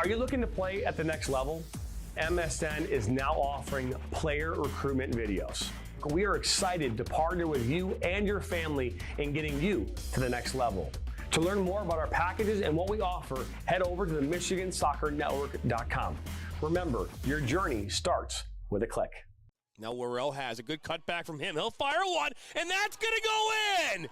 Are you looking to play at the next level? MSN is now offering player recruitment videos. We are excited to partner with you and your family in getting you to the next level. To learn more about our packages and what we offer, head over to the MichiganSoccerNetwork.com. Remember, your journey starts with a click. Now Worrell has a good cutback from him. He'll fire one, and that's going to go in!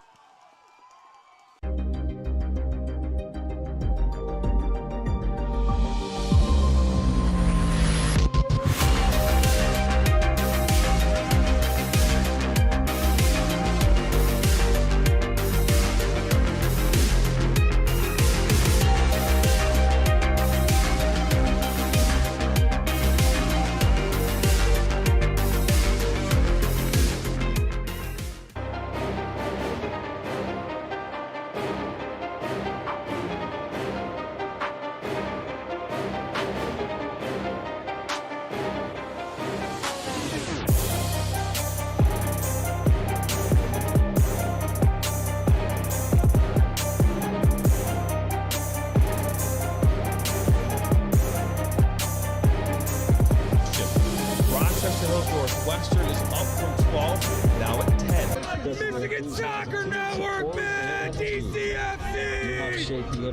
Northwestern is up from 12, now at 10. Michigan Soccer Network, man! DCFC!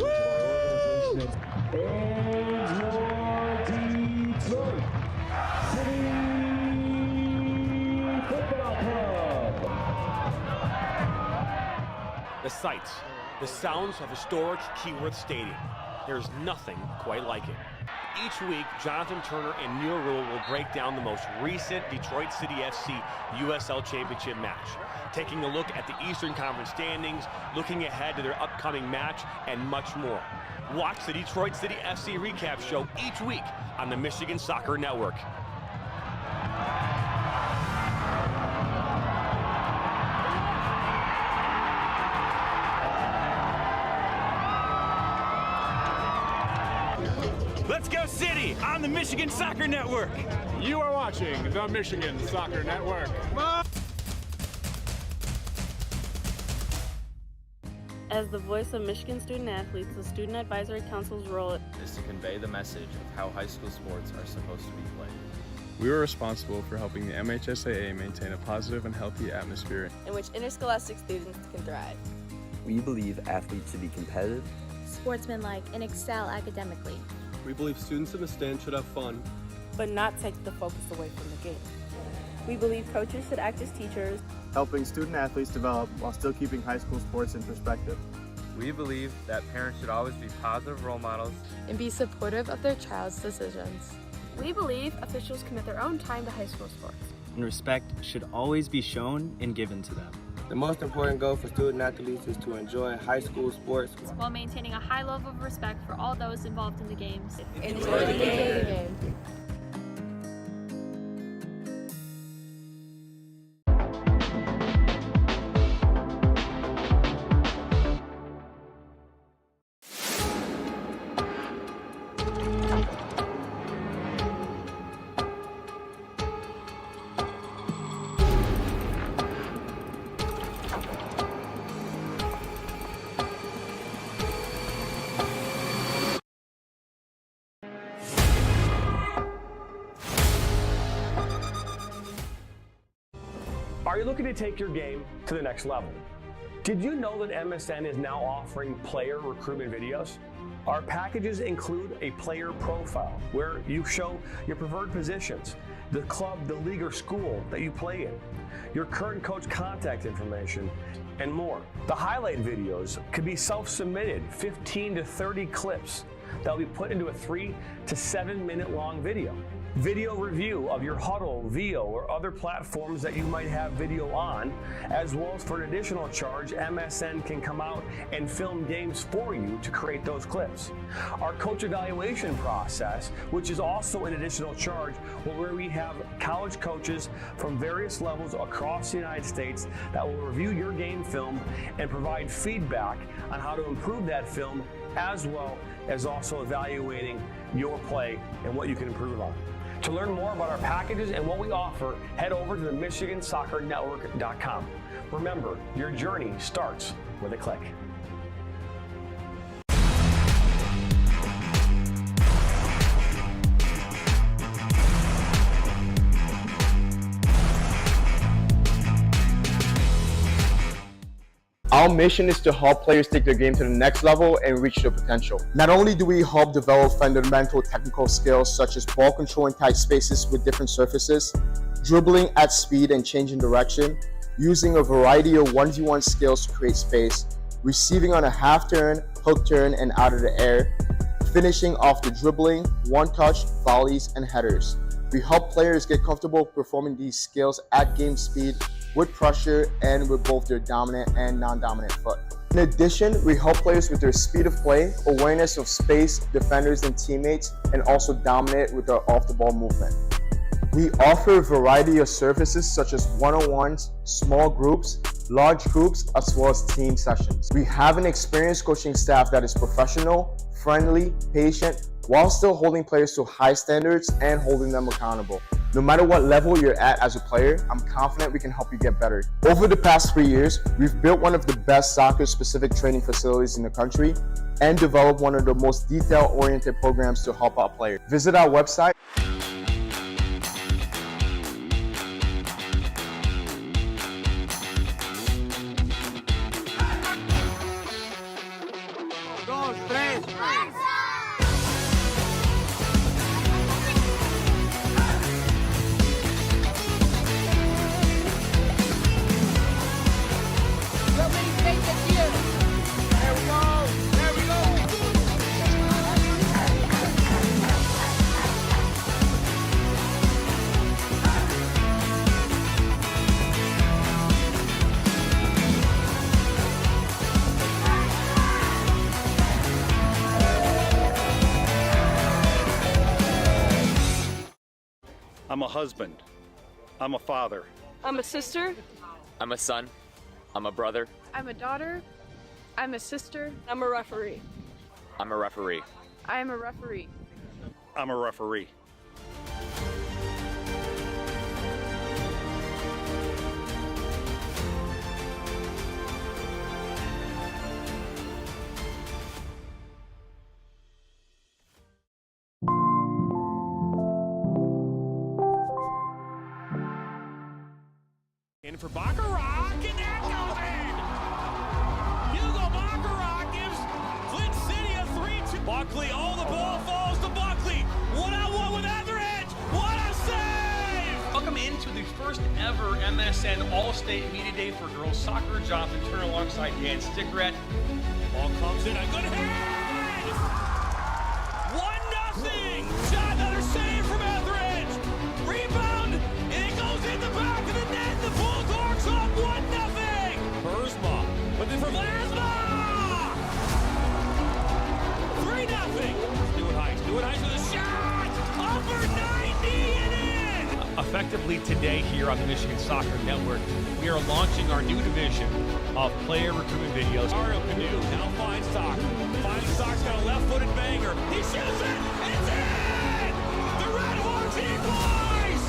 Woo! And your Detroit City Football Club. The sights, the sounds of historic Keyworth Stadium. There's nothing quite like it. Each week, Jonathan Turner and Neil Rule will break down the most recent Detroit City FC USL Championship match, taking a look at the Eastern Conference standings, looking ahead to their upcoming match, and much more. Watch the Detroit City FC Recap Show each week on the Michigan Soccer Network. Let's go City on the Michigan Soccer Network. You are watching the Michigan Soccer Network. As the voice of Michigan student athletes, the Student Advisory Council's role is to convey the message of how high school sports are supposed to be played. We are responsible for helping the MHSAA maintain a positive and healthy atmosphere in which interscholastic students can thrive. We believe athletes should be competitive, sportsmanlike, and excel academically. We believe students in the stand should have fun, but not take the focus away from the game. We believe coaches should act as teachers, helping student athletes develop while still keeping high school sports in perspective. We believe that parents should always be positive role models and be supportive of their child's decisions. We believe officials commit their own time to high school sports. And respect should always be shown and given to them. The most important goal for student athletes is to enjoy high school sports while maintaining a high level of respect for all those involved in the games. Enjoy the game. Are you looking to take your game to the next level? Did you know that MSN is now offering player recruitment videos? Our packages include a player profile where you show your preferred positions, the club, the league, or school that you play in, your current coach contact information, and more. The highlight videos could be self-submitted, 15 to 30 clips that will be put into a 3 to 7 minute long video. Video review of your Huddle, VO, or other platforms that you might have video on, as well as for an additional charge, MSN can come out and film games for you to create those clips. Our coach evaluation process, which is also an additional charge, where we have college coaches from various levels across the United States that will review your game film and provide feedback on how to improve that film, as well as also evaluating your play and what you can improve on. To learn more about our packages and what we offer, head over to the MichiganSoccerNetwork.com. Remember, your journey starts with a click. Our mission is to help players take their game to the next level and reach their potential. Not only do we help develop fundamental technical skills such as ball control in tight spaces with different surfaces, dribbling at speed and changing direction, using a variety of 1v1 skills to create space, receiving on a half turn, hook turn, and out of the air, finishing off the dribbling, one-touch, volleys, and headers. We help players get comfortable performing these skills at game speed with pressure and with both their dominant and non-dominant foot. In addition, we help players with their speed of play, awareness of space, defenders and teammates, and also dominate with their off-the-ball movement. We offer a variety of services such as one-on-ones, small groups, large groups, as well as team sessions. We have an experienced coaching staff that is professional, friendly, patient, while still holding players to high standards and holding them accountable. No matter what level you're at as a player, I'm confident we can help you get better. Over the past 3 years, we've built one of the best soccer-specific training facilities in the country and developed one of the most detail-oriented programs to help out players. Visit our website. I'm a husband. I'm a father. I'm a sister. I'm a son. I'm a brother. I'm a daughter. I'm a sister. I'm a referee. I'm a referee. I am a referee. I'm a referee. In for Baccarat, and that goes in! Hugo Baccarat gives Flint City a 3-2. Buckley, oh, the ball falls to Buckley. One-on-one with Etheridge. What a save! Welcome into the first ever MSN All-State Media Day for Girls Soccer. Jonathan Turner alongside Dan Stickrat. Ball comes in, a good hit! 1-0! Shot, another save from Etheridge. Rebound, and it goes in the back of the net. The Bulldogs up 1-0. Burzma, but then for Vlasma. 3-0. Stewart Heights with a shot. Upper 90 and in. Effectively today here on the Michigan Soccer Network, we are launching our new division of player recruitment videos. Mario Canoe now finds Stock. Stock's got a left-footed banger. He shoots it. It's in. The Red Hawks equalize.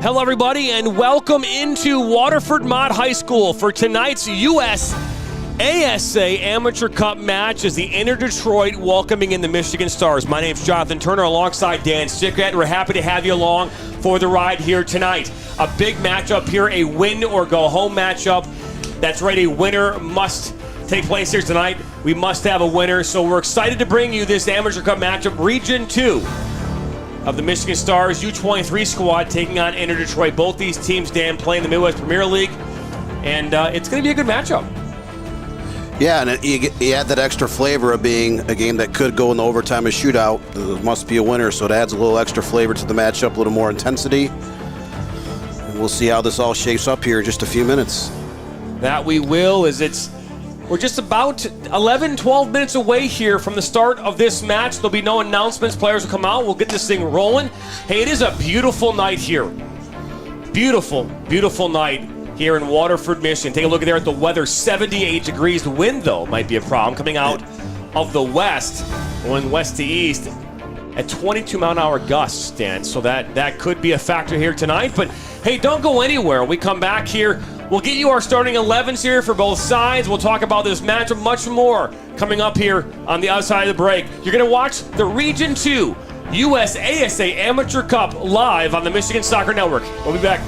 Hello, everybody, and welcome into Waterford Mott High School for tonight's USASA Amateur Cup match as the Inter Detroit welcoming in the Michigan Stars. My name's Jonathan Turner alongside Dan Stickrat. We're happy to have you along for the ride here tonight. A big matchup here, a win or go home matchup. That's right, a winner must take place here tonight. We must have a winner, so we're excited to bring you this Amateur Cup matchup, Region 2 of the Michigan Stars U23 squad taking on Inter Detroit. Both these teams, Dan, play in the Midwest Premier League, and it's going to be a good matchup. Yeah, and you add that extra flavor of being a game that could go in the overtime or shootout. There must be a winner, so it adds a little extra flavor to the matchup, a little more intensity. And we'll see how this all shapes up here in just a few minutes. That we will, we're just about 11, 12 minutes away here from the start of this match. There'll be no announcements. Players will come out. We'll get this thing rolling. Hey, it is a beautiful night here. Beautiful, beautiful night here in Waterford, Michigan. Take a look there at the weather. 78 degrees. The wind, though, might be a problem. Coming out of the west, going west to east at 22-mile-an-hour gusts, Dan. So that could be a factor here tonight. But, hey, don't go anywhere. We come back here. We'll get you our starting 11s here for both sides. We'll talk about this matchup, much more coming up here on the other side of the break. You're going to watch the Region 2 USASA Amateur Cup live on the Michigan Soccer Network. We'll be back.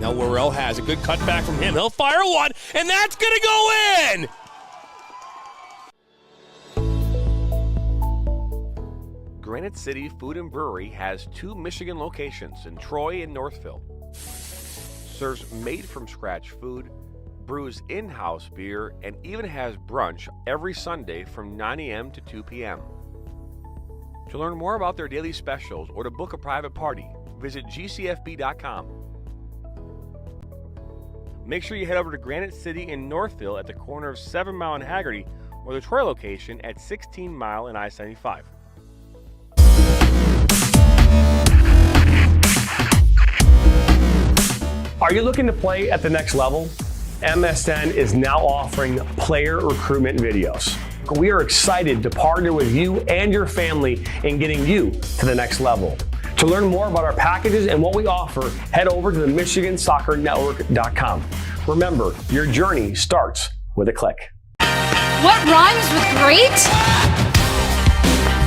Now Worrell has a good cutback from him. He'll fire one, and that's going to go in! Granite City Food and Brewery has 2 Michigan locations in Troy and Northville. Serves made-from-scratch food, brews in-house beer, and even has brunch every Sunday from 9 a.m. to 2 p.m. To learn more about their daily specials or to book a private party, visit gcfb.com. Make sure you head over to Granite City in Northville at the corner of 7 Mile and Haggerty, or the Troy location at 16 Mile and I-75. Are you looking to play at the next level? MSN is now offering player recruitment videos. We are excited to partner with you and your family in getting you to the next level. To learn more about our packages and what we offer, head over to the MichiganSoccerNetwork.com. Remember, your journey starts with a click. What rhymes with great?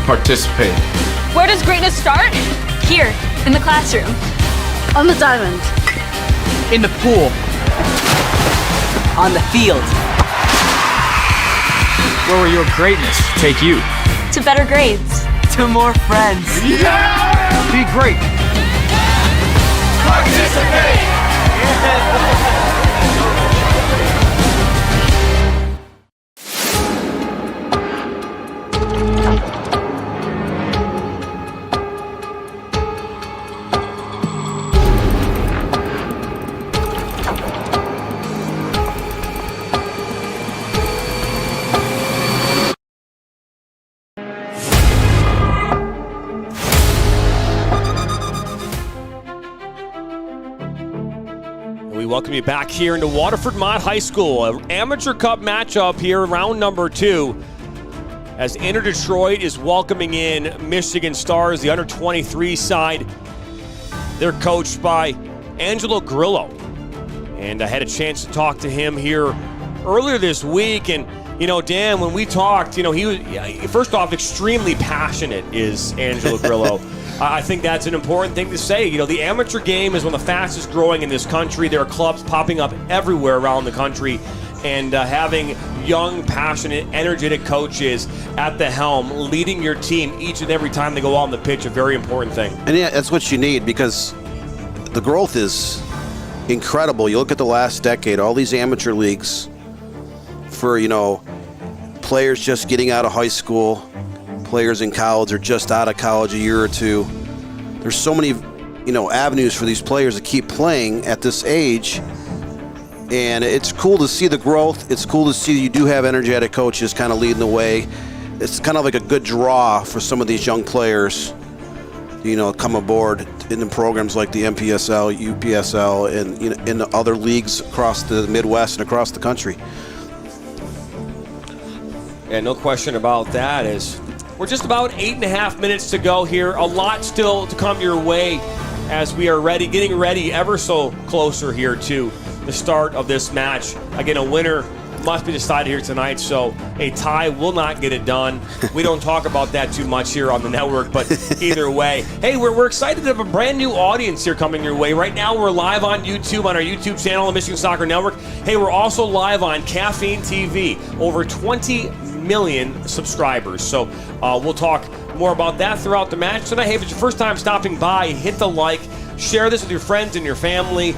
Participate. Where does greatness start? Here, in the classroom. On the diamond. In the pool. On the field. Where will your greatness take you? To better grades. To more friends. Yeah! Be great. Participate. We welcome you back here into Waterford Mott High School, an amateur cup matchup here, round number 2. As Inter Detroit is welcoming in Michigan Stars, the under-23 side. They're coached by Angelo Grillo. And I had a chance to talk to him here earlier this week. And, you know, Dan, when we talked, you know, he was, first off, extremely passionate is Angelo Grillo. I think that's an important thing to say. You know, the amateur game is one of the fastest growing in this country. There are clubs popping up everywhere around the country. And having young, passionate, energetic coaches at the helm leading your team each and every time they go out on the pitch, a very important thing. And yeah, that's what you need, because the growth is incredible. You look at the last decade, all these amateur leagues for, you know, players just getting out of high school, players in college or just out of college a year or two. There's so many, you know, avenues for these players to keep playing at this age. And it's cool to see the growth. It's cool to see you do have energetic coaches kind of leading the way. It's kind of like a good draw for some of these young players, you know, come aboard in the programs like the MPSL, UPSL, and, you know, in the other leagues across the Midwest and across the country. And no question about that. Is we're just about 8.5 minutes to go here. A lot still to come your way as we are getting ready ever so closer here to the start of this match. Again, a winner must be decided here tonight, so a tie will not get it done. We don't talk about that too much here on the network, but either way. Hey, we're excited to have a brand new audience here coming your way. Right now, we're live on YouTube, on our YouTube channel, the Michigan Soccer Network. Hey, we're also live on Caffeine TV, over 20 million subscribers. So we'll talk more about that throughout the match tonight. Hey, if it's your first time stopping by, hit the like, share this with your friends and your family.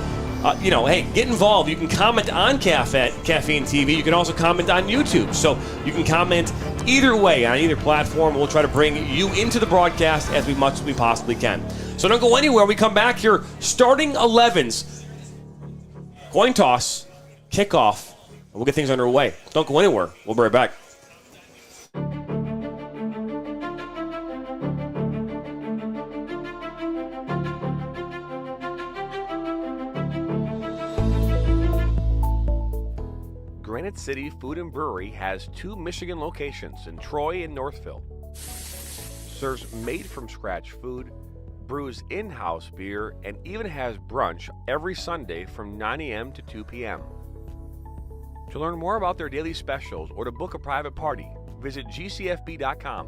You know, hey, get involved. You can comment on Caffeine TV. You can also comment on YouTube. So you can comment either way on either platform. We'll try to bring you into the broadcast as much as we possibly can. So don't go anywhere. We come back here, starting 11s, coin toss, kickoff, and we'll get things underway. Don't go anywhere. We'll be right back. Granite City Food and Brewery has 2 Michigan locations in Troy and Northville. Serves made-from-scratch food, brews in-house beer, and even has brunch every Sunday from 9 a.m. to 2 p.m. To learn more about their daily specials or to book a private party, visit gcfb.com.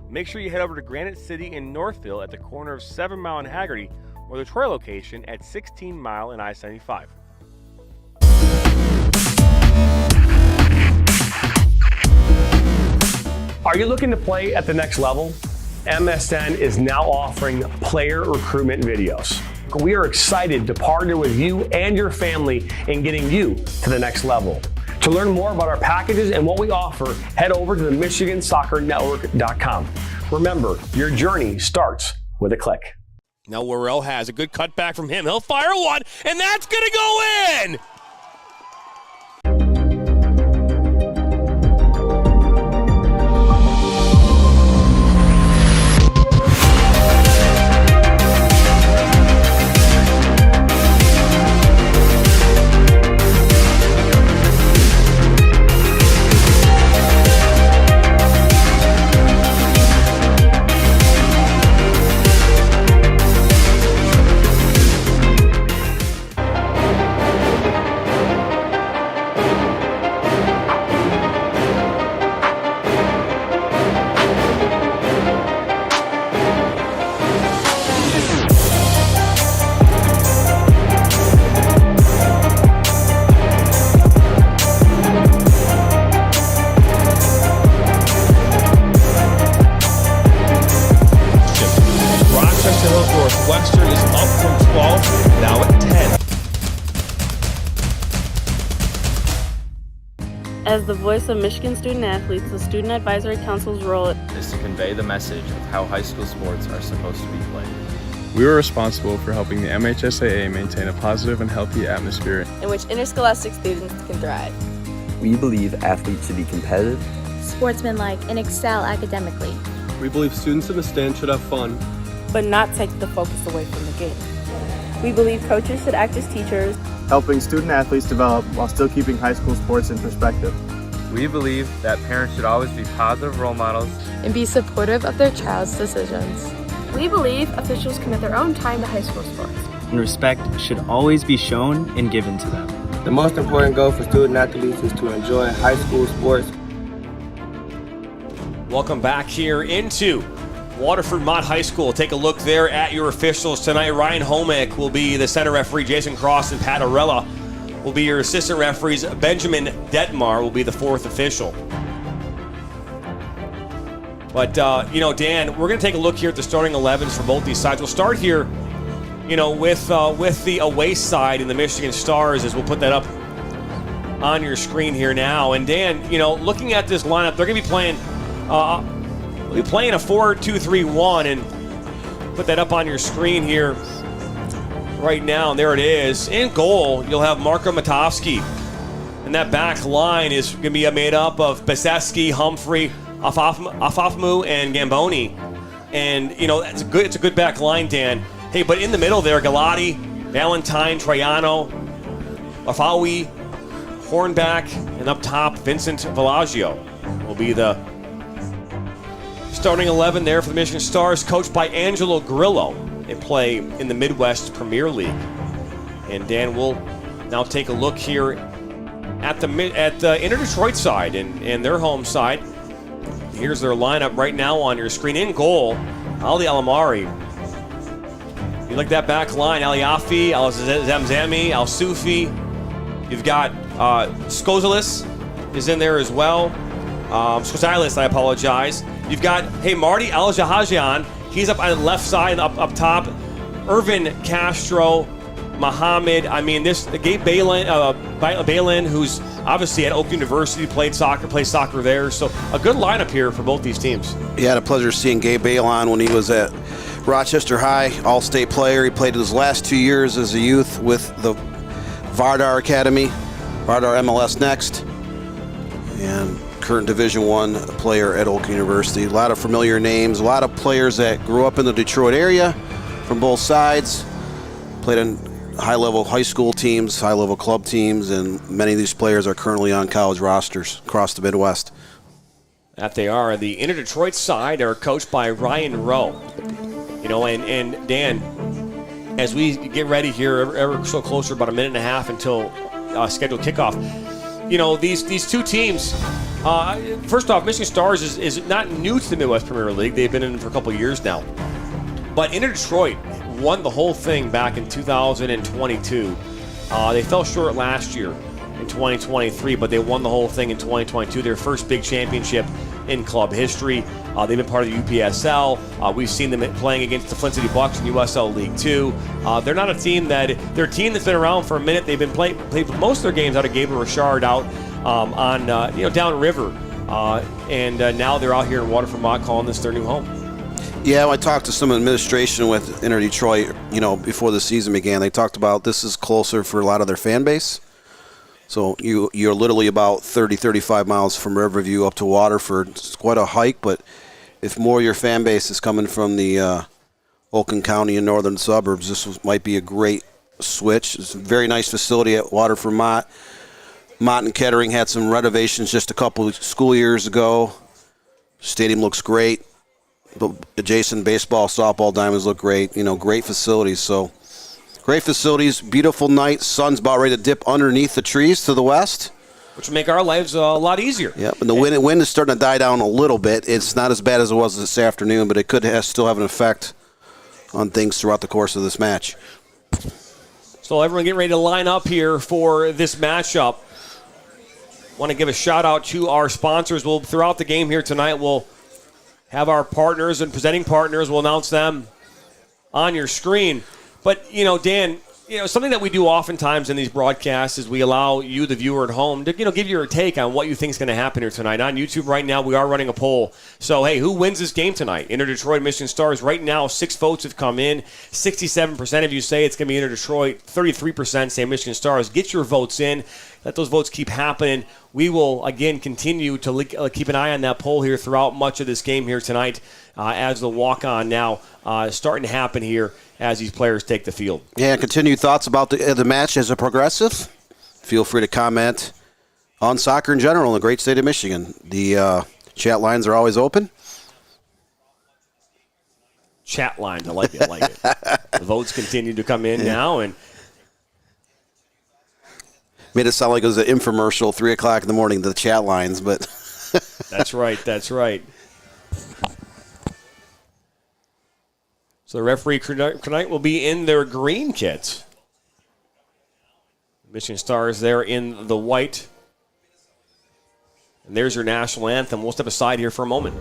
Make sure you head over to Granite City in Northville at the corner of 7 Mile and Haggerty, or the Troy location at 16 Mile and I-75. Are you looking to play at the next level? MSN is now offering player recruitment videos. We are excited to partner with you and your family in getting you to the next level. To learn more about our packages and what we offer, head over to the MichiganSoccerNetwork.com. Remember, your journey starts with a click. Now Worrell has a good cutback from him. He'll fire one, and that's going to go in! Northwestern is up from 12, now at 10. As the voice of Michigan student athletes, the Student Advisory Council's role is to convey the message of how high school sports are supposed to be played. We were responsible for helping the MHSAA maintain a positive and healthy atmosphere in which interscholastic students can thrive. We believe athletes should be competitive, sportsmanlike, and excel academically. We believe students in the stand should have fun, but not take the focus away from the game. We believe coaches should act as teachers, helping student athletes develop while still keeping high school sports in perspective. We believe that parents should always be positive role models and be supportive of their child's decisions. We believe officials commit their own time to high school sports. And respect should always be shown and given to them. The most important goal for student athletes is to enjoy high school sports. Welcome back here into Waterford Mott High School. Take a look there at your officials tonight. Ryan Homek will be the center referee. Jason Cross and Pat Arella will be your assistant referees. Benjamin Detmar will be the fourth official. But, Dan, we're going to take a look here at the starting 11s for both these sides. We'll start here, with the away side in the Michigan Stars, as we'll put that up on your screen here now. And, Dan, looking at this lineup, they're going to be playing a 4-2-3-1, and put that up on your screen here right now. And there it is. In goal, you'll have Marko Matovsky. And that back line is going to be made up of Beseski, Humphrey, Afafmu, and Gamboni. And, it's a good back line, Dan. Hey, but in the middle there, Galati, Valentine, Troiano, Afawi, Hornback, and up top, Vincent Villaggio will be the starting 11 there for the Michigan Stars, coached by Angelo Grillo. They play in the Midwest Premier League. And Dan, we'll now take a look here at the Inter Detroit side and their home side. Here's their lineup right now on your screen. In goal, Ali Alamari. You like that back line, Aliafi, Al-Zamzami, Al-Sufi. You've got Skozalis is in there as well. Skozilis, I apologize. You've got, Marty Al-Jahajian. He's up on the left side, up top. Irvin Castro, Muhammad. Gabe Balin, who's obviously at Oak University, plays soccer there. So a good lineup here for both these teams. Yeah, had a pleasure seeing Gabe Balin when he was at Rochester High, all-state player. He played his last 2 years as a youth with the Vardar Academy, Vardar MLS Next, and current Division I player at Oak University. A lot of familiar names, a lot of players that grew up in the Detroit area from both sides, played in high-level high school teams, high-level club teams, and many of these players are currently on college rosters across the Midwest. That they are. The Inner Detroit side are coached by Ryan Rowe. You know, and Dan, as we get ready here, ever so closer, about a minute and a half until scheduled kickoff, you know, these two teams, first off, Michigan Stars is not new to the Midwest Premier League. They've been in it for a couple of years now. But Inner Detroit won the whole thing back in 2022. They fell short last year in 2023, but they won the whole thing in 2022, their first big championship in club history. They've been part of the UPSL. We've seen them playing against the Flint City Bucks in USL League 2. They're not a team they're a team that's been around for a minute. They've been played most of their games out of Gabriel Richard out on downriver, and now they're out here in Waterford Mott calling this their new home. Yeah, I talked to some administration with Inner Detroit, you know, before the season began. They talked about this is closer for a lot of their fan base. So you're literally about 30, 35 miles from Riverview up to Waterford. It's quite a hike, but if more of your fan base is coming from the Oakland County and northern suburbs, this might be a great switch. It's a very nice facility at Waterford Mott. Mott and Kettering had some renovations just a couple of school years ago. Stadium looks great. The adjacent baseball, softball diamonds look great. You know, great facilities. So great facilities, beautiful night. Sun's about ready to dip underneath the trees to the west, which will make our lives a lot easier. Yep, and the wind is starting to die down a little bit. It's not as bad as it was this afternoon, but it could still have an effect on things throughout the course of this match. So everyone get ready to line up here for this matchup. Want to give a shout-out to our sponsors. Throughout the game here tonight, we'll have our partners and presenting partners. We'll announce them on your screen. But, you know, Dan, you know, something that we do oftentimes in these broadcasts is we allow you, the viewer at home, to, you know, give your take on what you think is going to happen here tonight. On YouTube right now, we are running a poll. So, hey, who wins this game tonight? Inner Detroit, Michigan Stars. Right now, 6 votes have come in. 67% of you say it's going to be Inner Detroit. 33% say Michigan Stars. Get your votes in. Let those votes keep happening. We will, again, continue to keep an eye on that poll here throughout much of this game here tonight as the walk-on now starting to happen here as these players take the field. Yeah, continued thoughts about the match as a progressive. Feel free to comment on soccer in general in the great state of Michigan. The chat lines are always open. Chat lines, I like it, The votes continue to come in now, and made it sound like it was an infomercial, 3 o'clock in the morning, the chat lines, but That's right. So the referee tonight will be in their green kits. Michigan Stars there in the white. And there's your national anthem. We'll step aside here for a moment.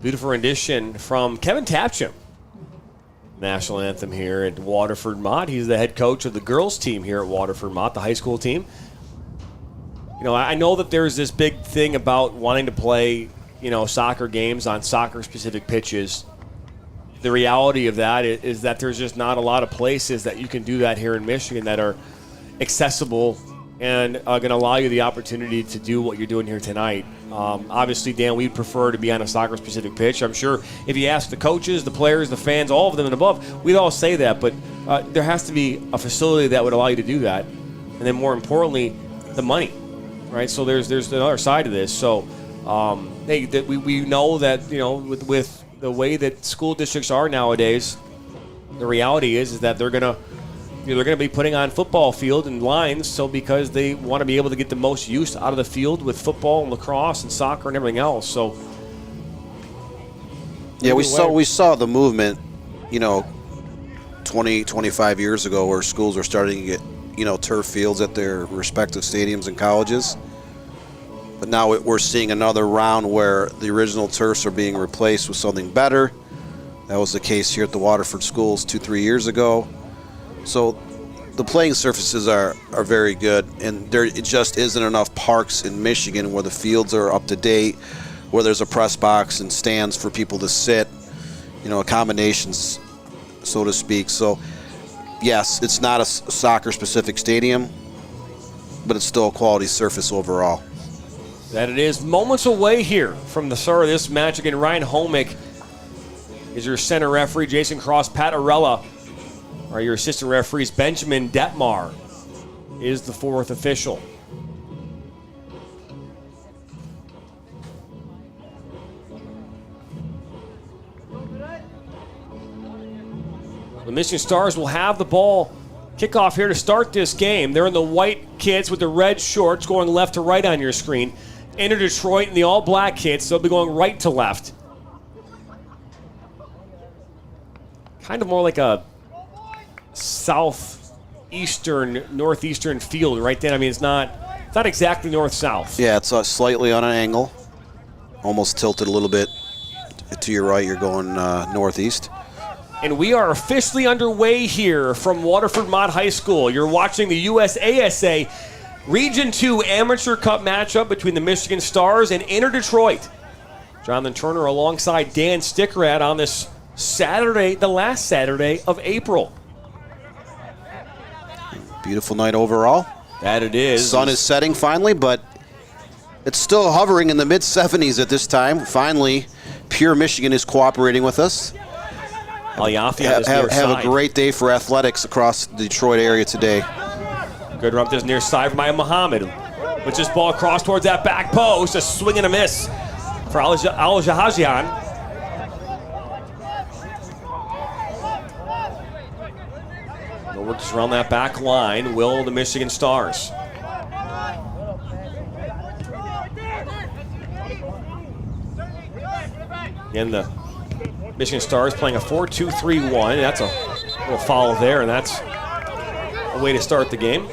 Beautiful rendition from Kevin Tapcham. National anthem here at Waterford Mott. He's the head coach of the girls team here at Waterford Mott, the high school team. You know, I know that there's this big thing about wanting to play, you know, soccer games on soccer-specific pitches. The reality of that is that there's just not a lot of places that you can do that here in Michigan that are accessible and are going to allow you the opportunity to do what you're doing here tonight. Obviously, Dan, we'd prefer to be on a soccer-specific pitch. I'm sure if you ask the coaches, the players, the fans, all of them and above, we'd all say that. But there has to be a facility that would allow you to do that. And then more importantly, the money, right? So there's another side to this. So, hey, we know that, you know, with the way that school districts are nowadays, the reality is that they're going to be putting on football field and lines, so because they want to be able to get the most use out of the field with football and lacrosse and soccer and everything else. So yeah, we saw the movement, 20, 25 years ago, where schools are starting to get, turf fields at their respective stadiums and colleges. But now we're seeing another round where the original turfs are being replaced with something better. That was the case here at the Waterford schools 2-3 years ago. So the playing surfaces are very good, and there it just isn't enough parks in Michigan where the fields are up to date, where there's a press box and stands for people to sit, accommodations, so to speak. So yes, it's not a soccer-specific stadium, but it's still a quality surface overall. That it is. Moments away here from the start of this match. Again, Ryan Homick is your center referee. Jason Cross, Pat Arella are your assistant referees. Benjamin Detmar is the fourth official. The Michigan Stars will have the ball. Kickoff here to start this game. They're in the white kits with the red shorts going left to right on your screen. Enter Detroit in the all-black kits. They'll be going right to left. Kind of more like a southeastern, northeastern field right then. I mean, it's not exactly north-south. Yeah, it's slightly on an angle. Almost tilted a little bit to your right. You're going northeast. And we are officially underway here from Waterford Mott High School. You're watching the USASA Region 2 Amateur Cup matchup between the Michigan Stars and Inter Detroit. Jonathan Turner alongside Dan Stickrad on this Saturday, the last Saturday of April. Beautiful night overall. That it is. Sun is setting finally, but it's still hovering in the mid-70s at this time. Finally, Pure Michigan is cooperating with us. Have a great day for athletics across the Detroit area today. Good run up this near side by Muhammad. With this ball across towards that back post. A swing and a miss for Al-Jahajian. Works around that back line, will the Michigan Stars. Again, the Michigan Stars playing a 4-2-3-1. That's a little foul there, and that's a way to start the game.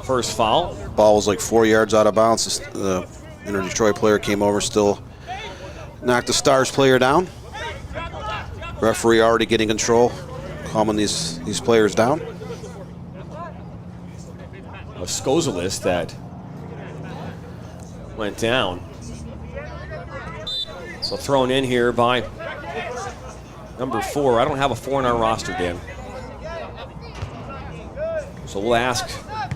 First foul. Ball was like 4 yards out of bounds. The Inter Detroit player came over, still knocked the Stars player down. Referee already getting control, calming these players down. A Skozelis that went down. So thrown in here by number 4. I don't have a 4 in our roster, Dan. So we'll ask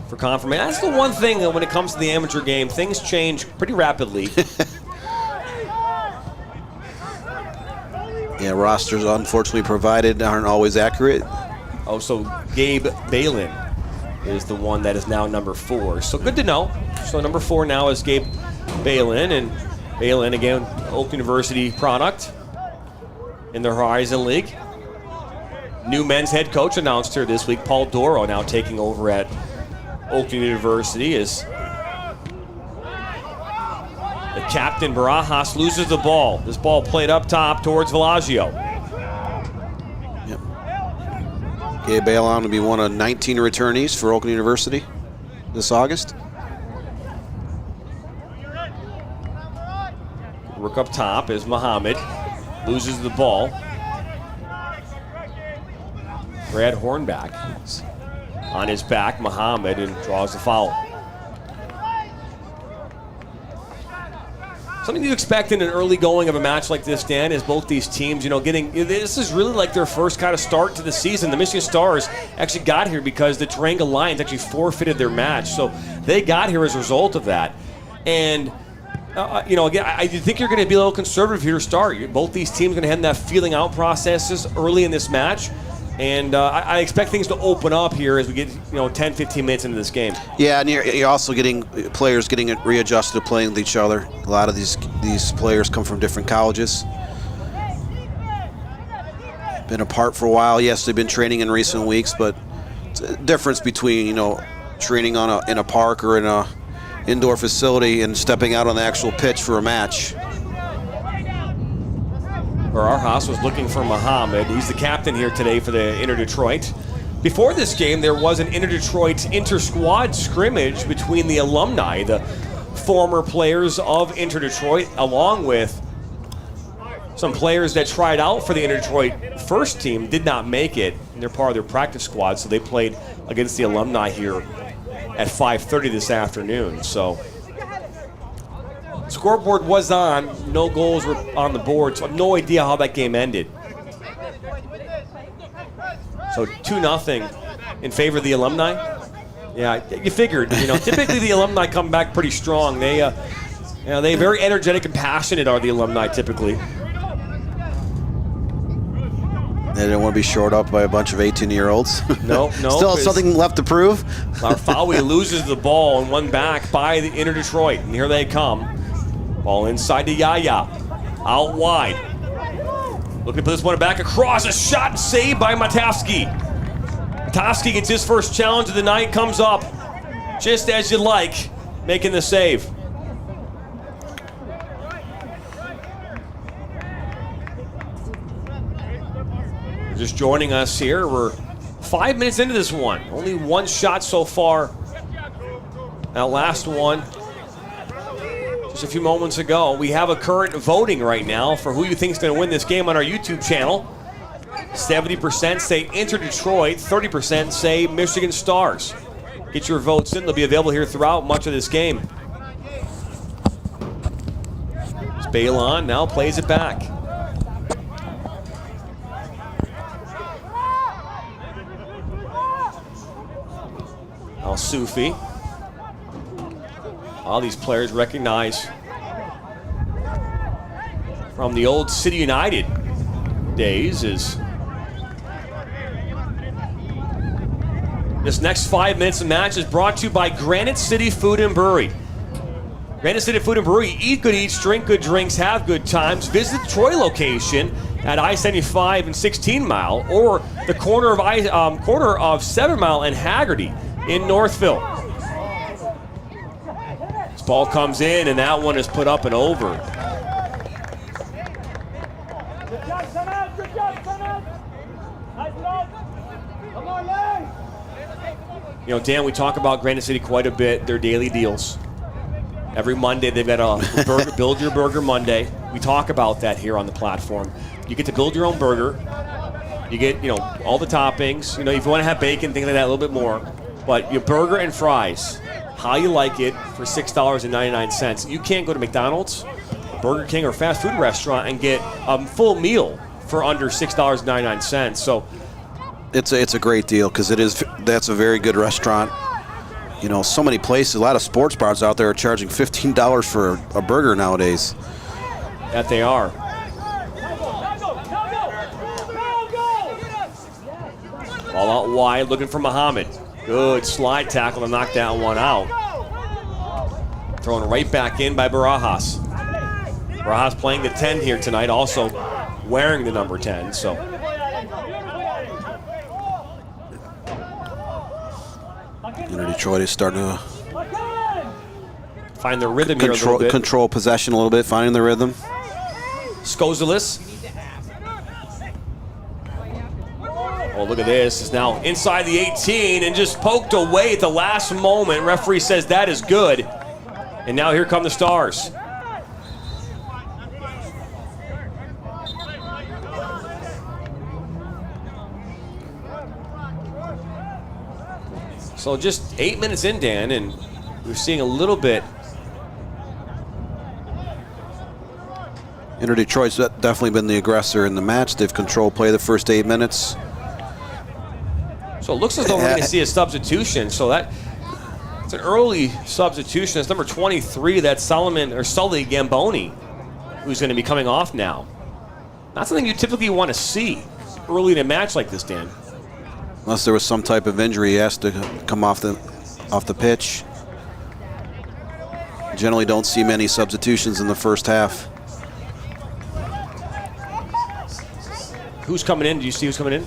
for confirmation. That's the one thing that when it comes to the amateur game, things change pretty rapidly. Yeah, rosters unfortunately provided aren't always accurate. Oh, so Gabe Balin is the one that is now number 4. So good to know. So number 4 now is Gabe Balin, and Balin, again, Oak University product in the Horizon League. New men's head coach announced here this week. Paul Doro now taking over at Oak University as the captain, Barajas, loses the ball. This ball played up top towards Villaggio. Yep. Gabe Balin will be one of 19 returnees for Oak University this August. Work up top is Muhammad. Loses the ball. Brad Hornback on his back, Muhammad, and draws the foul. Something you expect in an early going of a match like this, Dan, is both these teams, this is really like their first kind of start to the season. The Michigan Stars actually got here because the Tarango Lions actually forfeited their match. So they got here as a result of that. And again, I think you're going to be a little conservative here to start. Both these teams are going to have that feeling out processes early in this match. And I expect things to open up here as we get 10, 15 minutes into this game. Yeah, and you're also getting players getting readjusted to playing with each other. A lot of these players come from different colleges. been apart for a while. Yes, they've been training in recent weeks, but it's a difference between, you know, training in a park or in a indoor facility and stepping out on the actual pitch for a match. Barajas was looking for Muhammad. He's the captain here today for the Inter-Detroit. Before this game, there was an Inter-Detroit inter-squad scrimmage between the alumni, the former players of Inter-Detroit, along with some players that tried out for the Inter-Detroit first team, did not make it, and they're part of their practice squad, so they played against the alumni here at 5:30 this afternoon. So scoreboard was on, no goals were on the board, so I have no idea how that game ended. So 2-0 in favor of the alumni. Yeah, you figured. You know, typically the alumni come back pretty strong. They, you know, they very energetic and passionate are the alumni typically. They didn't want to be shored up by a bunch of 18-year-olds. No. Still have something left to prove. Larfawi loses the ball and won back by the Inter-Detroit, and here they come. Ball inside to Yaya, out wide. Looking to put this one back across, a shot saved by Matowski. Matowski gets his first challenge of the night, comes up just as you like, making the save. Just joining us here, we're 5 minutes into this one. Only one shot so far. That last one, just a few moments ago. We have a current voting right now for who you think is going to win this game on our YouTube channel. 70% say Inter-Detroit, 30% say Michigan Stars. Get your votes in. They'll be available here throughout much of this game. Balon now plays it back. Al-Sufi. All these players recognize from the old City United days is this next 5 minutes of match is brought to you by Granite City Food and Brewery. Granite City Food and Brewery, eat good eats, drink good drinks, have good times. Visit the Troy location at I-75 and 16 Mile, or the corner of 7 Mile and Haggerty in Northville. This ball comes in, and that one is put up and over. You know, Dan, we talk about Granite City quite a bit, their daily deals. Every Monday, they've got a burger, Build Your Burger Monday. We talk about that here on the platform. You get to build your own burger. You get, you know, all the toppings. You know, if you want to have bacon, things like that, a little bit more. But your burger and fries, how you like it, for $6.99. You can't go to McDonald's, Burger King, or fast food restaurant and get a full meal for under $6.99. So it's a great deal because that's a very good restaurant. You know, so many places, a lot of sports bars out there are charging $15 for a burger nowadays. That they are. Ball out wide, looking for Muhammad. Good slide tackle to knock that one out. Thrown right back in by Barajas. Barajas playing the 10 here tonight, also wearing the number 10. So Detroit is starting to find the rhythm here a little bit. Control possession a little bit, finding the rhythm. Skozelis. Oh, look at this. Is now inside the 18 and just poked away at the last moment. Referee says that is good. And now here come the Stars. So just 8 minutes in, Dan, and we're seeing a little bit. Inter-Detroit's definitely been the aggressor in the match. They've controlled play the first 8 minutes. So it looks as though we're going to see a substitution. So that's an early substitution. That's number 23. That's Sully Gamboni, who's going to be coming off now. Not something you typically want to see early in a match like this, Dan. Unless there was some type of injury, he has to come off the pitch. Generally don't see many substitutions in the first half. Who's coming in? Do you see who's coming in?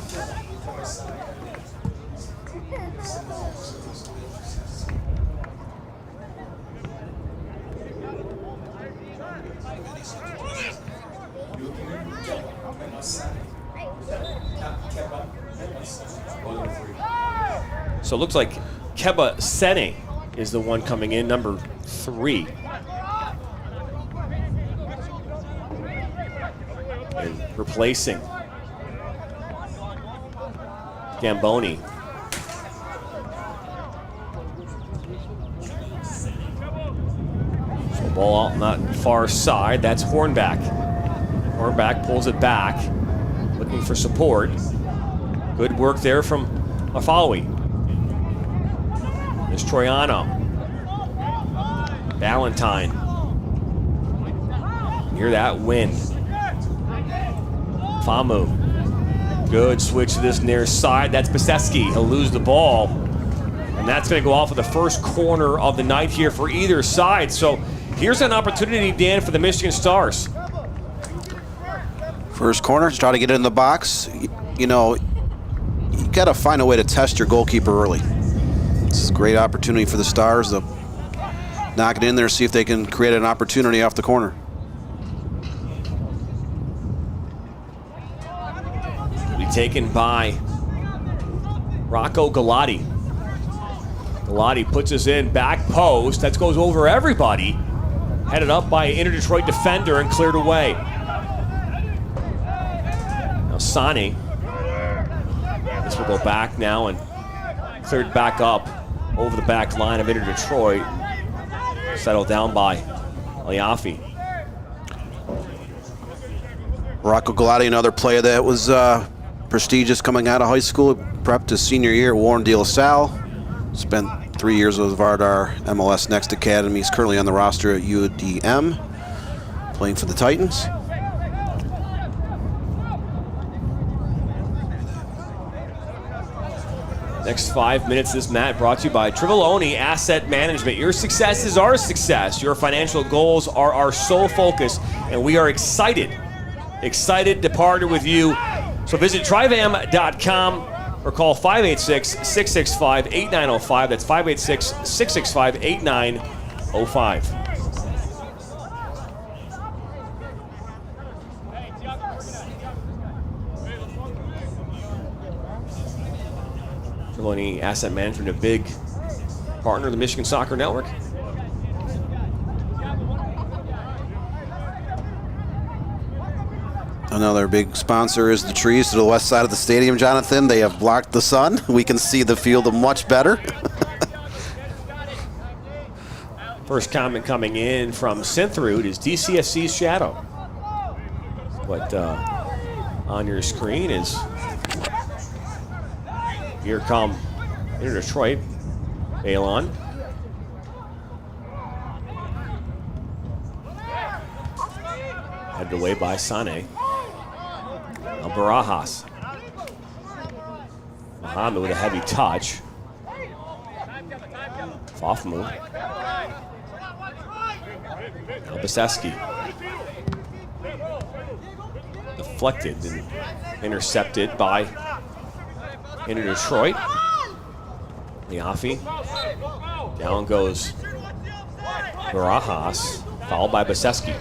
So it looks like Keba Sene is the one coming in, number 3. And replacing Gamboni. So ball out, not far side. That's Hornback. Hornback pulls it back, looking for support. Good work there from Afalawi. There's Troiano. Valentine. Near that wind. Famu. Good switch to this near side. That's Baseski. He'll lose the ball. And that's going to go off of the first corner of the night here for either side. So here's an opportunity, Dan, for the Michigan Stars. First corner, try to get it in the box. You know, you got to find a way to test your goalkeeper early. This is a great opportunity for the Stars to knock it in there, see if they can create an opportunity off the corner. Be taken by Rocco Galati. Galati puts us in, back post. That goes over everybody. Headed up by an Inter Detroit defender and cleared away. Now Sani. This will go back now and cleared back up over the back line of Inter Detroit. Settled down by Aliafi. Rocco Galati, another player that was prestigious coming out of high school, prepped his senior year at Warren De La Salle. Spent 3 years with Vardar MLS Next Academy. He's currently on the roster at UDM, playing for the Titans. Next 5 minutes of this mat brought to you by Trivaloni Asset Management. Your success is our success. Your financial goals are our sole focus, and we are excited to partner with you. So visit trivam.com or call 586-665-8905. That's 586-665-8905. Trivaloni Asset Management, a big partner of the Michigan Soccer Network. Another big sponsor is the trees to the west side of the stadium, Jonathan. They have blocked the sun. We can see the field much better. First comment coming in from Synthroot is DCFC's shadow. But on your screen is, here come Inter Detroit, Balon. Headed away by Sane. Now Barajas. Muhammad with a heavy touch. Fafmu. Now Baseski. Deflected and intercepted by Inter Detroit. Liafi. Down goes Barajas, fouled by Baseski.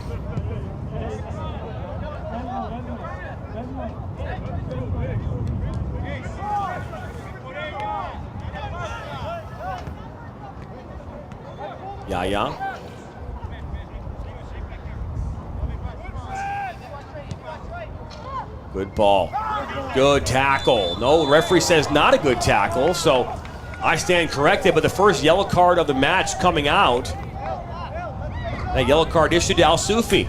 Yaya. Good ball. Good tackle. No, the referee says not a good tackle, so I stand corrected, but the first yellow card of the match coming out. That yellow card issued to Al Sufi.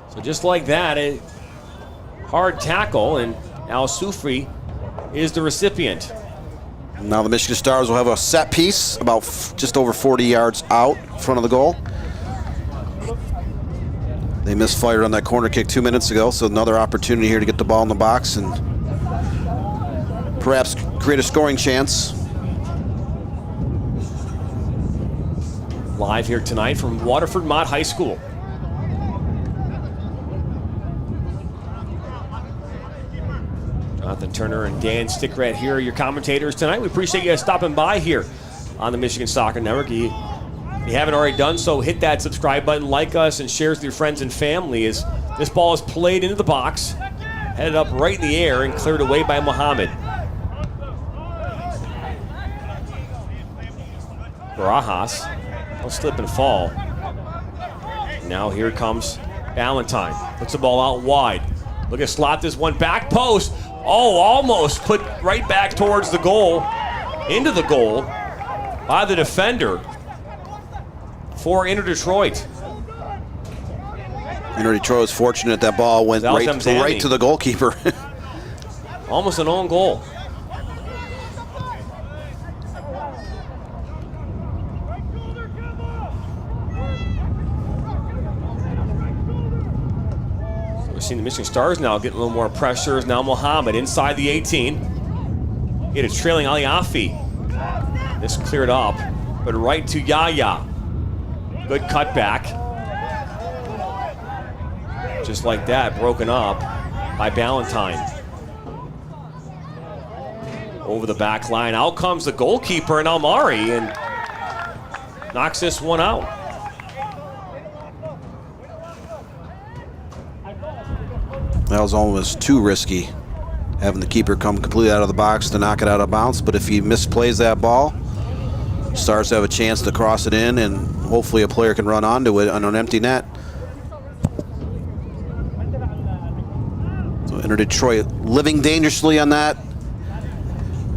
So just like that, a hard tackle, and Al Sufi is the recipient. Now the Michigan Stars will have a set piece about just over 40 yards out in front of the goal. They misfired on that corner kick 2 minutes ago, so another opportunity here to get the ball in the box and perhaps create a scoring chance. Live here tonight from Waterford Mott High School. Jonathan Turner and Dan Stickrat here are your commentators tonight. We appreciate you stopping by here on the Michigan Soccer Network. If you haven't already done so, hit that subscribe button, like us, and share with your friends and family as this ball is played into the box, headed up right in the air and cleared away by Muhammad. Barajas will slip and fall. Now here comes Valentine. Puts the ball out wide. Look at slot this one back post. Oh, almost put right back towards the goal. Into the goal by the defender for Inter Detroit. Inter Detroit was fortunate that ball went right to the goalkeeper. Almost an own goal. Seeing the Michigan Stars now getting a little more pressure is now Muhammad inside the 18. It is trailing Aliafi. This cleared up, but right to Yaya. Good cutback. Just like that, broken up by Ballantyne. Over the back line, out comes the goalkeeper and Almari and knocks this one out. That was almost too risky, having the keeper come completely out of the box to knock it out of bounds. But if he misplays that ball, Stars have a chance to cross it in, and hopefully a player can run onto it on an empty net. So Inter Detroit living dangerously on that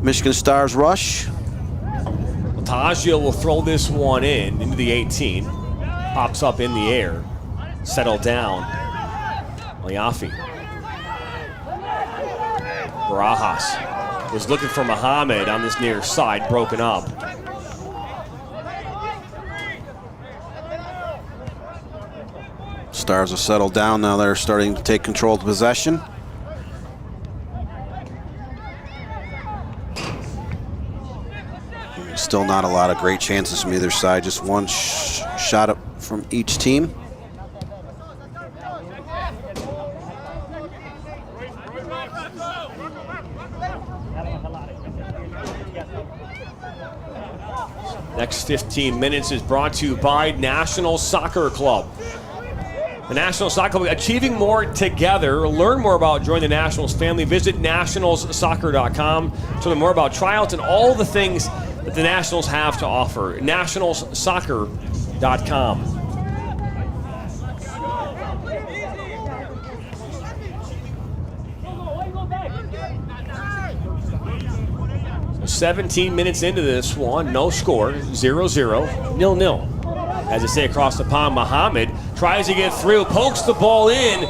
Michigan Stars rush. Taggio will throw this one into the 18. Pops up in the air, settle down. Liafi. Barajas was looking for Muhammad on this near side, broken up. Stars are settled down now. They're starting to take control of possession. Still not a lot of great chances from either side. Just one shot up from each team. Next 15 minutes is brought to you by National Soccer Club. The National Soccer Club, achieving more together. Learn more about joining the Nationals family. Visit nationalssoccer.com to learn more about tryouts and all the things that the Nationals have to offer. nationalssoccer.com. 17 minutes into this one, no score, 0-0, 0-0. As I say, across the pond, Muhammad tries to get through, pokes the ball in,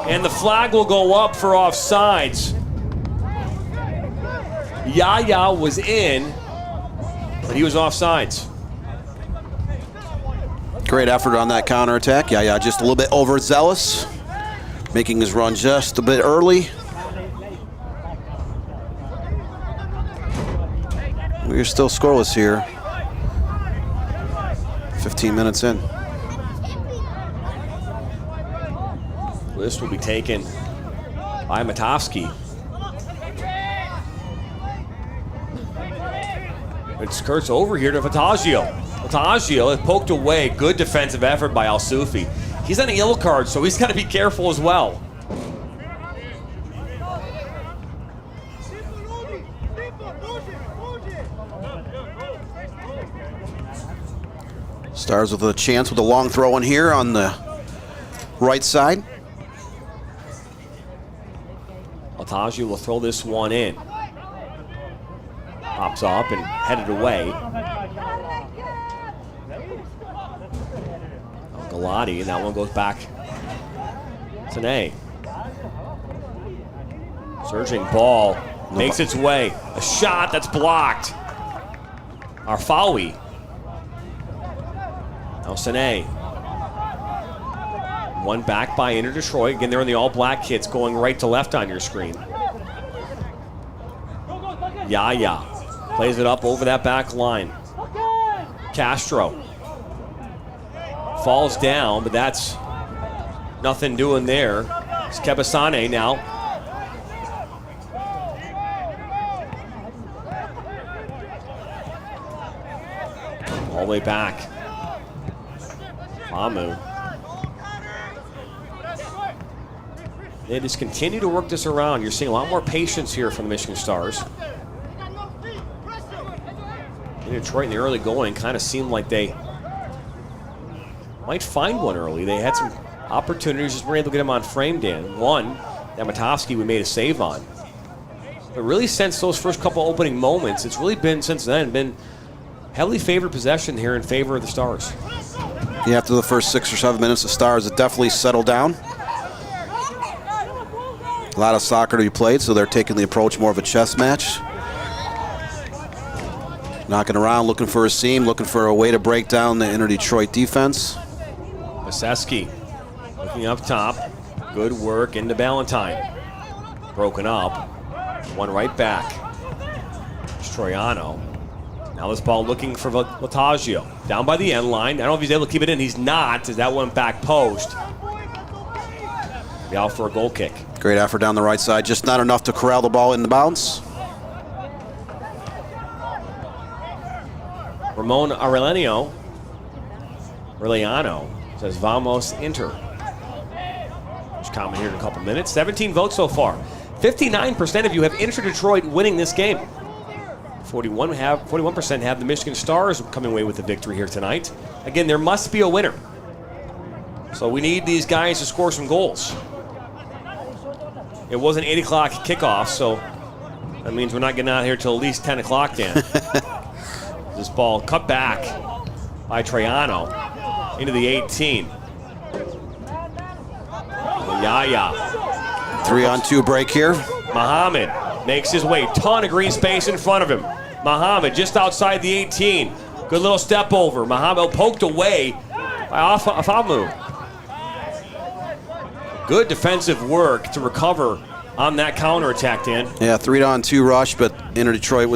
and the flag will go up for offsides. Yaya was in, but he was offsides. Great effort on that counterattack. Yaya just a little bit overzealous, making his run just a bit early. We're still scoreless here. 15 minutes in. This will be taken by Matovsky. It skirts over here to Fatagio. Fatagio is poked away. Good defensive effort by Al-Sufi. He's on a yellow card, so he's got to be careful as well. Stars with a chance with a long throw in here on the right side. Otaju will throw this one in. Pops up and headed away. Galati, and that one goes back to Ney. Surging ball makes its way. A shot that's blocked. Arfawi. Now Sane. One back by Inter Detroit. Again, they're in the all-black kits going right to left on your screen. Yaya plays it up over that back line. Castro falls down, but that's nothing doing there. It's Kebasane now. the way back. Famu. They just continue to work this around. You're seeing a lot more patience here from the Michigan Stars. In Detroit in the early going, kind of seemed like they might find one early. They had some opportunities, just weren't able to get them on frame, Dan. One, that Matofsky we made a save on. But really since those first couple opening moments, it's really been, since then, been heavily favored possession here in favor of the Stars. Yeah, after the first 6 or 7 minutes, the Stars have definitely settled down. A lot of soccer to be played, so they're taking the approach more of a chess match. Knocking around, looking for a seam, looking for a way to break down the inner Detroit defense. Maseski looking up top. Good work into Ballantyne. Broken up. One right back. Stroiano. Now this ball looking for Lataggio. Down by the end line. I don't know if he's able to keep it in. He's not, as that went back post. Be out for a goal kick. Great effort down the right side. Just not enough to corral the ball into bounds. Ramon Aureliano says, Vamos Inter. Just comment here in a couple minutes. 17 votes so far. 59% of you have Inter Detroit winning this game. 41% have the Michigan Stars coming away with the victory here tonight. Again, there must be a winner. So we need these guys to score some goals. It was an 8 o'clock kickoff, so that means we're not getting out here till at least 10 o'clock, Dan. This ball cut back by Troiano into the 18. Yaya. 3-on-2 break here. Muhammad makes his way. Ton of green space in front of him. Muhammad just outside the 18. Good little step over. Muhammad poked away by Afamu. Good defensive work to recover on that counterattack, Dan. Yeah, 3-on-2 rush, but Inter Detroit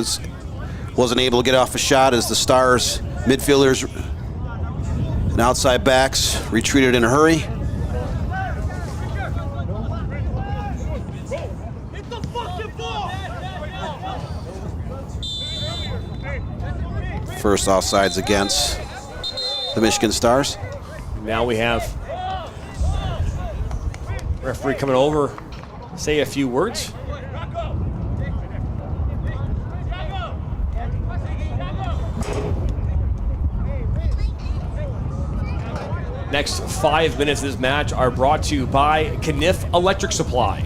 wasn't able to get off a shot as the Stars midfielders and outside backs retreated in a hurry. First offsides against the Michigan Stars. Now we have referee coming over, say a few words. Next 5 minutes of this match are brought to you by Kniff Electric Supply.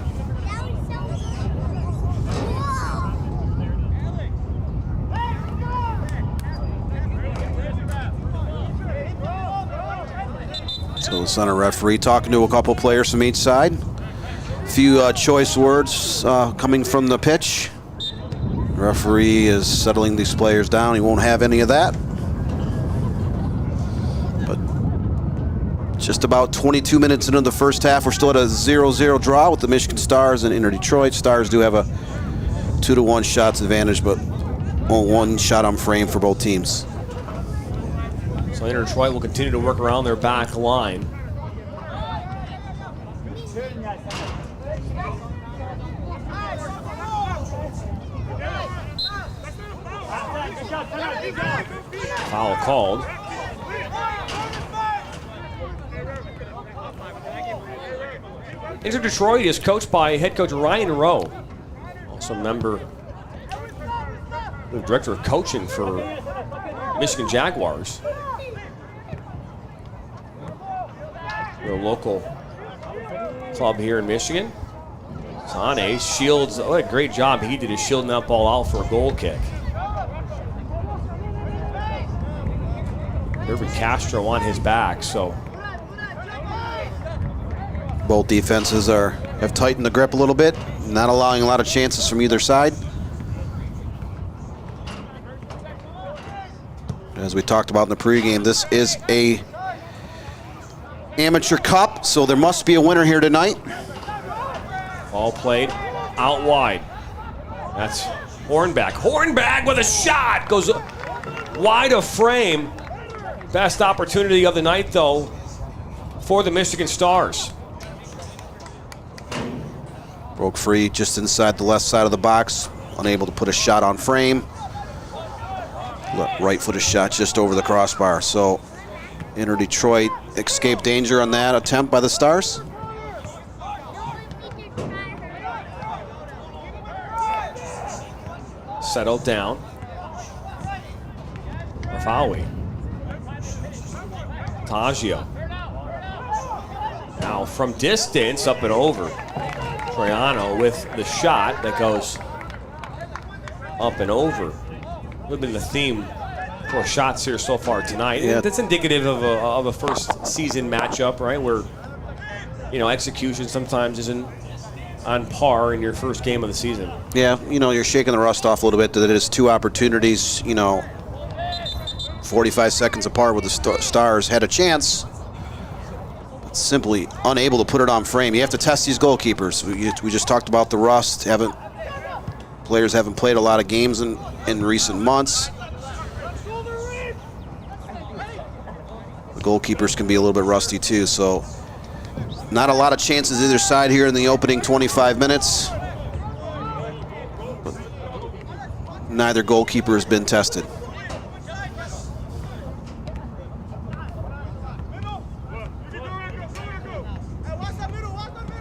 So the center referee talking to a couple players from each side. A few choice words coming from the pitch. The referee is settling these players down. He won't have any of that. But just about 22 minutes into the first half, we're still at a 0-0 draw with the Michigan Stars and Inter Detroit. Stars do have a 2-1 shots advantage, but one shot on frame for both teams. So Inter Detroit will continue to work around their back line. Foul called. Inter Detroit is coached by head coach Ryan Rowe, also member, the director of coaching for Michigan Jaguars. The local club here in Michigan. Sane shields, what a great job he did, is shielding that ball out for a goal kick. Irvin Castro on his back, so. Both defenses have tightened the grip a little bit, not allowing a lot of chances from either side. As we talked about in the pregame, this is a amateur cup, so there must be a winner here tonight. Ball played out wide. That's Hornback. Hornback with a shot! Goes wide of frame. Best opportunity of the night, though, for the Michigan Stars. Broke free just inside the left side of the box. Unable to put a shot on frame. Right footed shot just over the crossbar. So Inter Detroit escaped danger on that attempt by the Stars. Settled down. Rafawi. Taggio. Now from distance, up and over. Troiano with the shot that goes up and over. Would have been the theme for shots here so far tonight. Yeah. That's indicative of a first season matchup, right? Where, you know, execution sometimes isn't on par in your first game of the season. Yeah, you know, you're shaking the rust off a little bit. That it is two opportunities, you know, 45 seconds apart with the Stars had a chance, but simply unable to put it on frame. You have to test these goalkeepers. We just talked about the rust. Players haven't played a lot of games in recent months. The goalkeepers can be a little bit rusty too, so not a lot of chances either side here in the opening 25 minutes. But neither goalkeeper has been tested.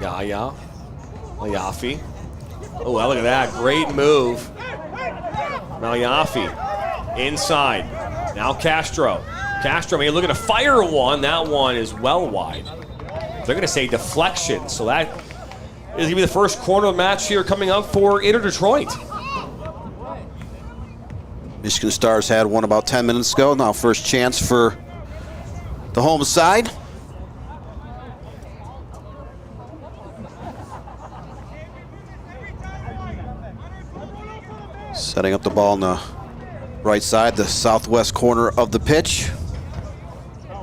Yaya. Malayafi. Oh, well, look at that. Great move. Malayafi. Inside. Now Castro. Castro, I mean, looking to fire one. That one is well wide. They're going to say deflection. So that is going to be the first corner of the match here coming up for Inter Detroit. Michigan Stars had one about 10 minutes ago. Now first chance for the home side. Setting up the ball on the right side, the southwest corner of the pitch.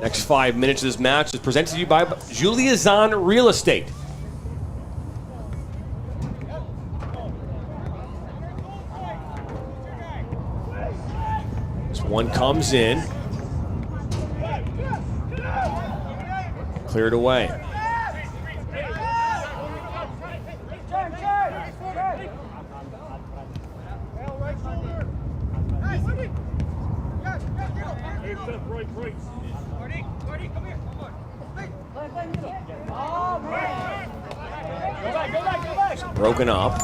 Next 5 minutes of this match is presented to you by Julia Zahn Real Estate. This one comes in. Cleared away. Broken up.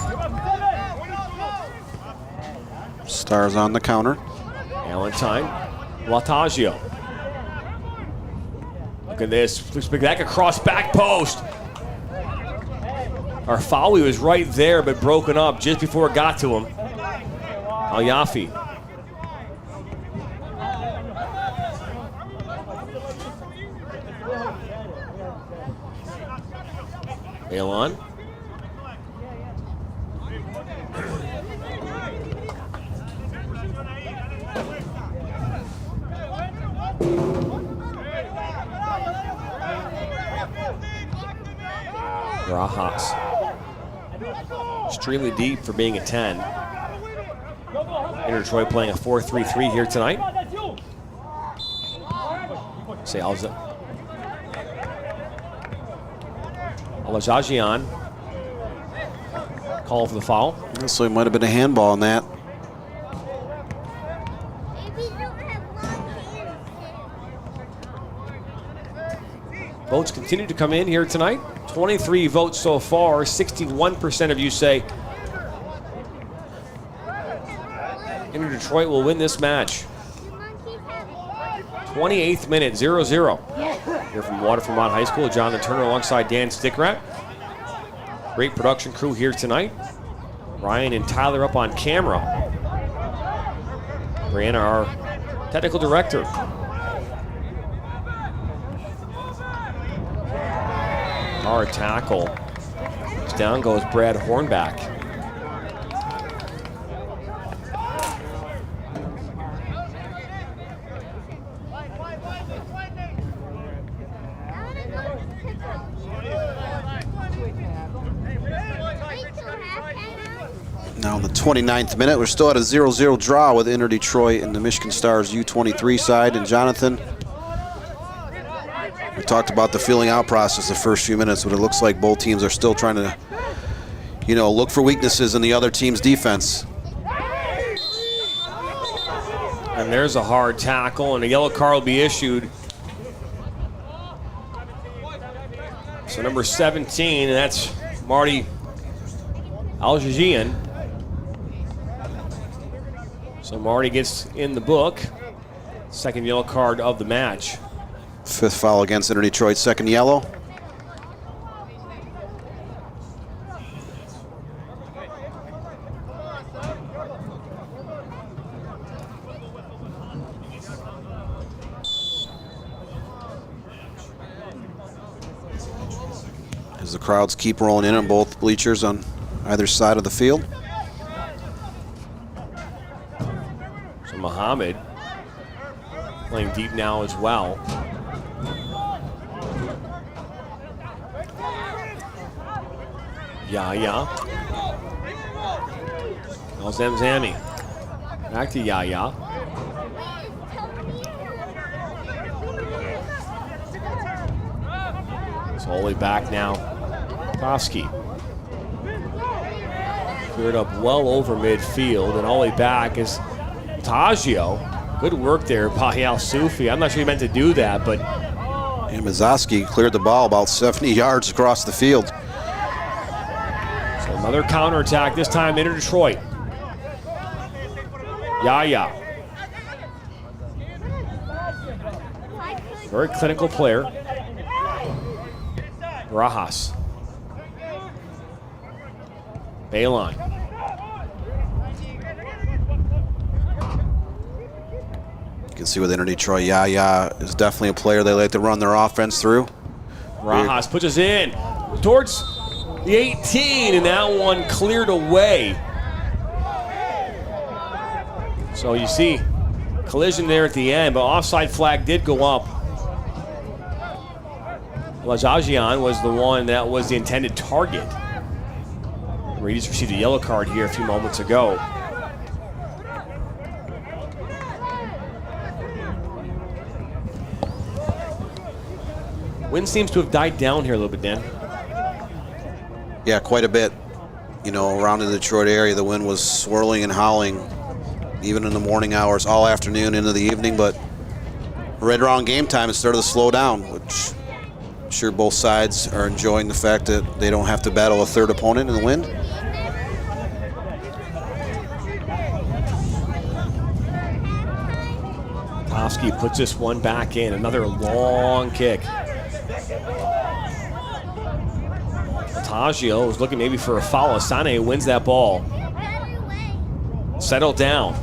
Stars on the counter. Valentine. Lataggio. Look at this. Looks like that could cross back post. Arfawi was right there, but broken up just before it got to him. Al-Yafi. Elon. Rajas. Extremely deep for being a 10. Inter Detroit playing a 4-3-3 here tonight. Say Alajajian. Call for the foul. So it might have been a handball on that. Votes continue to come in here tonight. 23 votes so far. 61% of you say Inter Detroit will win this match. 28th minute, 0-0. Here from Waterfront High School, Jonathan Turner alongside Dan Stickrat. Great production crew here tonight. Ryan and Tyler up on camera. Brianna, our technical director. Hard tackle. Down goes Brad Hornback. Now in the 29th minute, we're still at a 0-0 draw with Inter Detroit and the Michigan Stars U23 side. And Jonathan, we talked about the feeling out process the first few minutes, but it looks like both teams are still trying to, you know, look for weaknesses in the other team's defense. And And there's a hard tackle, and a yellow card will be issued. So number 17, and that's Marty Aljagian. So Marty gets in the book. Second yellow card of the match. 5th foul against Inter Detroit, 2nd yellow. As the crowds keep rolling in on both bleachers on either side of the field. So Muhammad playing deep now as well. Yaya. Now Zamzami. Back to Yaya. So all the way back now. Toski. Cleared up well over midfield, and all the way back is Taggio. Good work there by Al Sufi. I'm not sure he meant to do that, but. And Mazoski cleared the ball about 70 yards across the field. So another counterattack, this time into Detroit. Yaya. Very clinical player. Rajas. Balon. You can see with Inter Detroit, Yaya is definitely a player they like to run their offense through. Rajas pushes in towards the 18, and that one cleared away. So you see collision there at the end, but offside flag did go up. Lajajian was the one that was the intended target. Reedus received a yellow card here a few moments ago. Wind seems to have died down here a little bit, Dan. Yeah, quite a bit. You know, around the Detroit area, the wind was swirling and howling, even in the morning hours, all afternoon into the evening. But right around game time, it started to slow down, which I'm sure both sides are enjoying the fact that they don't have to battle a third opponent in the wind. Toski puts this one back in, another long kick. Taggio was looking maybe for a foul. Asane wins that ball. Settle down.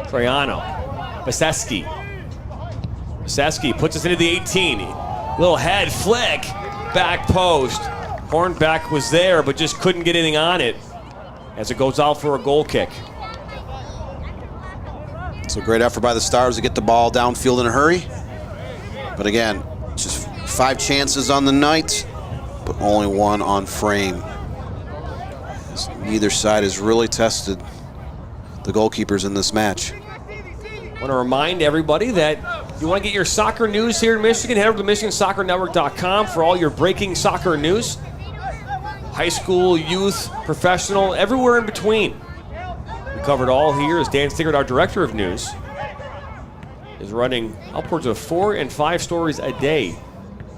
Troiano. Baseski. Baseski puts us into the 18. Little head flick. Back post. Hornbeck was there, but just couldn't get anything on it as it goes out for a goal kick. So great effort by the Stars to get the ball downfield in a hurry. But again, just 5 chances on the night, but only 1 on frame. As neither side has really tested the goalkeepers in this match. I want to remind everybody that if you want to get your soccer news here in Michigan, head over to MichiganSoccerNetwork.com for all your breaking soccer news. High school, youth, professional, everywhere in between. We covered all here as Dan Stickert, our director of news, is running upwards of 4 and 5 stories a day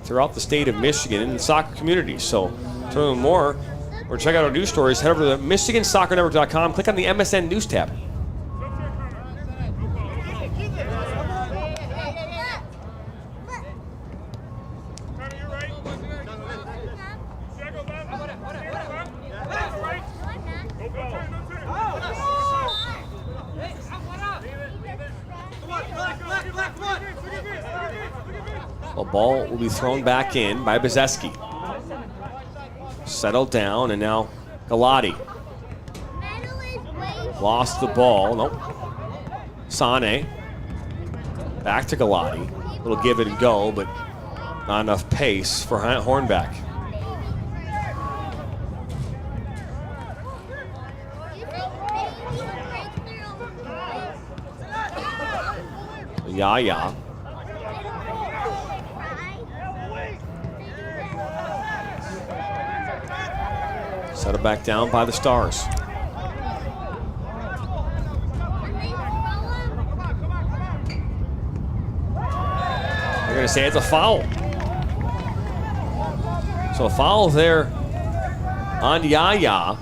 throughout the state of Michigan in the soccer community. So to learn more or check out our news stories, head over to MichiganSoccerNetwork.com, click on the MSN News tab. The ball will be thrown back in by Bazeski. Settled down, and now Galati. Lost the ball. Nope. Sane. Back to Galati. Little give it and go, but not enough pace for Hornbeck. Yaya. Set it back down by the Stars. They're going to say it's a foul. So a foul there on Yaya.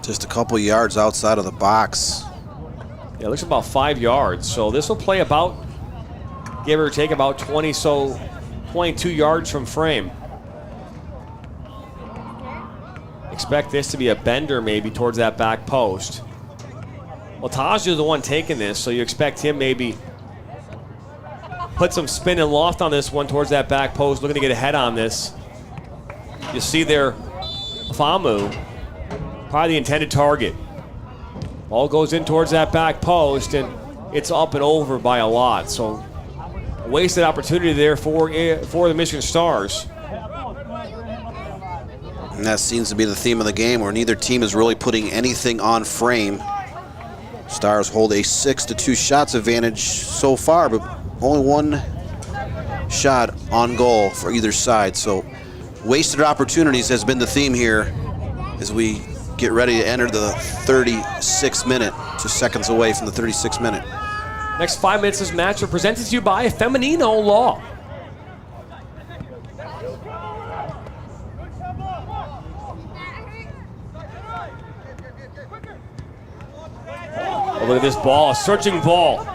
Just a couple yards outside of the box. Yeah, it looks about 5 yards. So this will play about, give or take, about 22 yards from frame. Expect this to be a bender maybe towards that back post. Well, Taj is the one taking this, so you expect him maybe put some spin and loft on this one towards that back post, looking to get ahead on this. You see there, Famu, probably the intended target. Ball goes in towards that back post, and it's up and over by a lot. So, a wasted opportunity there for the Michigan Stars. And that seems to be the theme of the game, where neither team is really putting anything on frame. Stars hold a 6-2 shots advantage so far, but only one shot on goal for either side. So wasted opportunities has been the theme here as we get ready to enter the 36th minute, just seconds away from the 36th minute. Next 5 minutes of this match are presented to you by Feminino Law. Oh, look at this ball, a searching ball.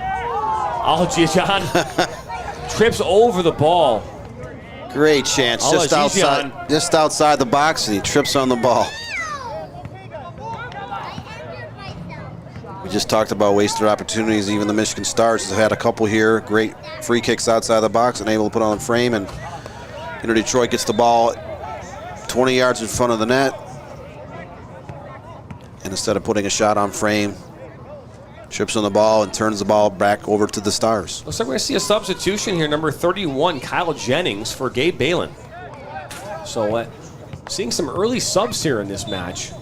Al-Jijan trips over the ball. Great chance, just outside the box, and he trips on the ball. We just talked about wasted opportunities. Even the Michigan Stars have had a couple here. Great free kicks outside the box and able to put on the frame. And Detroit gets the ball 20 yards in front of the net. And instead of putting a shot on frame, trips on the ball and turns the ball back over to the Stars. Looks like we're going to see a substitution here. Number 31, Kyle Jennings for Gabe Balin. So seeing some early subs here in this match.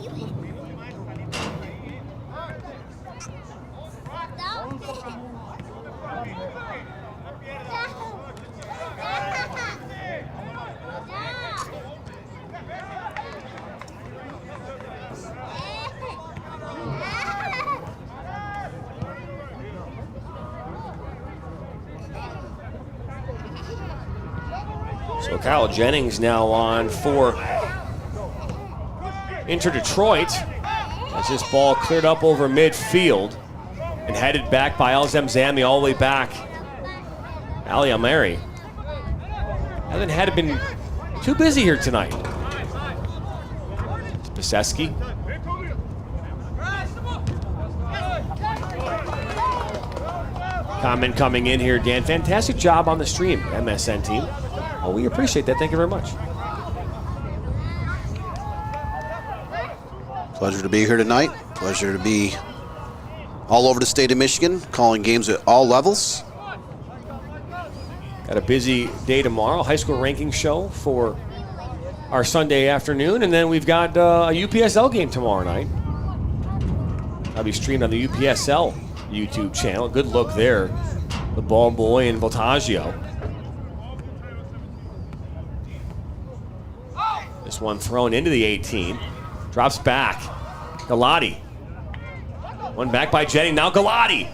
So Kyle Jennings now on for Inter Detroit as this ball cleared up over midfield and headed back by El-Zemzami all the way back. Ali Almeri hasn't had been too busy here tonight. Spaseski. Comment coming in here, Dan. Fantastic job on the stream, MSN team. Oh, we appreciate that. Thank you very much. Pleasure to be here tonight. Pleasure to be all over the state of Michigan, calling games at all levels. Got a busy day tomorrow, high school ranking show for our Sunday afternoon, and then we've got a UPSL game tomorrow night. I'll be streamed on the UPSL YouTube channel. Good look there. The ball boy and Voltaggio. This one thrown into the 18. Drops back. Galati. One back by Jennings. Now Galati.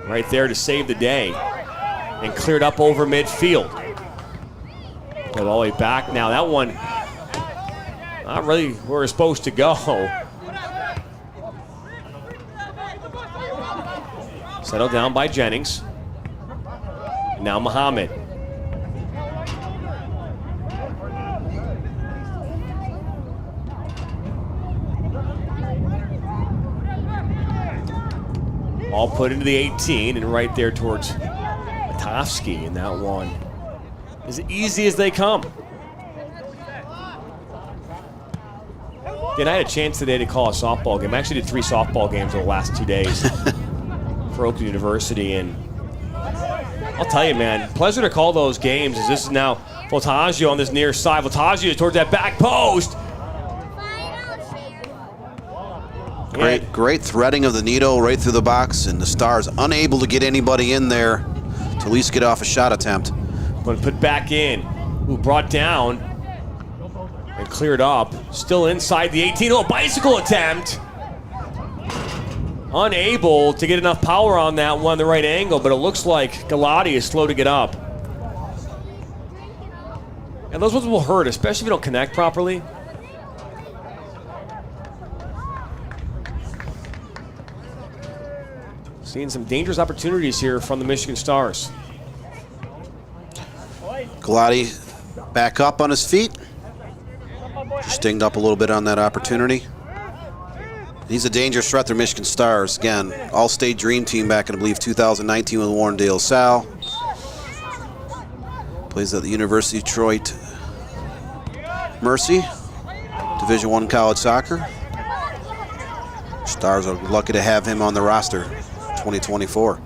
Right there to save the day. And cleared up over midfield. Put all the way back now. That one, not really where it's supposed to go. Settled down by Jennings. Now Muhammad. All put into the 18 and right there towards Matofsky, and that one as easy as they come. And I had a chance today to call a softball game. I actually did 3 softball games over the last 2 days for Oakland University, and I'll tell you, man, pleasure to call those games. As this is now Voltaggio on this near side. Voltaggio towards that back post. Great threading of the needle right through the box, and the Stars unable to get anybody in there to at least get off a shot attempt. But put back in. Who brought down and cleared up. Still inside the 18. Oh, a bicycle attempt. unable to get enough power on that one, the right angle, but it looks like Galati is slow to get up. And those ones will hurt, especially if you don't connect properly. Seeing some dangerous opportunities here from the Michigan Stars. Galati back up on his feet. Just dinged up a little bit on that opportunity. He's a dangerous threat to Michigan Stars. Again, all-state dream team back in, I believe, 2019 with Warrendale Sal. Plays at the University of Detroit Mercy, Division I college soccer. Stars are lucky to have him on the roster 2024.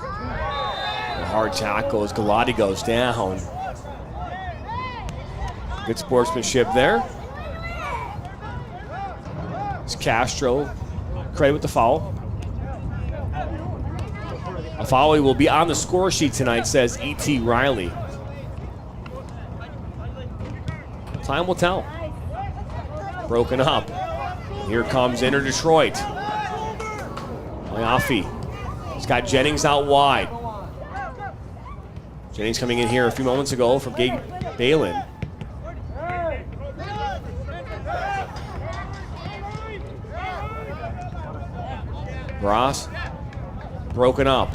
A hard tackle as Galati goes down. Good sportsmanship there. It's Castro credit with the foul. A foul will be on the score sheet tonight, says E.T. Riley. Time will tell. Broken up. Here comes Inter Detroit. Ayafi. He's got Jennings out wide. Jennings coming in here a few moments ago from Gabe Balin. Ross, broken up.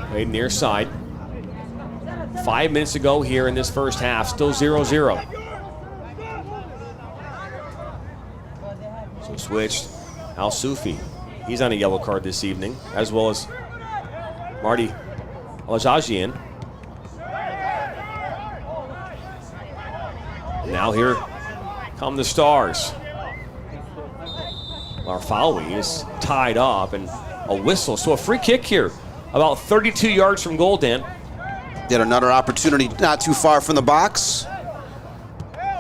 Played near side. 5 minutes to go here in this first half, still 0-0. So switched, Al Sufi. He's on a yellow card this evening, as well as Marty Alajajian. Now here come the Stars. Larfawi is tied up and a whistle. So a free kick here, about 32 yards from goal, Dan. Yet another opportunity not too far from the box.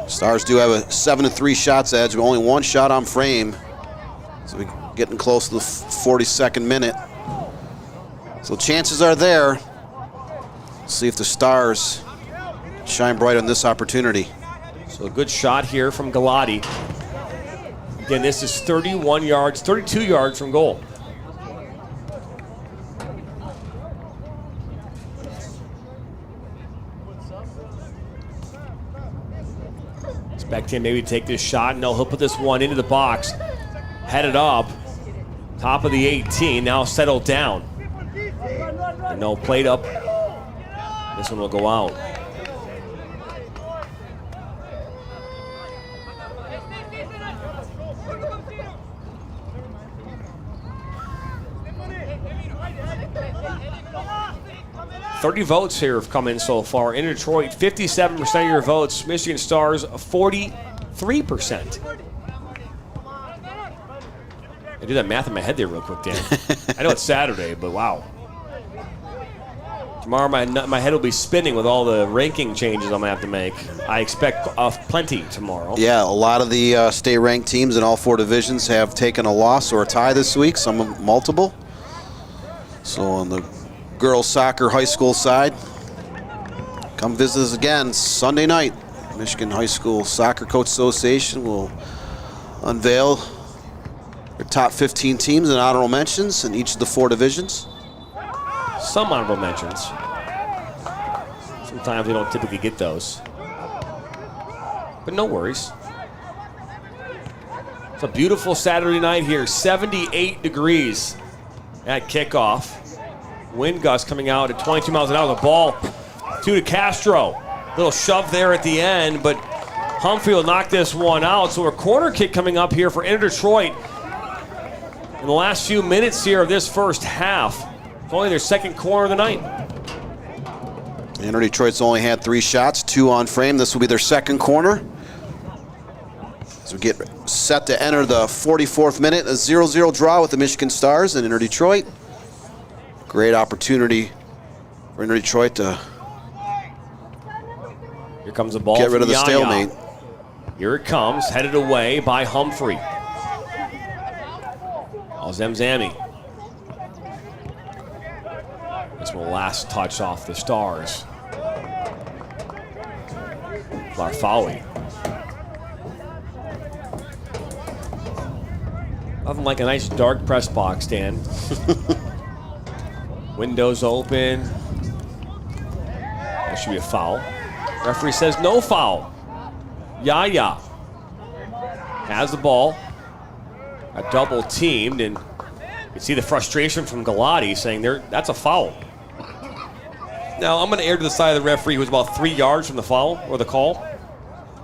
Stars do have a 7-3 shots edge, but only one shot on frame. So we're getting close to the 42nd minute. So chances are there. See if the Stars shine bright on this opportunity. So a good shot here from Galati. Again, this is 32 yards from goal. Expect him maybe to take this shot. No, he'll put this one into the box. Headed up. Top of the 18, now settled down. And no, played up. This one will go out. $30 votes here have come in so far. In Detroit, 57% of your votes. Michigan Stars, 43%. I do that math in my head there real quick, Dan. I know it's Saturday, but wow. Tomorrow my head will be spinning with all the ranking changes I'm going to have to make. I expect plenty tomorrow. Yeah, a lot of the state-ranked teams in all four divisions have taken a loss or a tie this week, some multiple. So on the girls soccer high school side, come visit us again Sunday night. Michigan High School Soccer Coach Association will unveil their top 15 teams and honorable mentions in each of the four divisions. Some honorable mentions. Sometimes we don't typically get those. But no worries. It's a beautiful Saturday night here. 78 degrees at kickoff. Wind gust coming out at 22 miles an hour. The ball to Castro. Little shove there at the end, but Humphrey will knock this one out. So a corner kick coming up here for Inter Detroit in the last few minutes here of this first half. It's only their second corner of the night. Inter Detroit's only had 3 shots, 2 on frame. This will be their second corner. As we get set to enter the 44th minute, a 0-0 draw with the Michigan Stars and Inter Detroit. Great opportunity for Inter Detroit to here comes the ball. Get rid of the stalemate. Here it comes, headed away by Humphrey. Al-Zamzami. This will last touch off the Stars. Larfawi. Nothing like a nice dark press box, Dan. Windows open. That should be a foul. Referee says no foul. Yaya has the ball. A double teamed, and you can see the frustration from Galati saying that's a foul. Now, I'm going to err to the side of the referee who was about 3 yards from the foul, or the call.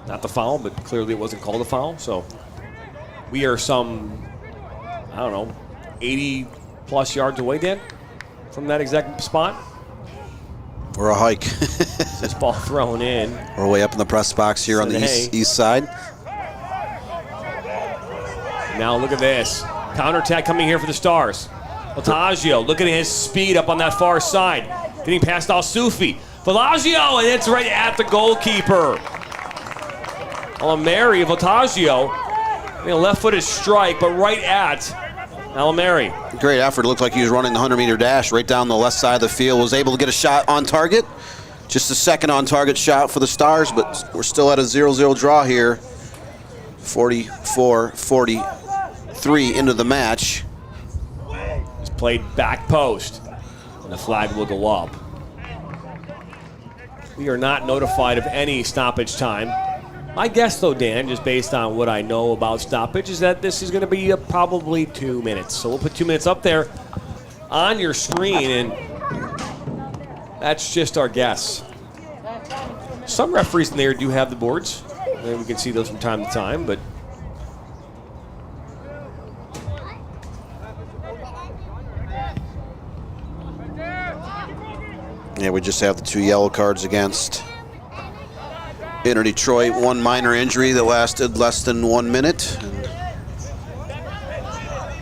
Not the foul, but clearly it wasn't called a foul. So we are some, 80-plus yards away, Dan, from that exact spot. We're a hike. This ball thrown in. We're way up in the press box here on the east side. Now look at this. Counterattack coming here for the Stars. Voltaggio, look at his speed up on that far side. Getting past Al-Sufi. Voltaggio, and it's right at the goalkeeper. Alameri, Voltaggio, a left-footed strike, but right at Alameri. Great effort. It looked like he was running the 100-meter dash right down the left side of the field. Was able to get a shot on target. Just a second on-target shot for the Stars, but we're still at a 0-0 draw here. 44-43 into the match. It's played back post, and the flag will go up. We are not notified of any stoppage time. My guess, though, Dan, just based on what I know about stoppage, is that this is going to be probably 2 minutes. So we'll put 2 minutes up there on your screen, and that's just our guess. Some referees in there do have the boards. And we can see those from time to time, but yeah, we just have the 2 yellow cards against Inter Detroit. 1 minor injury that lasted less than 1 minute. And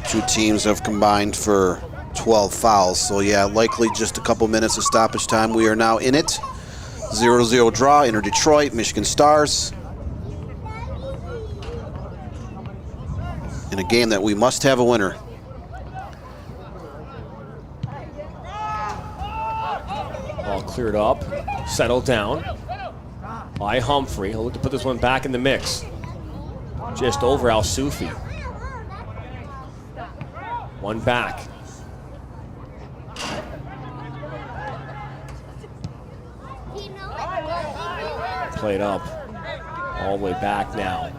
2 teams have combined for 12 fouls. So yeah, likely just a couple minutes of stoppage time. We are now in it. 0-0 draw, Inter Detroit, Michigan Stars. In a game that we must have a winner. All cleared up, settled down by Humphrey. He'll look to put this one back in the mix. Just over Al-Sufi. One back. Played up all the way back now.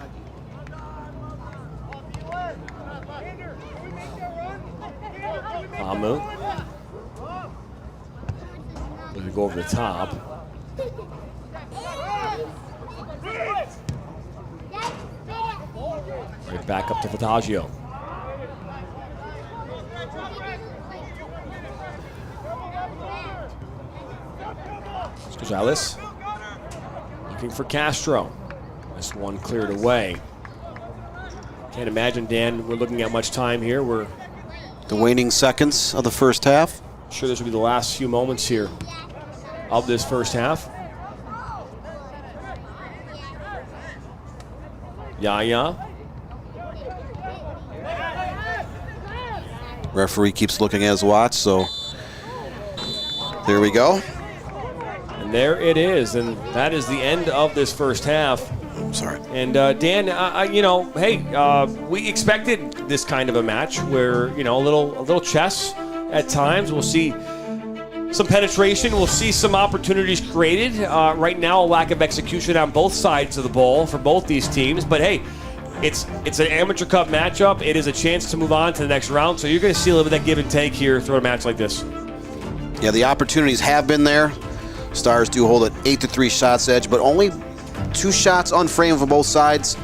Amu. Gonna go over the top. Right back up to Voltaggio. Gonzalez looking for Castro. This one cleared away. Can't imagine, Dan, we're looking at much time here. We're the waning seconds of the first half. I'm sure this will be the last few moments here of this first half. Yaya. Referee keeps looking at his watch, so there we go. And there it is, and that is the end of this first half. Sorry. And Dan, we expected this kind of a match where, a little chess at times. We'll see some penetration. We'll see some opportunities created. Right now, a lack of execution on both sides of the ball for both these teams. But hey, it's an amateur cup matchup. It is a chance to move on to the next round. So you're going to see a little bit of that give and take here through a match like this. Yeah, the opportunities have been there. Stars do hold an 8-3 shots edge, but only 2 shots unframed for both sides.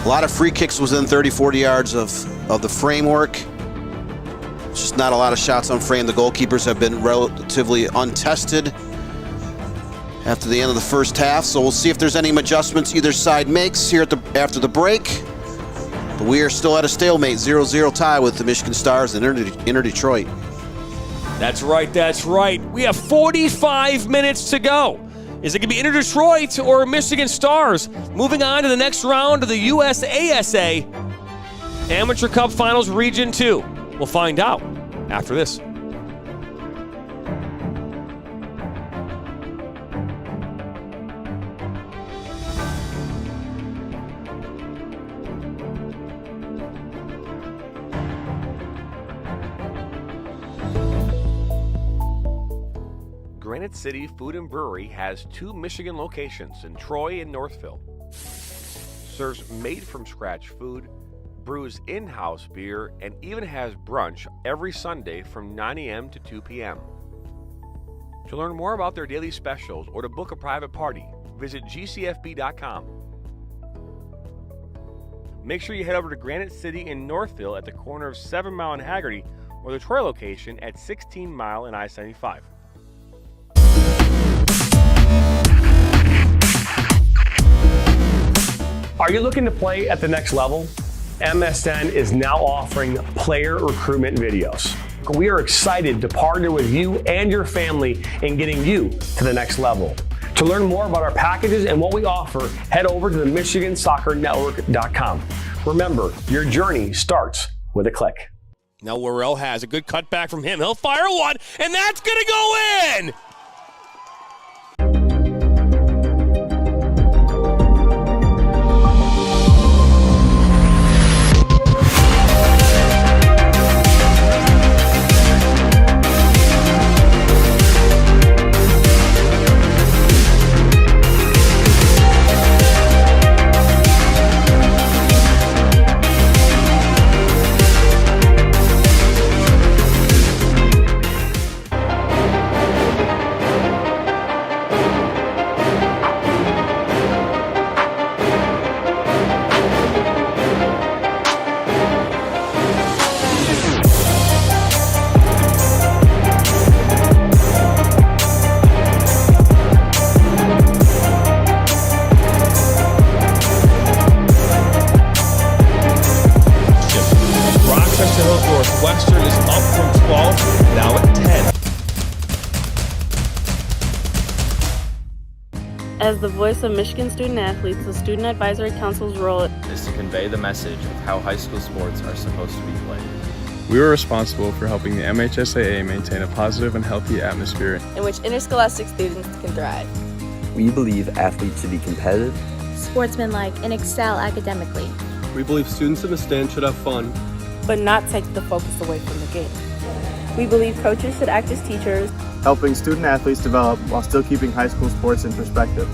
A lot of free kicks within 30-40 yards of the framework. Just not a lot of shots unframed. The goalkeepers have been relatively untested after the end of the first half. So we'll see if there's any adjustments either side makes here after the break. But we are still at a stalemate, 0-0 tie with the Michigan Stars and Inter Detroit. That's right, that's right. We have 45 minutes to go. Is it going to be Inter Detroit or Michigan Stars? Moving on to the next round of the USASA Amateur Cup Finals Region 2. We'll find out after this. Granite City Food and Brewery has 2 Michigan locations in Troy and Northville. Serves made-from-scratch food, brews in-house beer, and even has brunch every Sunday from 9 a.m. to 2 p.m. To learn more about their daily specials or to book a private party, visit gcfb.com. Make sure you head over to Granite City in Northville at the corner of 7 Mile and Haggerty, or the Troy location at 16 Mile and I-75. Are you looking to play at the next level? MSN is now offering player recruitment videos. We are excited to partner with you and your family in getting you to the next level. To learn more about our packages and what we offer, head over to the MichiganSoccerNetwork.com. Remember, your journey starts with a click. Now Worrell has a good cutback from him. He'll fire one, and that's going to go in! Northwestern is up from 12, now at 10. As the voice of Michigan student athletes, the Student Advisory Council's role is to convey the message of how high school sports are supposed to be played. We were responsible for helping the MHSAA maintain a positive and healthy atmosphere in which interscholastic students can thrive. We believe athletes should be competitive, sportsmanlike, and excel academically. We believe students in the stand should have fun, but not take the focus away from the game. We believe coaches should act as teachers, helping student athletes develop while still keeping high school sports in perspective.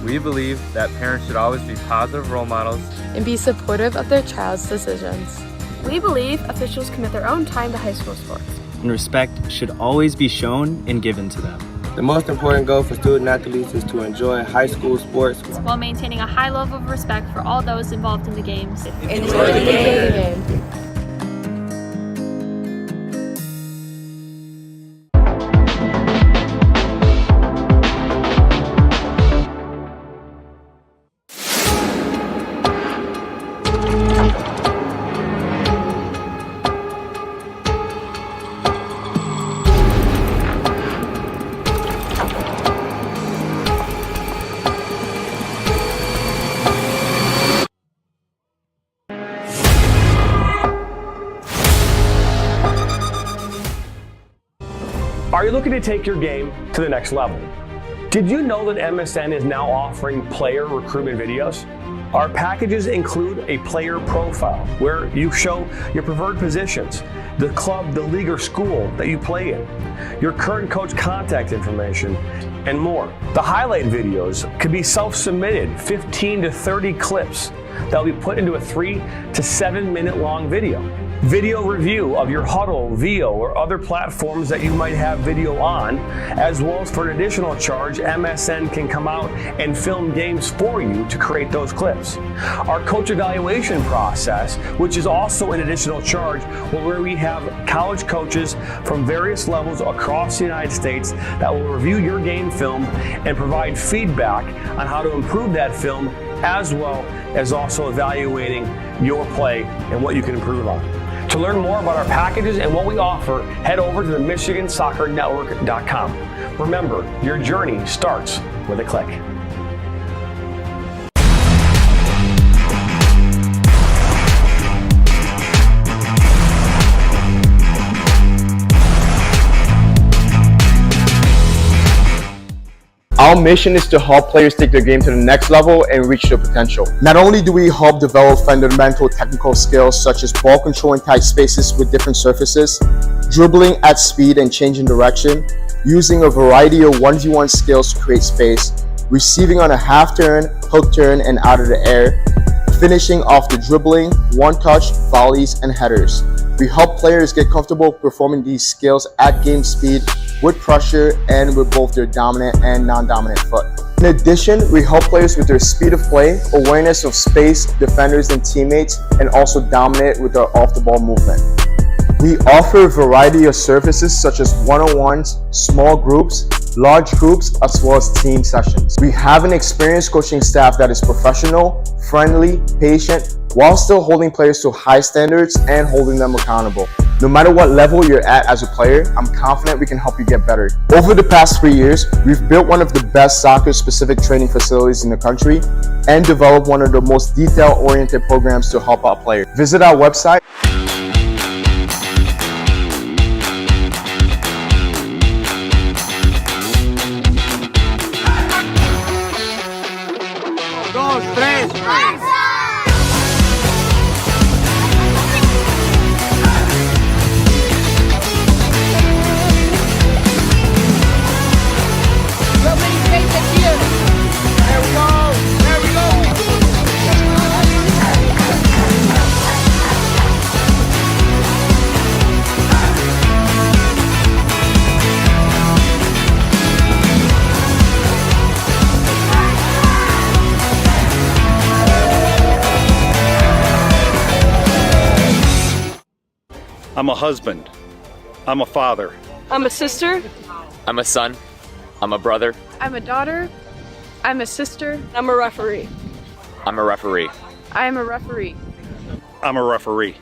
We believe that parents should always be positive role models and be supportive of their child's decisions. We believe officials commit their own time to high school sports. And respect should always be shown and given to them. The most important goal for student athletes is to enjoy high school sports while maintaining a high level of respect for all those involved in the games. Enjoy the game. Are you looking to take your game to the next level? Did you know that MSN is now offering player recruitment videos? Our packages include a player profile where you show your preferred positions, the club, the league, or school that you play in, your current coach contact information, and more. The highlight videos could be self-submitted, 15 to 30 clips that will be put into a 3 to 7 minute long video. Video review of your Huddle, VO, or other platforms that you might have video on, as well as for an additional charge, MSN can come out and film games for you to create those clips. Our coach evaluation process, which is also an additional charge, where we have college coaches from various levels across the United States that will review your game film and provide feedback on how to improve that film, as well as also evaluating your play and what you can improve on. To learn more about our packages and what we offer, head over to the MichiganSoccerNetwork.com. Remember, your journey starts with a click. Our mission is to help players take their game to the next level and reach their potential. Not only do we help develop fundamental technical skills such as ball control in tight spaces with different surfaces, dribbling at speed and changing direction, using a variety of 1v1 skills to create space, receiving on a half turn, hook turn, and out of the air, finishing off the dribbling, one-touch, volleys, and headers. We help players get comfortable performing these skills at game speed with pressure and with both their dominant and non-dominant foot. In addition, we help players with their speed of play, awareness of space, defenders and teammates, and also dominate with our off-the-ball movement. We offer a variety of services such as one-on-ones, small groups, large groups, as well as team sessions. We have an experienced coaching staff that is professional, friendly, patient, while still holding players to high standards and holding them accountable. No matter what level you're at as a player, I'm confident we can help you get better. Over the past 3 years, we've built one of the best soccer-specific training facilities in the country and developed one of the most detail-oriented programs to help out players. Visit our website. I'm a husband. I'm a father. I'm a sister. I'm a son. I'm a brother. I'm a daughter. I'm a sister. I'm a referee. I'm a referee. I am a referee. I'm a referee.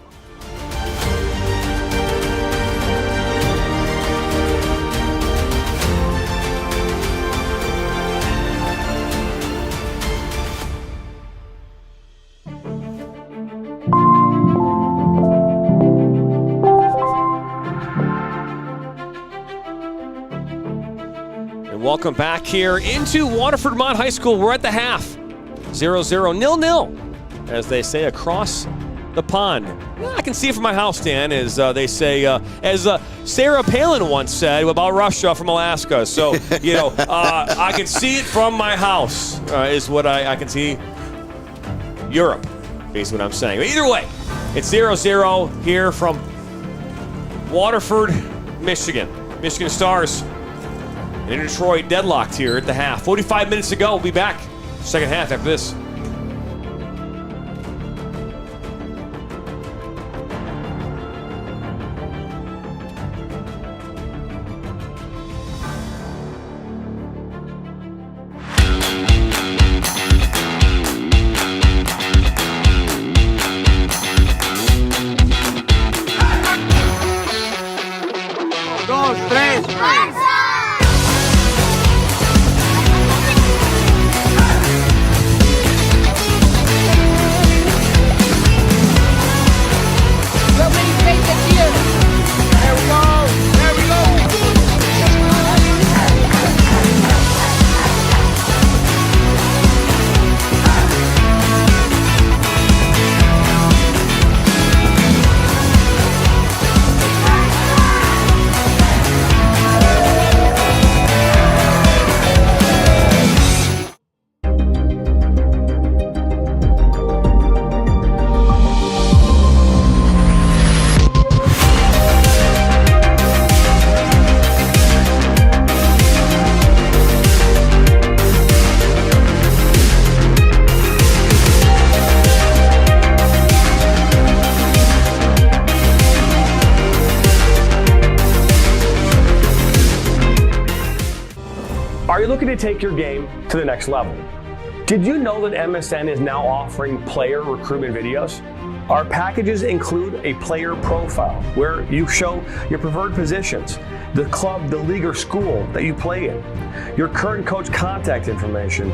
Welcome back here into Waterford Mont High School. We're at the half. 0-0, 0-0, as they say across the pond. Well, I can see it from my house, Dan, as they say, as Sarah Palin once said about Russia from Alaska. So, you know, I can see it from my house, is what I can see. Europe, basically what I'm saying. But either way, it's 0-0 here from Waterford, Michigan. Michigan Stars in Detroit deadlocked here at the half. 45 minutes to go. We'll be back second half after this. Are you looking to take your game to the next level? Did you know that MSN is now offering player recruitment videos? Our packages include a player profile where you show your preferred positions, the club, the league, or school that you play in, your current coach contact information,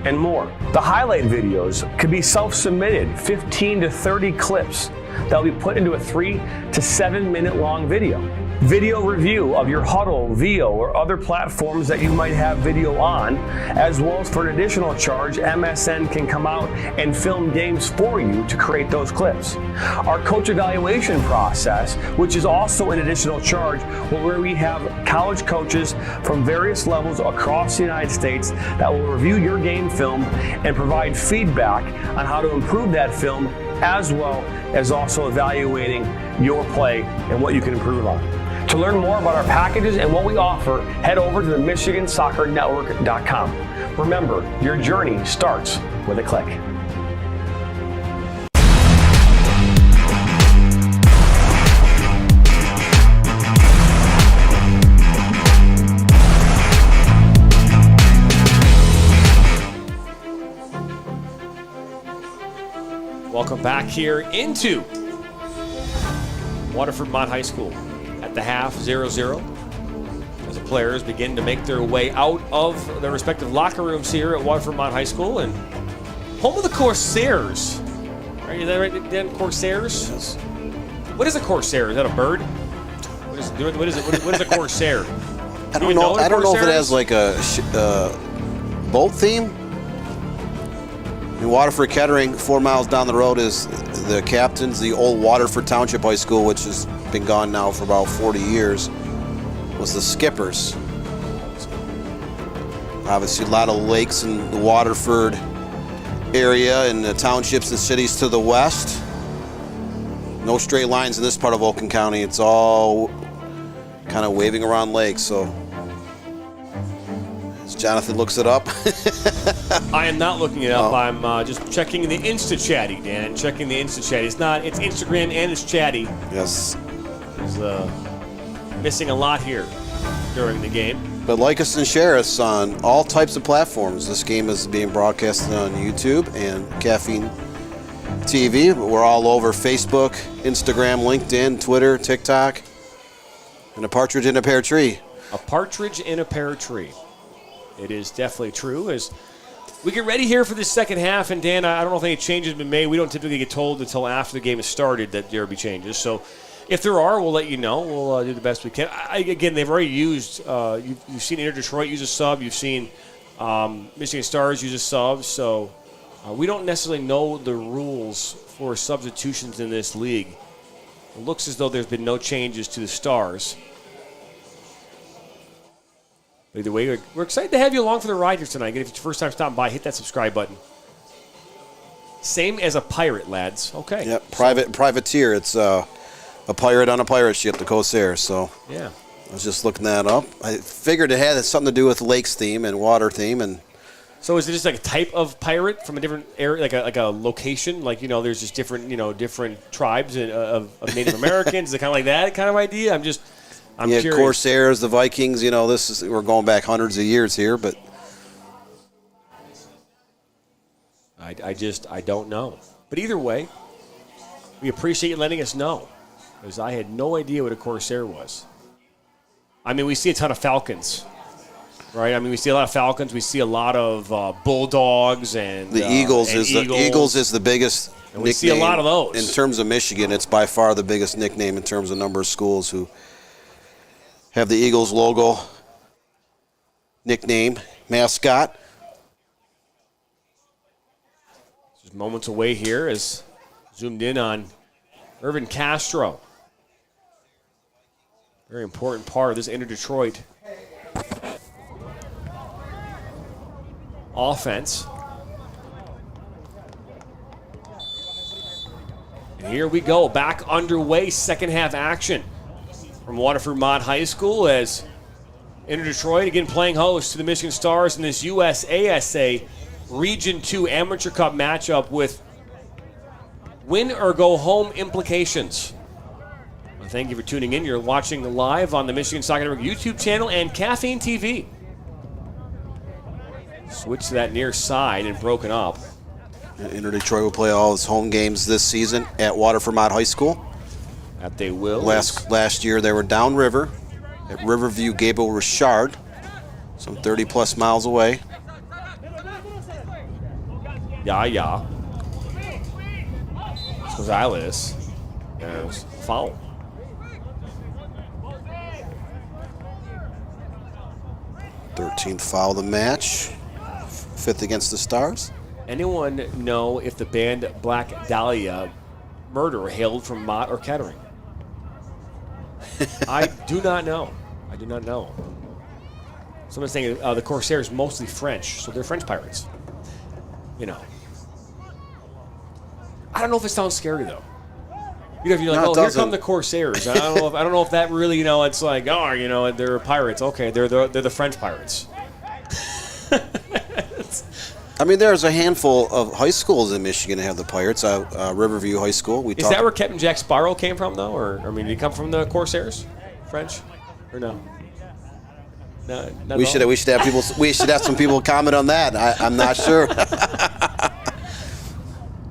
and more. The highlight videos could be self-submitted, 15 to 30 clips that will be put into a 3 to 7 minute long video. video review of your Huddle, VO, or other platforms that you might have video on, as well as for an additional charge, MSN can come out and film games for you to create those clips. Our coach evaluation process, which is also an additional charge, where we have college coaches from various levels across the United States that will review your game film and provide feedback on how to improve that film, as well as also evaluating your play and what you can improve on. To learn more about our packages and what we offer, head over to the MichiganSoccerNetwork.com. Remember, your journey starts with a click. Welcome back here into Waterford Mott High School at the half, 0-0. As the players begin to make their way out of their respective locker rooms here at Waterford Mott High School and home of the Corsairs. Right, is that right, Dan? Corsairs? Yes. What is a Corsair? Is that a bird? What is it? What is a Corsair? I don't know. I don't know if it has like a boat theme. In Waterford Kettering, 4 miles down the road is the Captain's, the old Waterford Township High School, which has been gone now for about 40 years, was the Skippers. Obviously, a lot of lakes in the Waterford area and the townships and cities to the west. No straight lines in this part of Oakland County. It's all kind of waving around lakes, so as Jonathan looks it up. I am not looking it up. Oh. I'm just checking the Insta-Chatty, Dan. Checking the Insta-Chatty. It's Instagram and it's Chatty. Yes. He's missing a lot here during the game. But like us and share us on all types of platforms. This game is being broadcasted on YouTube and Caffeine TV. We're all over Facebook, Instagram, LinkedIn, Twitter, TikTok, and a partridge in a pear tree. A partridge in a pear tree. It is definitely true. As we get ready here for this second half, and Dan, I don't know if any changes have been made. We don't typically get told until after the game has started that there will be changes. So if there are, we'll let you know. We'll do the best we can. Again, they've already used, you've seen Inter Detroit use a sub. You've seen Michigan Stars use a sub. So we don't necessarily know the rules for substitutions in this league. It looks as though there's been no changes to the Stars. Either way, we're excited to have you along for the ride here tonight. Again, if it's your first time stopping by, hit that subscribe button. Same as a pirate, lads. Okay. Yep, privateer. It's a pirate on a pirate ship, the Corsair. So yeah, I was just looking that up. I figured it had something to do with lakes theme and water theme. And so is it just like a type of pirate from a different area, like a location? Like, there's just different, different tribes of Native Americans. Is it kind of like that kind of idea? I'm curious. Corsairs, the Vikings, we're going back hundreds of years here, but I don't know. But either way, we appreciate you letting us know, because I had no idea what a Corsair was. We see a ton of Falcons, right? We see a lot of Falcons. We see a lot of Bulldogs and the Eagles. Eagles is the biggest and we see a lot of those. In terms of Michigan, it's by far the biggest nickname in terms of number of schools who have the Eagles logo, nickname, mascot. Just moments away here as zoomed in on Irvin Castro. Very important part of this Inter Detroit offense. And here we go, back underway, second half action from Waterford Mott High School as Inter Detroit again playing host to the Michigan Stars in this USASA Region 2 Amateur Cup matchup with win or go home implications. Well, thank you for tuning in. You're watching live on the Michigan Soccer Network YouTube channel and Caffeine TV. Switch to that near side and broken up. Inter Detroit will play all its home games this season at Waterford Mott High School. That they will. Last year they were downriver at Riverview Gable Richard, some 30-plus miles away. Yeah. Gonzalez. There's foul. 13th foul of the match. 5th against the Stars. Anyone know if the band Black Dahlia murder hailed from Mott or Kettering? I do not know. I do not know. Someone's saying the Corsairs mostly French, so they're French pirates. You know. I don't know if it sounds scary though. You know, if you're like, here come the Corsairs. I don't know if that really, it's like, they're pirates. Okay, they're the French pirates. I mean, there's a handful of high schools in Michigan that have the Pirates. Riverview High School. Is that where Captain Jack Sparrow came from, though? Or did he come from the Corsairs? French? Or no? No. We should have people. We should have some people comment on that. I'm not sure.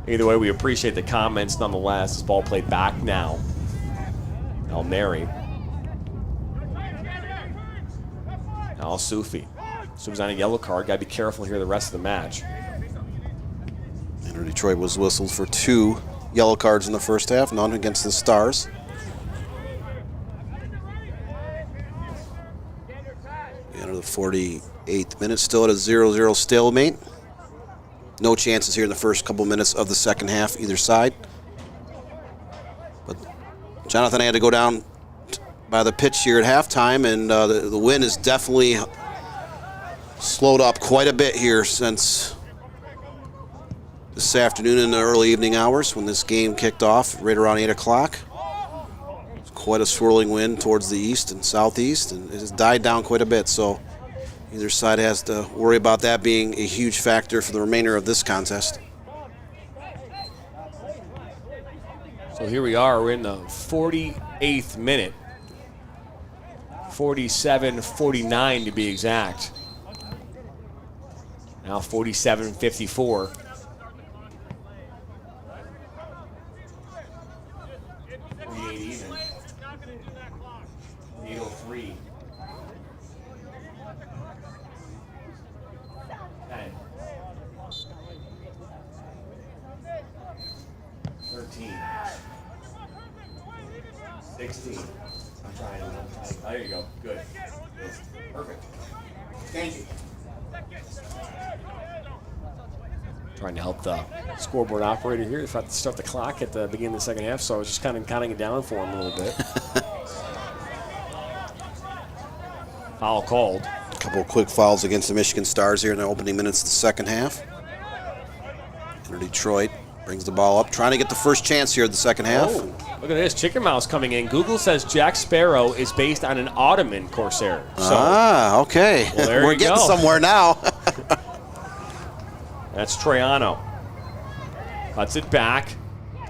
Either way, we appreciate the comments nonetheless. This ball played back now. El Mary. Al Sufi. Sufi's on a yellow card. Got to be careful here the rest of the match. And Detroit was whistled for 2 yellow cards in the first half, none against the Stars. We enter the 48th minute, still at a 0-0 stalemate. No chances here in the first couple minutes of the second half, either side. But Jonathan had to go down by the pitch here at halftime, and the wind is definitely slowed up quite a bit here since this afternoon in the early evening hours when this game kicked off right around 8 o'clock. It's quite a swirling wind towards the east and southeast, and it has died down quite a bit, so either side has to worry about that being a huge factor for the remainder of this contest. So here we are. We're in the 48th minute. 47-49 to be exact. Now 47-54. Even. 803. 10. 13. 16. I'm trying. There you go. Good. Perfect. Thank you. Trying to help the scoreboard operator here. If I start the clock at the beginning of the second half, so I was just kind of counting it down for him a little bit. Foul called. A couple of quick fouls against the Michigan Stars here in the opening minutes of the second half. And Detroit brings the ball up, trying to get the first chance here in the second half. Oh, look at this. Chicken Mouse coming in. Google says Jack Sparrow is based on an Ottoman Corsair. So, okay. Well, we're getting somewhere now. That's Troiano. Cuts it back.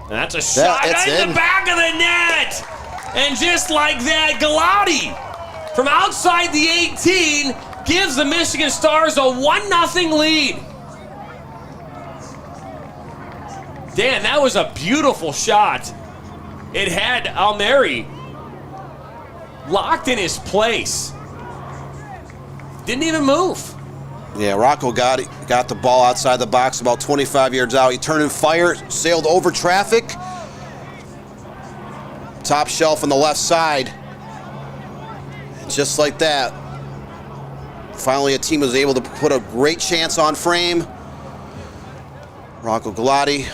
And that's a shot in the back of the net. And just like that, Galati from outside the 18 gives the Michigan Stars a 1-0 lead. Dan, that was a beautiful shot. It had Almeri locked in his place. Didn't even move. Yeah, Rocco got the ball outside the box about 25 yards out. He turned and fired, sailed over traffic. Top shelf on the left side. And just like that, finally a team was able to put a great chance on frame. Rocco Galati,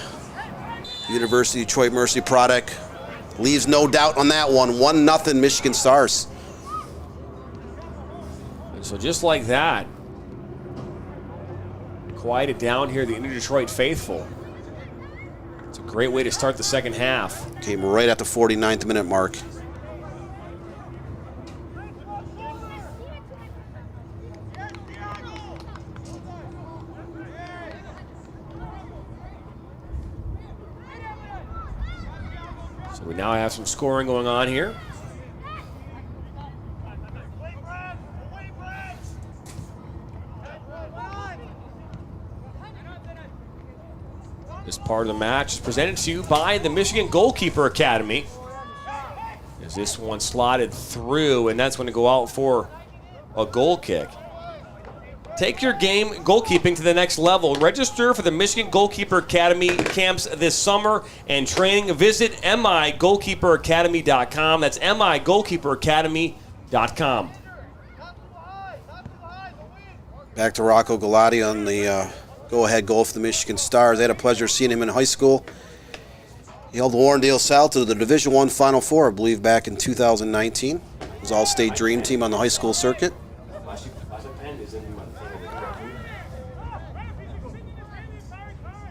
University of Detroit Mercy product, leaves no doubt on that one. 1-0 Michigan Stars. And so just like that, quieted down here, the Detroit faithful. It's a great way to start the second half. Came right at the 49th minute mark. So we now have some scoring going on here. This part of the match is presented to you by the Michigan Goalkeeper Academy. As this one slotted through, and that's going to go out for a goal kick. Take your game goalkeeping to the next level. Register for the Michigan Goalkeeper Academy camps this summer and training. Visit migoalkeeperacademy.com. That's migoalkeeperacademy.com. Back to Rocco Galati on the go-ahead goal for the Michigan Stars. I had a pleasure seeing him in high school. He held Warrendale South to the Division I Final Four, I believe, back in 2019. His all-state dream team on the high school circuit.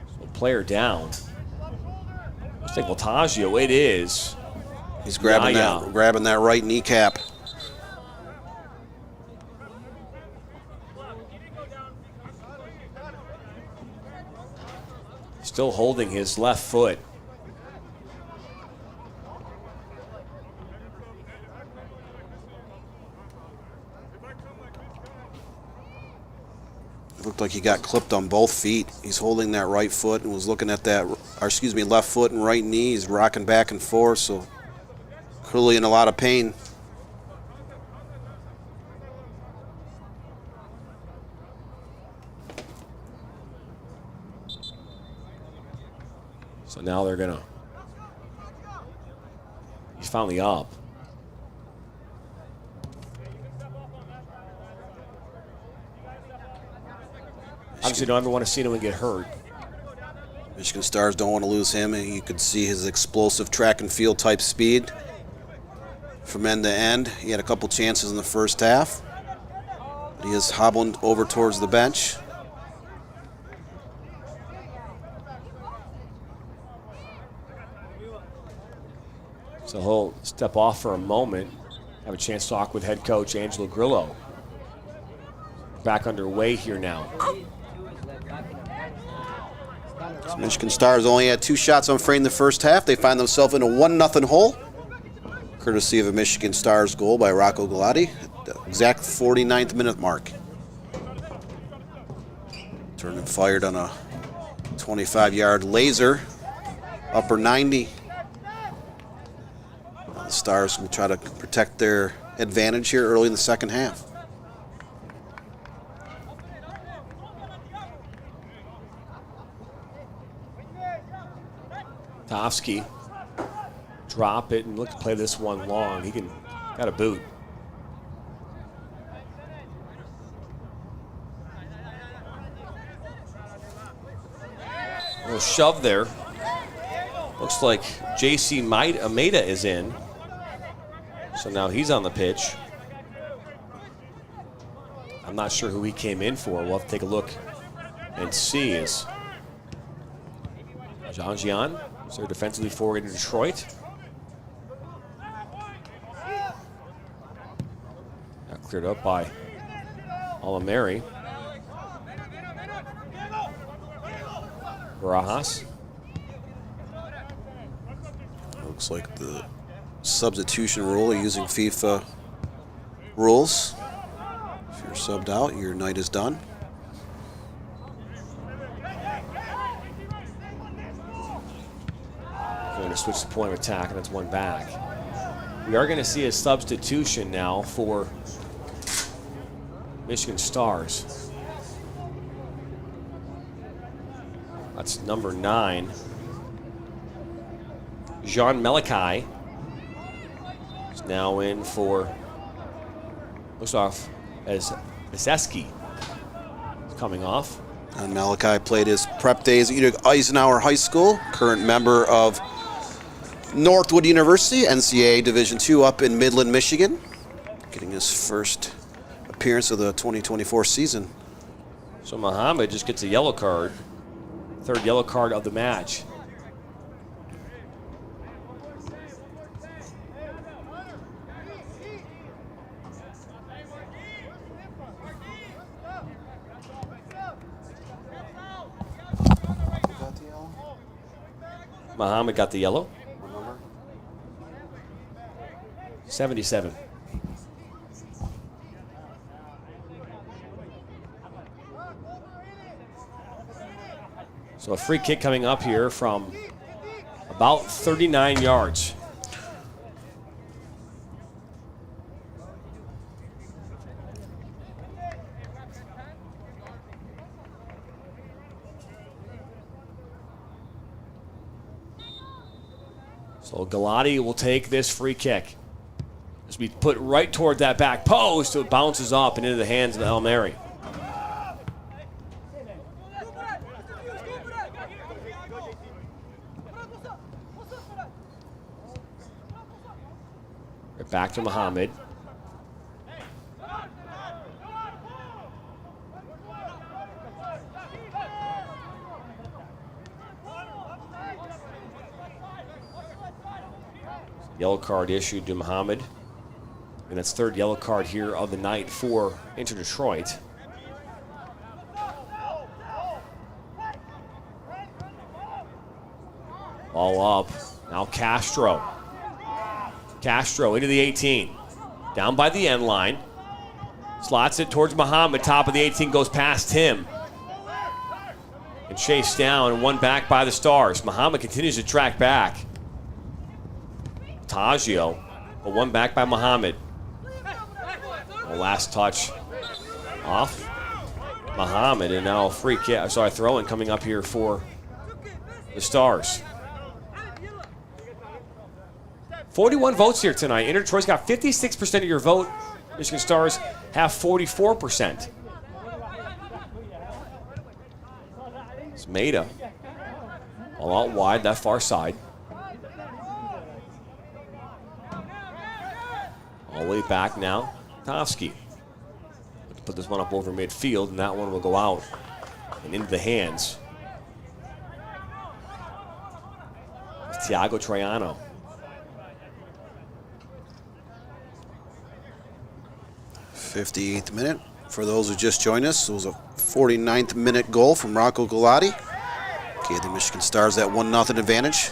So player down. I think Voltaggio, it is. He's grabbing that right kneecap. Still holding his left foot. It looked like he got clipped on both feet. He's holding that right foot and was looking at that, left foot and right knee. He's rocking back and forth, so clearly in a lot of pain. So now they're gonna. He's finally up. Obviously, don't ever want to see anyone get hurt. Michigan Stars don't want to lose him, and you could see his explosive track and field type speed from end to end. He had a couple chances in the first half, but he is hobbling over towards the bench. So he'll step off for a moment, have a chance to talk with head coach Angelo Grillo. Back underway here now. So Michigan Stars only had 2 shots on frame in the first half. They find themselves in a 1-0 hole, courtesy of a Michigan Stars goal by Rocco Galati at the exact 49th minute mark. Turned and fired on a 25-yard laser, upper 90. The Stars will try to protect their advantage here early in the second half. Tofsky drop it and look to play this one long. He got a boot. A little shove there. Looks like J.C. Maeda is in. So now he's on the pitch. I'm not sure who he came in for. We'll have to take a look and see. Is Jean Gian, is there defensively forward in Detroit? Got cleared up by Alamary. Barajas. Looks like the substitution rule, using FIFA rules. If you're subbed out, your night is done. Going to switch the point of attack, and that's one back. We are going to see a substitution now for Michigan Stars. That's number 9. Jean Melikai is now in for, looks off as Iseski coming off. And Melikai played his prep days at Eisenhower High School, current member of Northwood University, NCAA Division II up in Midland, Michigan, getting his first appearance of the 2024 season. So Muhammad just gets a yellow card, 3rd yellow card of the match. Muhammad got the yellow. 77. So a free kick coming up here from about 39 yards. So Galati will take this free kick. As we put right toward that back post, so it bounces up and into the hands of Almeri. Back to Muhammad. Yellow card issued to Muhammad. And that's third yellow card here of the night for Inter Detroit. Ball up. Now Castro. Castro into the 18. Down by the end line. Slots it towards Muhammad. Top of the 18 goes past him. And chased down and won back by the Stars. Muhammad continues to track back. Taggio, but one back by Muhammad. The last touch off Muhammad, and now a free kick. Sorry, throw-in coming up here for the Stars. 41 votes here tonight. Inter Detroit's got 56% of your vote. Michigan Stars have 44%. It's Maida. All out wide, that far side. All the way back now, Tovsky. Let's put this one up over midfield, and that one will go out and into the hands of Thiago Troiano. 58th minute. For those who just joined us, it was a 49th minute goal from Rocco Galati. Okay, the Michigan Stars that 1-0 advantage.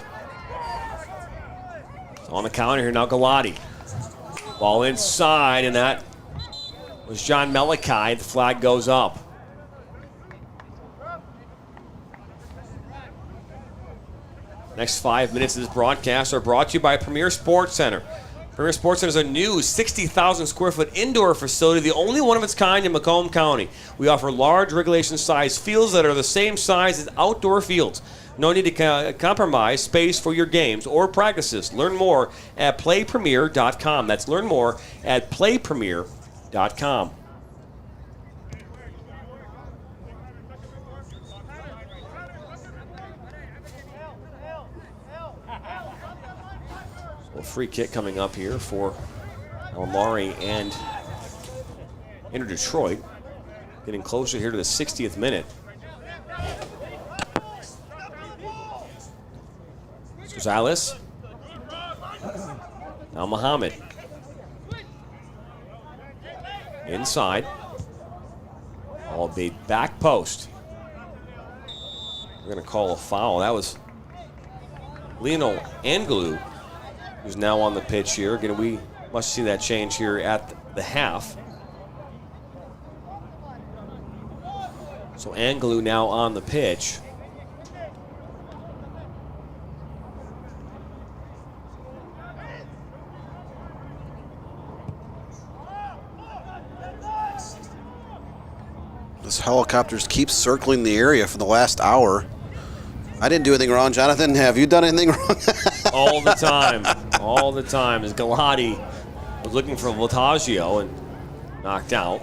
On the counter here now, Galati. Ball inside, and that was John Melikai. The flag goes up. Next 5 minutes of this broadcast are brought to you by Premier Sports Center. Premier Sports Center is a new 60,000 square foot indoor facility, the only one of its kind in Macomb County. We offer large regulation size fields that are the same size as outdoor fields. No need to compromise space for your games or practices. Learn more at playpremier.com. That's learn more at playpremier.com. So a free kick coming up here for Alamari and Inter Detroit. Getting closer here to the 60th minute. Gonzalez. Now Muhammad. Inside. All the back post. We're going to call a foul. That was Lionel Angelou, who's now on the pitch here. Again, we must see that change here at the half. So Angelou now on the pitch. Those helicopters keep circling the area for the last hour. I didn't do anything wrong, Jonathan. Have you done anything wrong? All the time. All the time. As Galati was looking for Voltaggio and knocked out.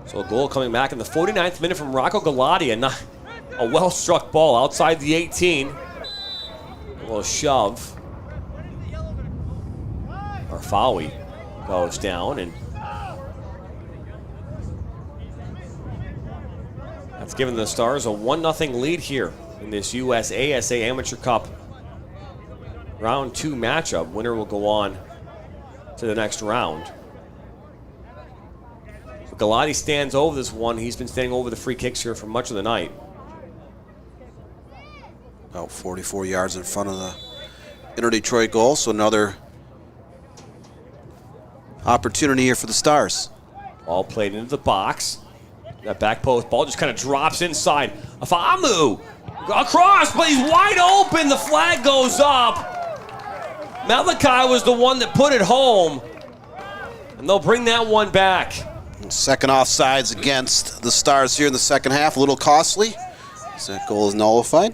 So a goal coming back in the 49th minute from Rocco Galati, and a well-struck ball outside the 18. A little shove. Arfawi goes down, and that's given the Stars a 1-0 lead here in this USASA Amateur Cup Round 2 matchup. Winner will go on to the next round. Galati stands over this one. He's been standing over the free kicks here for much of the night. About 44 yards in front of the Inter Detroit goal, so another opportunity here for the Stars. Ball played into the box. That back post ball just kind of drops inside. Afamu across, but he's wide open. The flag goes up. Malachi was the one that put it home, and they'll bring that one back. Second offsides against the Stars here in the second half. A little costly, as that goal is nullified.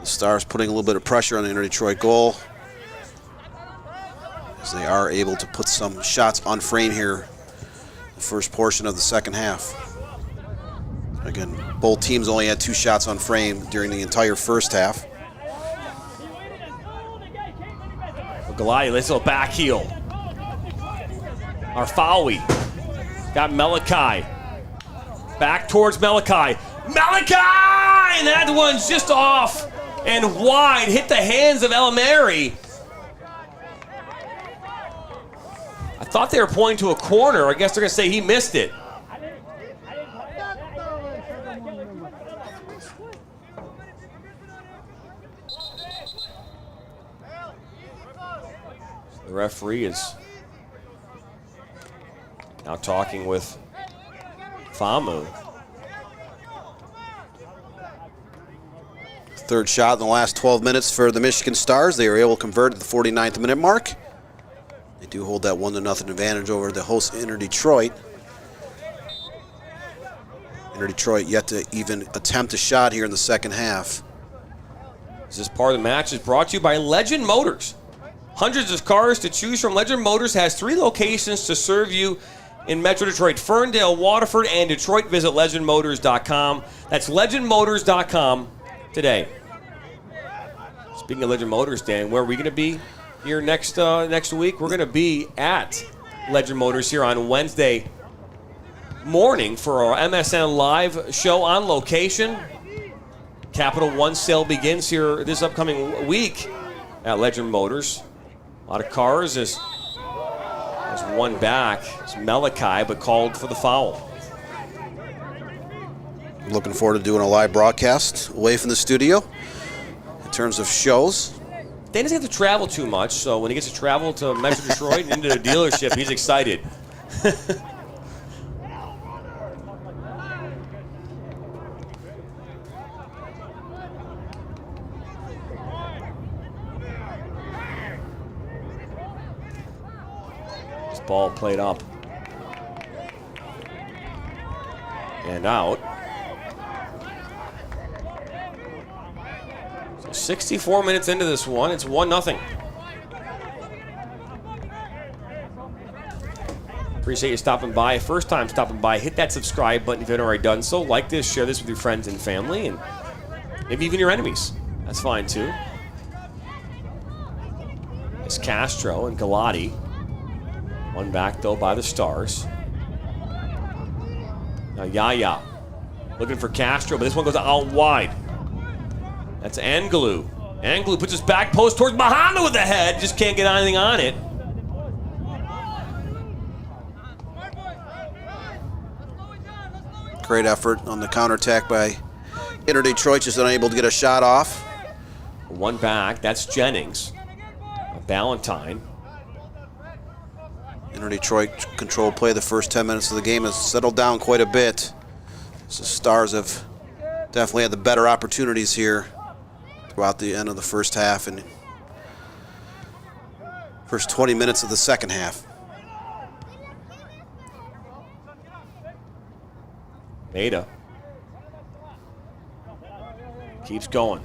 The Stars putting a little bit of pressure on the Inter Detroit goal, as they are able to put some shots on frame here the first portion of the second half. Again, both teams only had 2 shots on frame during the entire first half. Galati, let's go back heel. Arfawi got Malachi. Back towards Malachi. Malachi! And that one's just off and wide. Hit the hands of Elamari. I thought they were pointing to a corner. I guess they're going to say he missed it. The referee is now talking with Famu. Third shot in the last 12 minutes for the Michigan Stars. They were able to convert at the 49th minute mark. They do hold that 1-0 advantage over the host Inter Detroit. Inter Detroit yet to even attempt a shot here in the second half. This part of the match is brought to you by Legend Motors. Hundreds of cars to choose from. Legend Motors has 3 locations to serve you in Metro Detroit: Ferndale, Waterford, and Detroit. Visit legendmotors.com. That's legendmotors.com today. Speaking of Legend Motors, Dan, where are we going to be here next week? We're going to be at Legend Motors here on Wednesday morning for our MSN Live show on location. Capital One sale begins here this upcoming week at Legend Motors. A lot of cars. There's one back. It's Malachi, but called for the foul. Looking forward to doing a live broadcast away from the studio. In terms of shows, Dan doesn't have to travel too much, so when he gets to travel to Metro Detroit and into the dealership, he's excited. This ball played up and out. 64 minutes into this one, it's 1-0. Appreciate you stopping by. First time stopping by, hit that subscribe button if you haven't already done so. Like this, share this with your friends and family, and maybe even your enemies. That's fine too. It's Castro and Galati. One back though by the Stars. Now Yaya looking for Castro, but this one goes out wide. That's Angelou. Angelou puts his back post towards Mahana with the head. Just can't get anything on it. great effort on the counterattack by Inter Detroit, just unable to get a shot off. One back, that's Jennings. Ballantyne. Inter Detroit control play the first 10 minutes of the game has settled down quite a bit. So Stars have definitely had the better opportunities here throughout the end of the first half and first 20 minutes of the second half. Maida keeps going.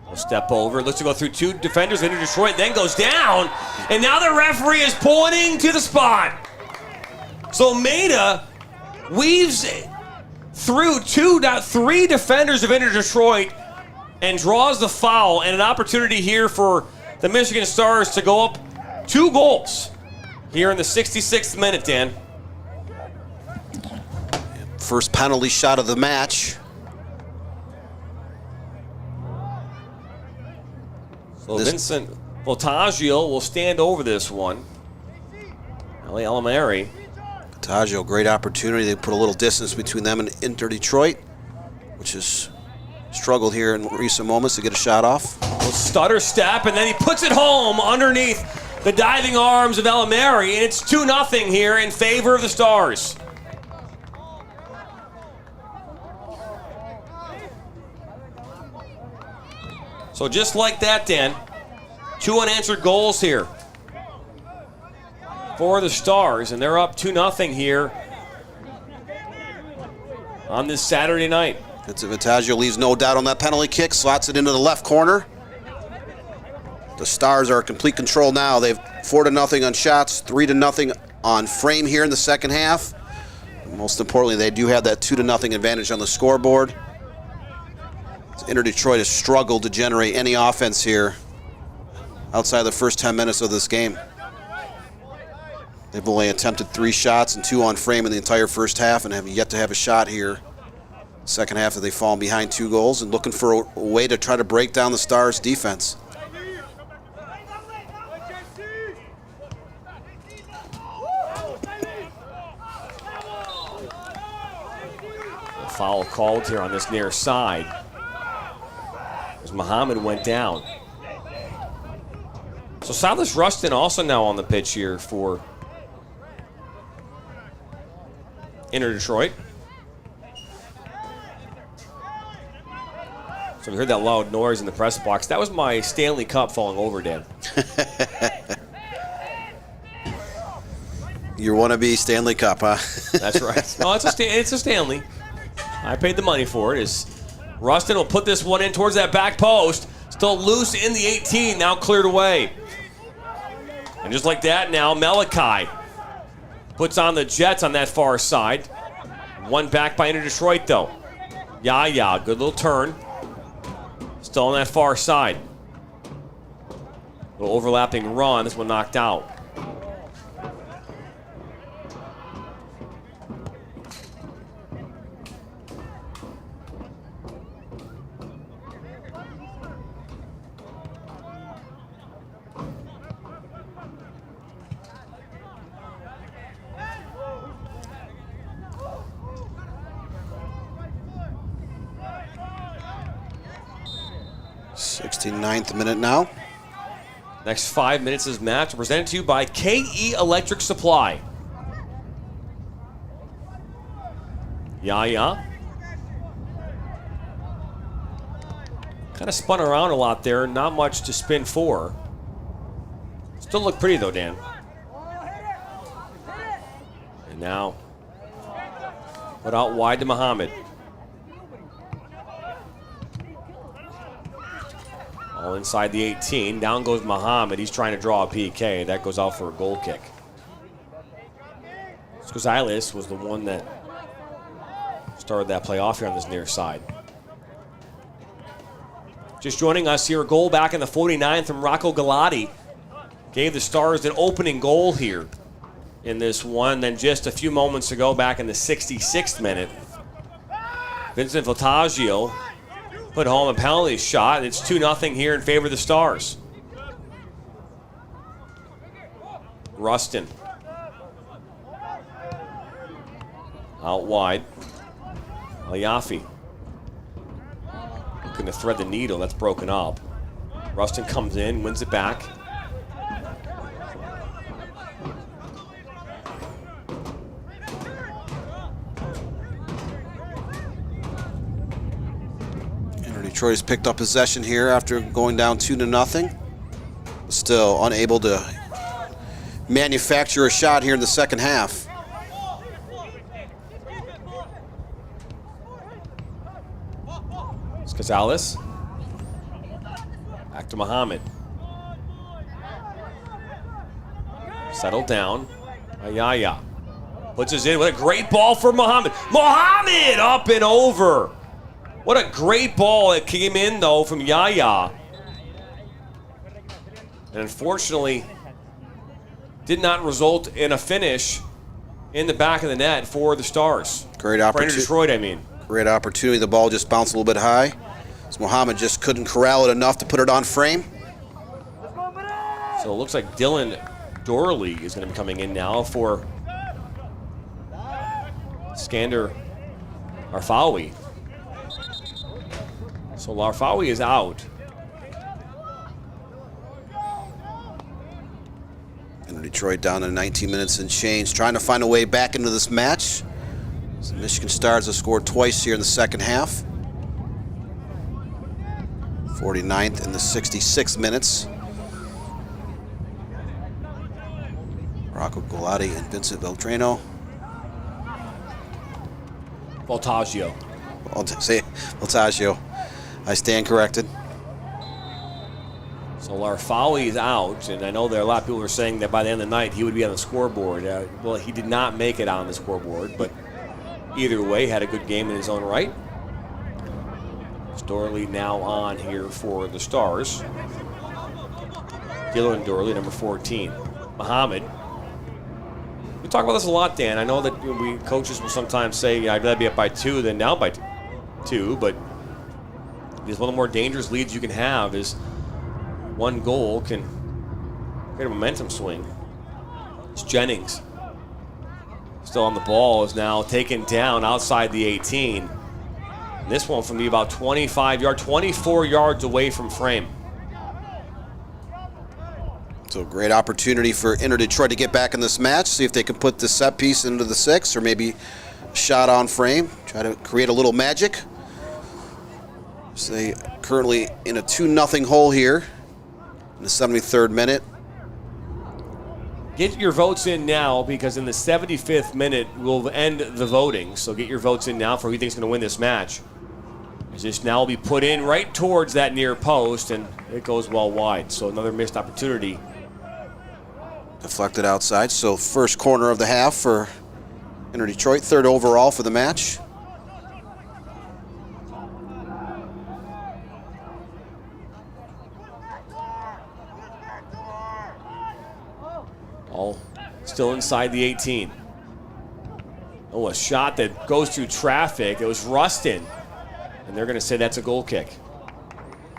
We'll step over, looks to go through two defenders into Detroit, then goes down, and now the referee is pointing to the spot. So Maida weaves through three defenders of Inter Detroit and draws the foul, and an opportunity here for the Michigan Stars to go up 2 goals here in the 66th minute, Dan. First penalty shot of the match. So Vincent Voltaggio will stand over this one. Ellie Elamari. Voltaggio, great opportunity. They put a little distance between them and Inter Detroit, which has struggled here in recent moments to get a shot off. A stutter step, and then he puts it home underneath the diving arms of Elamari, and it's 2-0 here in favor of the Stars. So just like that, Dan, 2 unanswered goals here for the Stars, and they're up 2-0 here on this Saturday night. Voltaggio leaves no doubt on that penalty kick, slots it into the left corner. The Stars are in complete control now. They've 4-0 on shots, 3-0 on frame here in the second half. Most importantly, they do have that 2-0 advantage on the scoreboard. Inter Detroit has struggled to generate any offense here outside the first 10 minutes of this game. They've only attempted 3 shots and 2 on frame in the entire first half and have yet to have a shot here. Second half that they've fallen behind 2 goals and looking for a way to try to break down the Stars' defense. Foul called here on this near side as Muhammad went down. So Silas Rustin also now on the pitch here for Inter Detroit. So we heard that loud noise in the press box. That was my Stanley Cup falling over, Dan. Your wannabe Stanley Cup, huh? That's right. No, it's a Stanley. I paid the money for it. Rustin will put this one in towards that back post. Still loose in the 18, now cleared away. And just like that now, Malachi puts on the Jets on that far side. One back by Inter Detroit though. Yeah, good little turn. Still on that far side. Little overlapping run, this one knocked out. Ninth minute now. Next 5 minutes of this match presented to you by KE Electric Supply. Yeah. Kind of spun around a lot there. Not much to spin for. Still look pretty though, Dan. And now put out wide to Muhammad. All inside the 18. Down goes Muhammad. He's trying to draw a PK. That goes out for a goal kick. Skouzilis was the one that started that play off here on this near side. Just joining us here, a goal back in the 49th from Rocco Galati. Gave the Stars an opening goal here in this one. Then just a few moments ago, back in the 66th minute, Vincent Voltaggio put home a penalty shot. It's 2-0 here in favor of the Stars. Rustin. Out wide. Aliafi. Looking to thread the needle. That's broken up. Rustin comes in, wins it back. Detroit has picked up possession here after going down 2-0. Still unable to manufacture a shot here in the second half. Skouzilis. Back to Muhammad. Settled down. Ayaya. Puts us in. What a great ball for Muhammad. Muhammad up and over. What a great ball that came in, though, from Yaya. And unfortunately, did not result in a finish in the back of the net for the Stars. Great opportunity. For Detroit, I mean. Great opportunity. The ball just bounced a little bit high. So Muhammad just couldn't corral it enough to put it on frame. So it looks like Dylan Dorley is going to be coming in now for Skander Arfawi. So Larfawi is out. And Detroit down to 19 minutes and change, trying to find a way back into this match. So the Michigan Stars have scored twice here in the second half. 49th in the 66 minutes. Rocco Galati and Vincent Beltrano. Voltaggio. Say Voltaggio. I stand corrected. So Larfali's out, and I know there are a lot of people who are saying that by the end of the night he would be on the scoreboard. Well, he did not make it on the scoreboard, but either way, had a good game in his own right. Dorley now on here for the Stars. Dylan Dorley, number 14. Muhammad. We talk about this a lot, Dan. I know that we coaches will sometimes say, I'd rather be up by 2 than down by 2, but it's one of the more dangerous leads you can have is one goal can create a momentum swing. It's Jennings. Still on the ball, is now taken down outside the 18. And this one from about 24 yards away from frame. So great opportunity for Inter Detroit to get back in this match, see if they can put the set piece into the 6 or maybe shot on frame, try to create a little magic. So they currently in a 2-0 hole here in the 73rd minute. Get your votes in now because in the 75th minute we'll end the voting. So get your votes in now for who you think is going to win this match. As this now will be put in right towards that near post, and it goes well wide. So another missed opportunity. Deflected outside. So first corner of the half for Inter Detroit, 3rd overall for the match. All still inside the 18. Oh, a shot that goes through traffic. It was Rustin. And they're going to say that's a goal kick.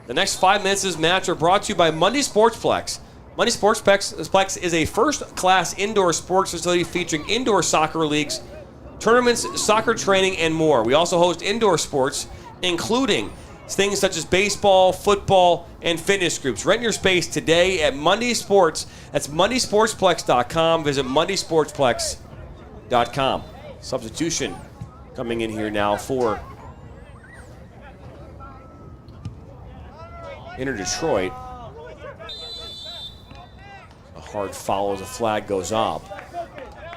The next 5 minutes of this match are brought to you by Monday Sportsplex. Monday Sportsplex is a first-class indoor sports facility featuring indoor soccer leagues, tournaments, soccer training, and more. We also host indoor sports, including things such as baseball, football, and fitness groups. Rent your space today at Monday Sports. That's MondaySportsplex.com. Visit MondaySportsplex.com. Substitution coming in here now for Inter Detroit. A hard foul as the flag goes up.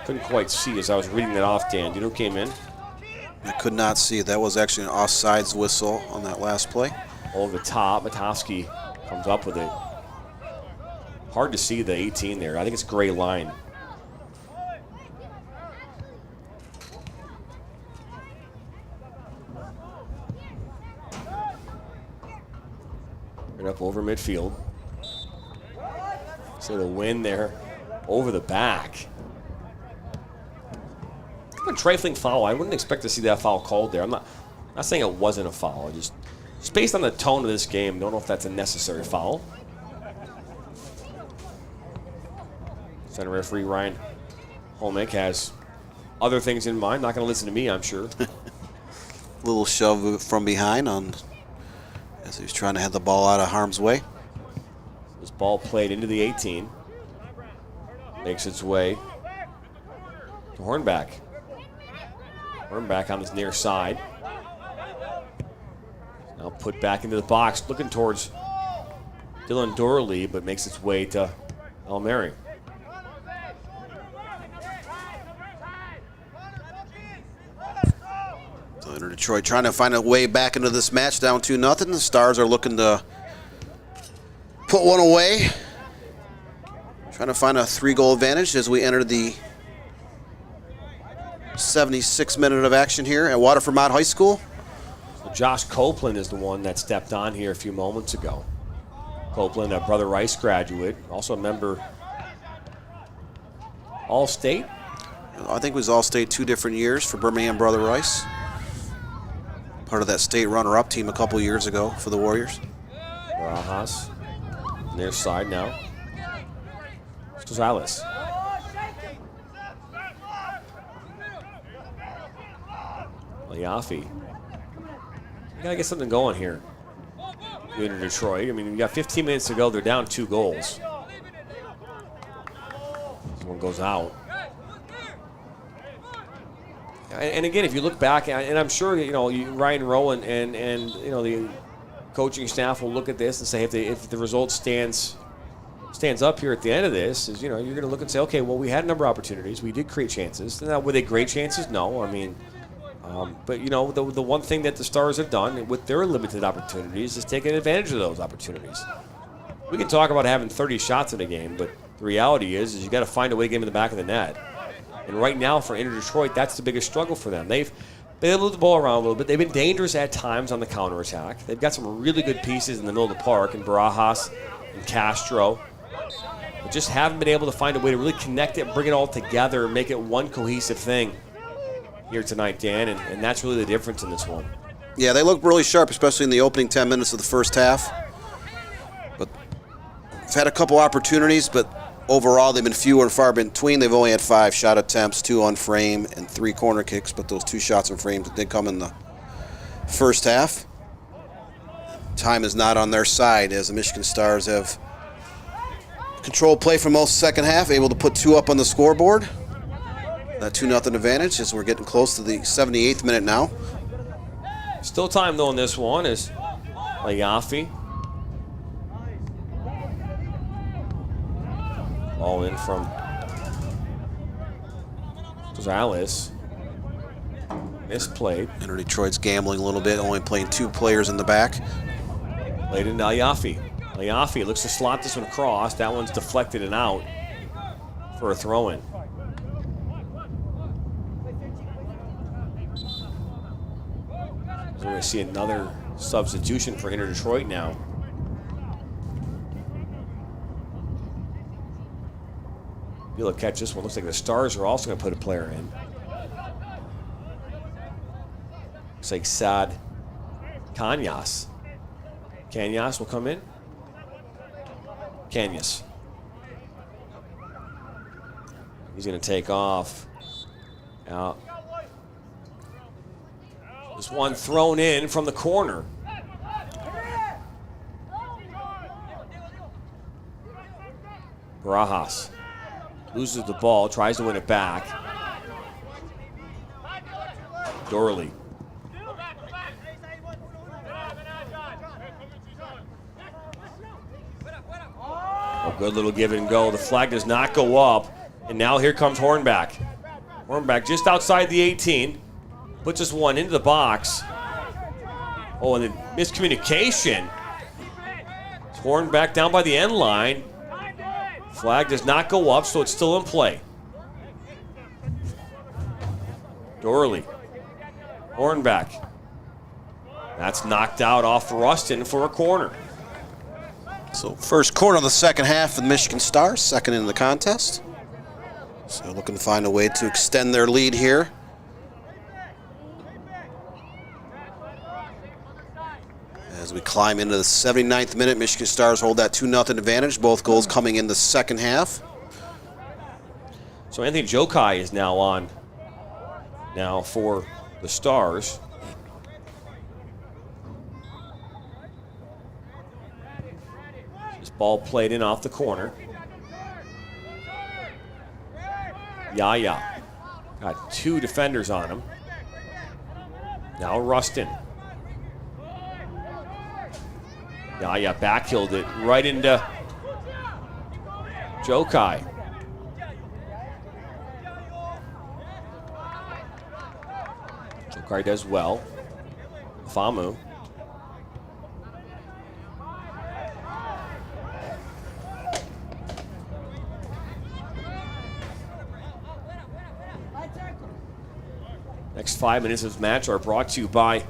Couldn't quite see as I was reading that off, Dan. Do you know who came in? I could not see. That was actually an offsides whistle on that last play. Over the top, Matovsky comes up with it. Hard to see the 18 there. I think it's gray line. Right up over midfield. So the win there over the back. A trifling foul. I wouldn't expect to see that foul called there. I'm not saying it wasn't a foul. Just based on the tone of this game, don't know if that's a necessary foul. Center referee Ryan Holmick has other things in mind. Not going to listen to me, I'm sure. Little shove from behind on as he's trying to head the ball out of harm's way. This ball played into the 18. Makes its way to Hornback. Hornback on this near side. Now put back into the box, looking towards Dylan Dorley, but makes its way to Elmeri. So Inter Detroit trying to find a way back into this match, down 2-0. The Stars are looking to put one away. Trying to find a 3-goal advantage as we enter the 76th minute of action here at Waterford Mount High School. So Josh Copeland is the one that stepped on here a few moments ago. Copeland, a Brother Rice graduate, also a member All-State. I think it was All-State 2 different years for Birmingham Brother Rice. Part of that state runner-up team a couple years ago for the Warriors. Barajas on their side now. Gonzalez. Liafi. You gotta get something going here. In Detroit. I mean, we got 15 minutes to go. They're down 2 goals. This one goes out. And again, if you look back, and I'm sure Ryan Rowe and the coaching staff will look at this and say if the result stands up here at the end of this, is you're going to look and say, okay, well, we had a number of opportunities, we did create chances. Now, were they great chances? No, I mean, but the one thing that the Stars have done with their limited opportunities is taking advantage of those opportunities. We can talk about having 30 shots in a game, but the reality is you got to find a way to get him in the back of the net. And right now for Inter Detroit, that's the biggest struggle for them. They've moved the ball around a little bit. They've been dangerous at times on the counterattack. They've got some really good pieces in the middle of the park, in Barajas and Castro. But just haven't been able to find a way to really connect it, bring it all together, and make it one cohesive thing here tonight, Dan. And that's really the difference in this one. Yeah, they look really sharp, especially in the opening 10 minutes of the first half. But they've had a couple opportunities, but overall they've been fewer and far between. They've only had 5 shot attempts, 2 on frame, and 3 corner kicks, but those 2 shots on frame did come in the first half. Time is not on their side as the Michigan Stars have controlled play for most second half, able to put 2 up on the scoreboard. That 2-0 advantage as we're getting close to the 78th minute now. Still time, though, in this one is Layafi. Ball in from Gonzalez. Misplayed. Inter Detroit's gambling a little bit, only playing 2 players in the back. Played into Layafi. Layafi looks to slot this one across. That one's deflected and out for a throw-in. We're going to see another substitution for Inter Detroit now. Be able to catch this one. Looks like the Stars are also going to put a player in. Looks like Sad Cañas. Cañas will come in. Cañas. He's going to take off. Out. There's one thrown in from the corner. Barajas loses the ball, tries to win it back. Dorley. A good little give and go. The flag does not go up. And now here comes Hornback. Hornback just outside the 18. Puts this one into the box. Oh, and then miscommunication. Hornback down by the end line. Flag does not go up, so it's still in play. Dorley. Hornback. That's knocked out off Rustin for a corner. So first corner of the second half for the Michigan Stars, second in the contest. So looking to find a way to extend their lead here. As we climb into the 79th minute, Michigan Stars hold that 2-0 advantage. Both goals coming in the second half. So Anthony Jokai is now on now for the Stars. This ball played in off the corner. Yaya got 2 defenders on him. Now Rustin. Yaya backhilled it right into Jokai. Jokai does well. Famu. Next 5 minutes of this match are brought to you by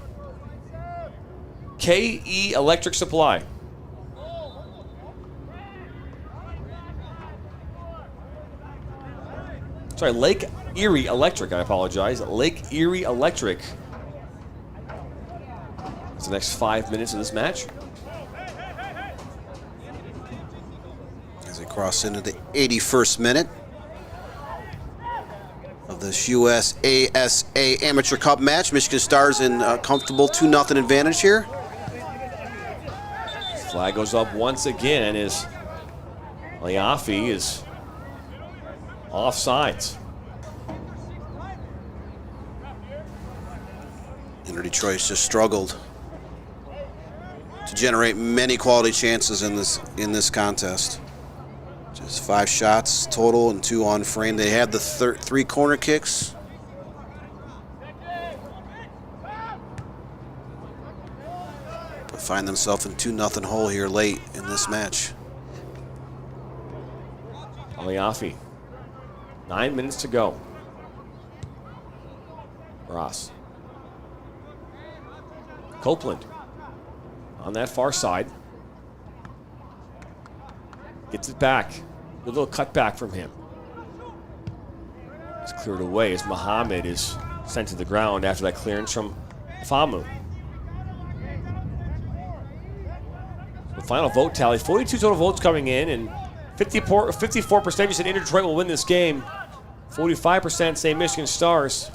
KE Electric Supply. Sorry, Lake Erie Electric, I apologize. Lake Erie Electric. That's the next 5 minutes of this match. As they cross into the 81st minute of this USASA Amateur Cup match. Michigan Stars in a comfortable 2-0 advantage here. Flag goes up once again as Layafi is offsides. Inter Detroit's just struggled to generate many quality chances in this contest. Just 5 shots total and 2 on frame. They had the 3 corner kicks. But find themselves in 2-0 hole here late in this match. Aliafi. 9 minutes to go. Ross. Copeland on that far side. Gets it back. A little cutback from him. It's cleared away as Muhammad is sent to the ground after that clearance from Famu. The final vote tally, 42 total votes coming in, and 54% said Inter Detroit will win this game. 45% say Michigan Stars.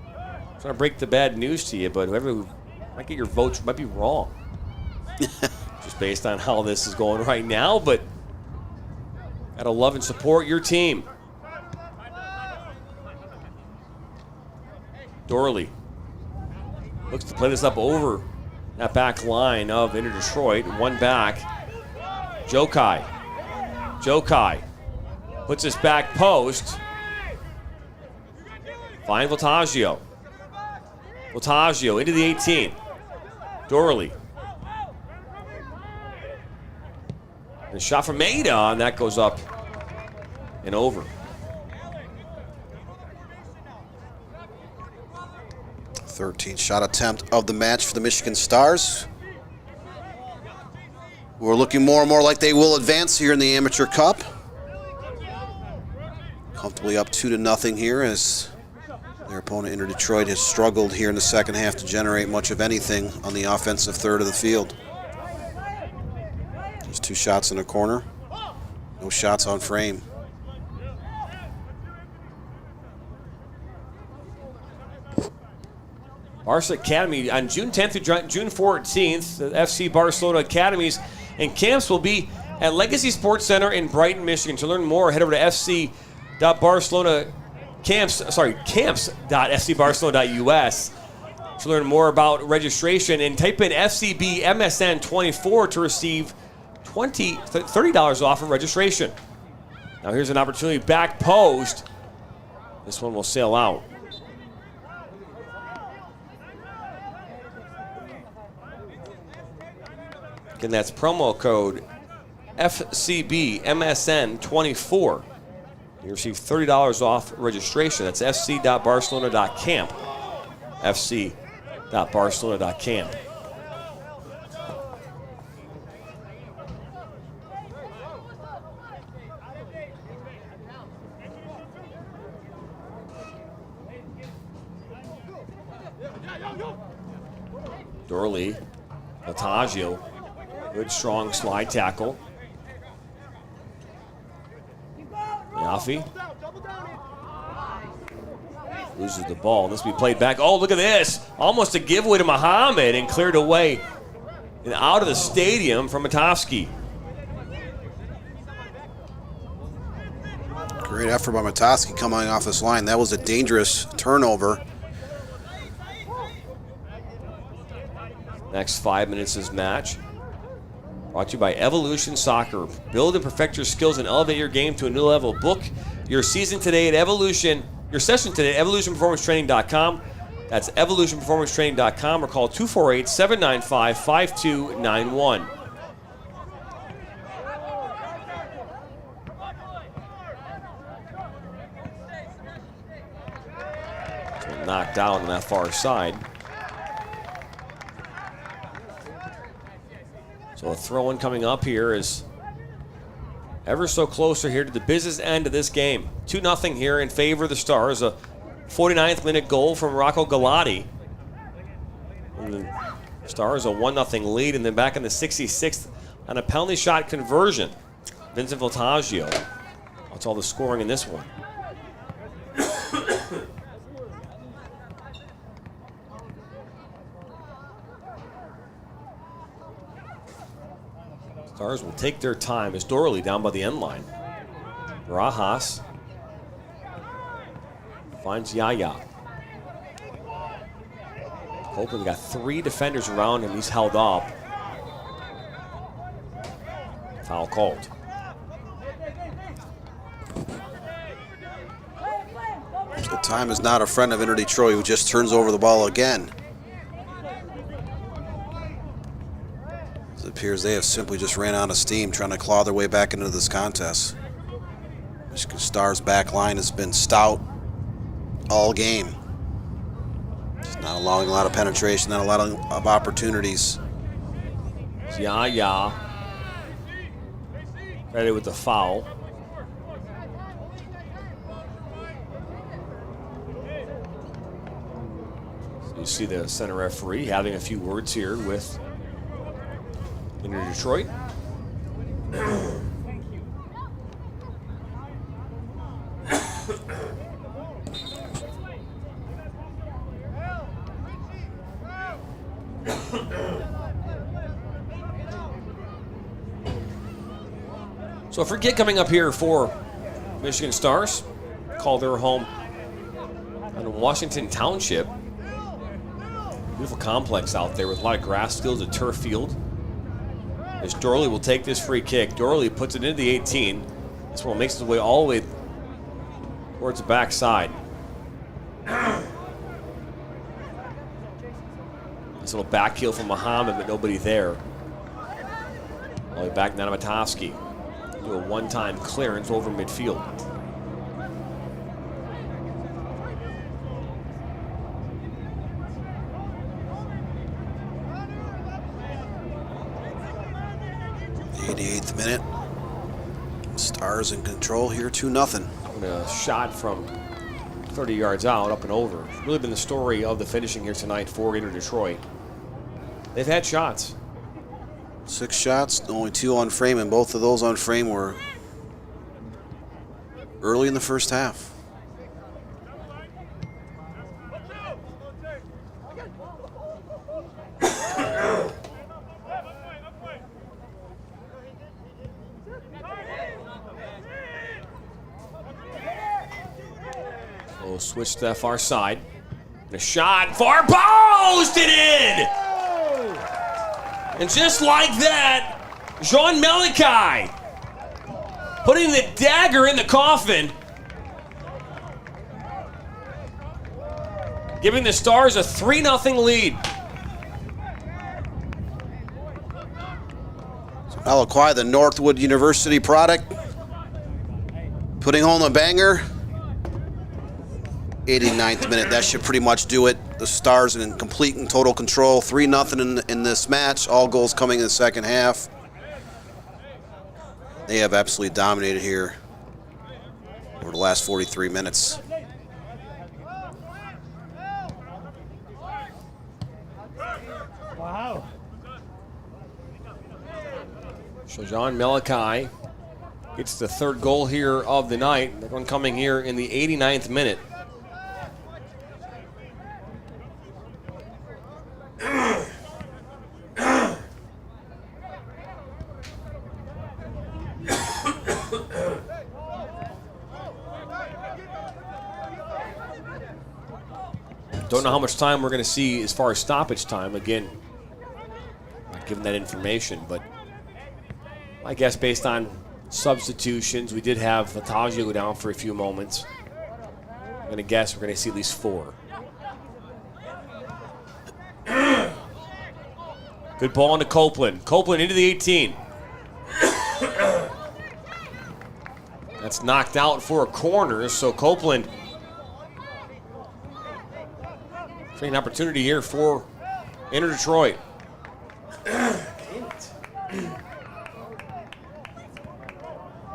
I'm trying to break the bad news to you, but whoever might get your votes might be wrong. Just based on how this is going right now, but gotta love and support your team. Dorley looks to play this up over that back line of Inter Detroit. One back. Jokai. Jokai puts his back post. Find Voltaggio. Voltaggio into the 18. Dorley. And a shot from Maida, and that goes up and over. 13th shot attempt of the match for the Michigan Stars, who are looking more and more like they will advance here in the Amateur Cup. Comfortably up 2-0 here as their opponent, Inter Detroit, has struggled here in the second half to generate much of anything on the offensive third of the field. There's 2 shots in the corner, no shots on frame. Barca Academy on June 10th through June 14th. The FC Barcelona Academies and camps will be at Legacy Sports Center in Brighton, Michigan. To learn more, head over to camps.fcbarcelona.us to learn more about registration, and type in FCB MSN 24 to receive $30 off of registration. Now here's an opportunity back post. This one will sail out. And that's promo code FCBMSN24. You receive $30 off registration. That's fc.barcelona.camp. fc.barcelona.camp. Dorley, Voltaggio. Good, strong slide tackle. Yaffe loses the ball. This will be played back. Oh, look at this. Almost a giveaway to Muhammad and cleared away and out of the stadium from Matovsky. Great effort by Matovsky coming off this line. That was a dangerous turnover. Next 5 minutes is match. Brought to you by Evolution Soccer. Build and perfect your skills and elevate your game to a new level. Book your season today at Evolution. Your session today at evolutionperformancetraining.com. That's evolutionperformancetraining.com, or call 248-795-5291. Knocked down on that far side. So a throw-in coming up here is ever so closer here to the business end of this game. 2-0 here in favor of the Stars. A 49th minute goal from Rocco Galati. And the Stars a 1-0 lead, and then back in the 66th on a penalty shot conversion. Vincent Voltaggio. That's all the scoring in this one. Stars will take their time as Dorley down by the end line. Barajas finds Yaya. Copeland got 3 defenders around him. He's held up. Foul called. So time is not a friend of Inter Detroit, who just turns over the ball again. It appears they have simply just ran out of steam trying to claw their way back into this contest. Michigan Stars back line has been stout all game. Just not allowing a lot of penetration, not a lot of opportunities. Yaya credited with the foul. So you see the center referee having a few words here with Inter Detroit. So a free kick coming up here for Michigan Stars. Call their home in Washington Township. Beautiful complex out there with a lot of grass fields, a turf field. As Dorley will take this free kick. Dorley puts it into the 18. This one makes its way all the way towards the backside. This little back heel from Muhammad, but nobody there. All the way back down to Matovsky. Do a one-time clearance over midfield. The 88th minute. Stars in control here, 2-0. A shot from 30 yards out, up and over. Really been the story of the finishing here tonight for Inter Detroit. They've had shots. 6 shots, only 2 on frame, and both of those on frame were early in the first half. We'll switch to the far side. And a shot, far post, and in! And just like that, Jean Malachi putting the dagger in the coffin, giving the Stars a 3-0 lead. Malachi, the Northwood University product, putting home a banger. 89th minute, that should pretty much do it. The Stars in complete and total control, 3-0 in this match. All goals coming in the second half. They have absolutely dominated here over the last 43 minutes. Wow. So John Malachi gets the third goal here of the night. That one coming here in the 89th minute. Don't know how much time we're going to see as far as stoppage time. Again, not given that information, but I guess based on substitutions, we did have Latagio go down for a few moments. I'm going to guess we're going to see at least 4. Good ball into Copeland. Copeland into the 18. That's knocked out for a corner, so Copeland an opportunity here for Inter Detroit.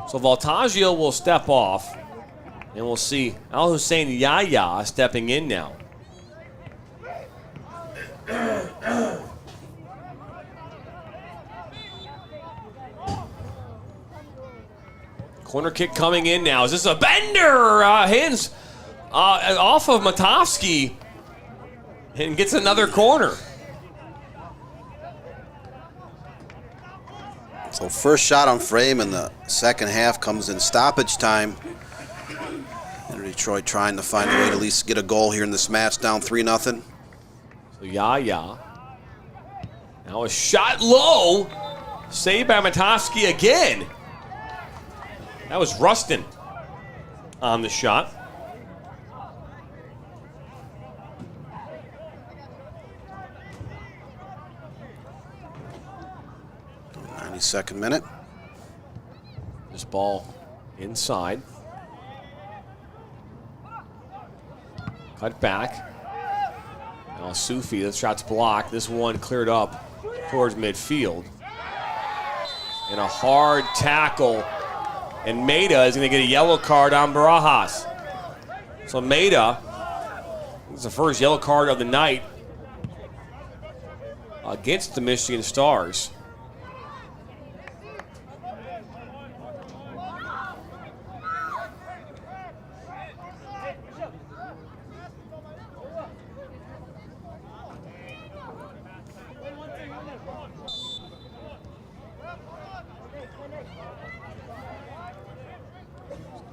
So Voltaggio will step off, and we'll see Al Hussein Yaya stepping in now. Corner kick coming in now. Is this a bender? Hands off of Matovsky. And gets another corner. So first shot on frame in the second half comes in stoppage time. And Detroit trying to find a way to at least get a goal here in this match, down 3-0. So Yaya. Now a shot low. Saved by Matovsky again. That was Rustin on the shot. 92nd minute. This ball inside. Cut back. Now Sufi, the shot's blocked. This one cleared up towards midfield. And a hard tackle. And Maida is going to get a yellow card on Barajas. So Maida, it's the first yellow card of the night against the Michigan Stars.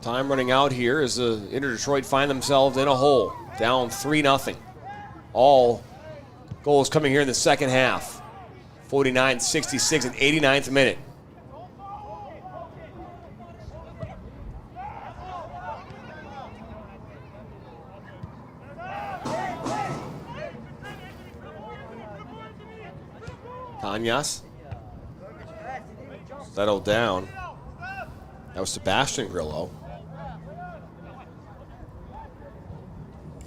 Time running out here as the Inter-Detroit find themselves in a hole, down 3-0. All goals coming here in the second half. 49, 66, and 89th minute. Cañas settled down. That was Sebastian Grillo.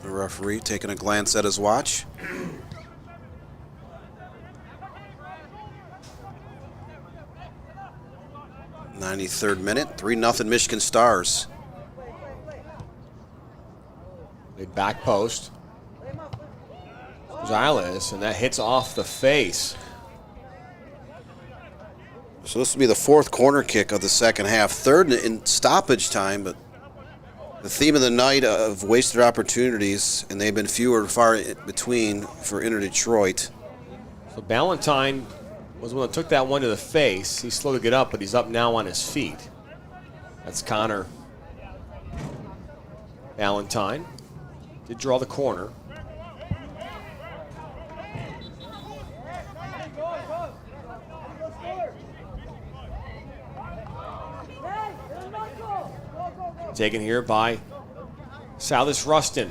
The referee taking a glance at his watch. '93rd minute, 3-0 Michigan Stars. Big back post. Gonzalez, and that hits off the face. So this will be the fourth corner kick of the second half. Third in stoppage time, but the theme of the night of wasted opportunities, and they've been fewer and far in between for Inter-Detroit. So Ballantyne was the one that took that one to the face. He's slow to get up, but he's up now on his feet. That's Connor Ballantyne. Did draw the corner. Taken here by Salas Rustin.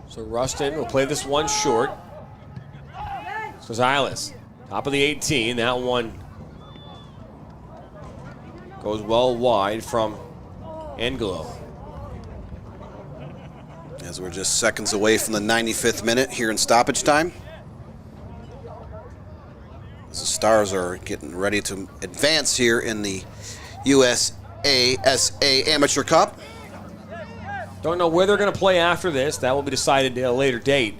So Rustin will play this one short. Gonzalez, top of the 18. That one goes well wide from Angelo. As we're just seconds away from the 95th minute here in stoppage time. As the Stars are getting ready to advance here in the USASA Amateur Cup. Don't know where they're going to play after this. That will be decided at a later date.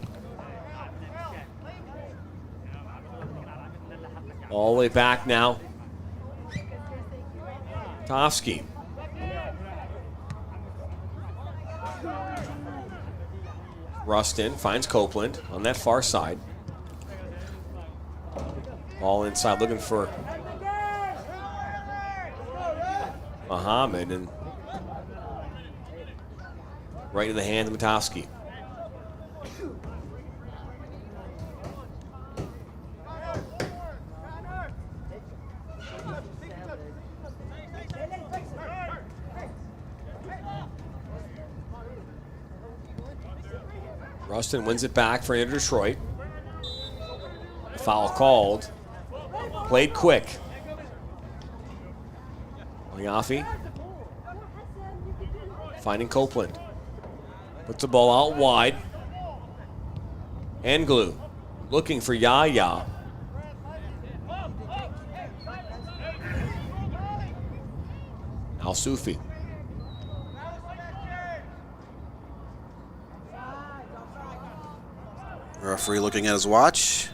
All the way back now. Tofsky. Rustin finds Copeland on that far side. Ball inside looking for Muhammad, and right in the hand of Matowski. Rustin wins it back for Inter-Detroit. Foul called. Played quick. Liafi finding Copeland. Puts the ball out wide. Anglu looking for Yaya. Al-Sufi. Referee looking at his watch,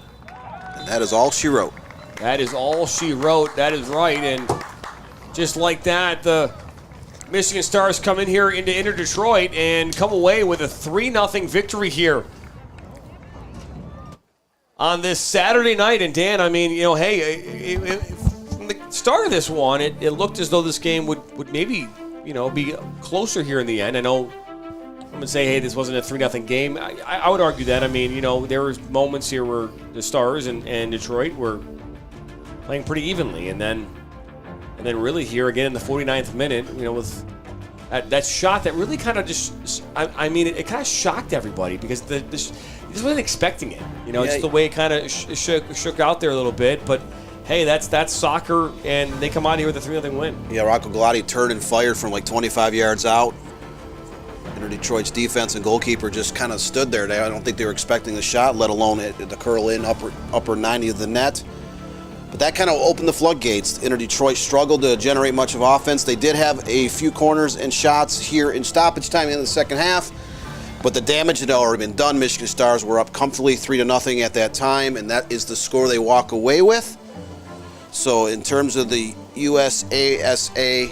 and that is all she wrote. That is all she wrote. That is right. And just like that, the Michigan Stars come in here into Inter-Detroit and come away with a 3-0 victory here on this Saturday night. And Dan, I mean, you know, hey, from the start of this one, it looked as though this game would maybe, you know, be closer here in the end. I know I'm going to say, hey, this wasn't a 3-0 game. I would argue that. I mean, you know, there was moments here where the Stars and Detroit were playing pretty evenly. And then really here again in the 49th minute, you know, with that shot that really kind of just, I mean, it kind of shocked everybody because just wasn't expecting it. Just the way it kind of shook out there a little bit. But hey, that's soccer, and they come out here with a 3-0 win. Yeah, Rocco Galati turned and fired from like 25 yards out. Detroit's defense and goalkeeper just kind of stood there. I don't think they were expecting the shot, let alone the curl in upper 90 of the net. But that kind of opened the floodgates. Detroit struggled to generate much of offense. They did have a few corners and shots here in stoppage time in the second half, but the damage had already been done. Michigan Stars were up comfortably 3-0 at that time, and that is the score they walk away with. So in terms of the USASA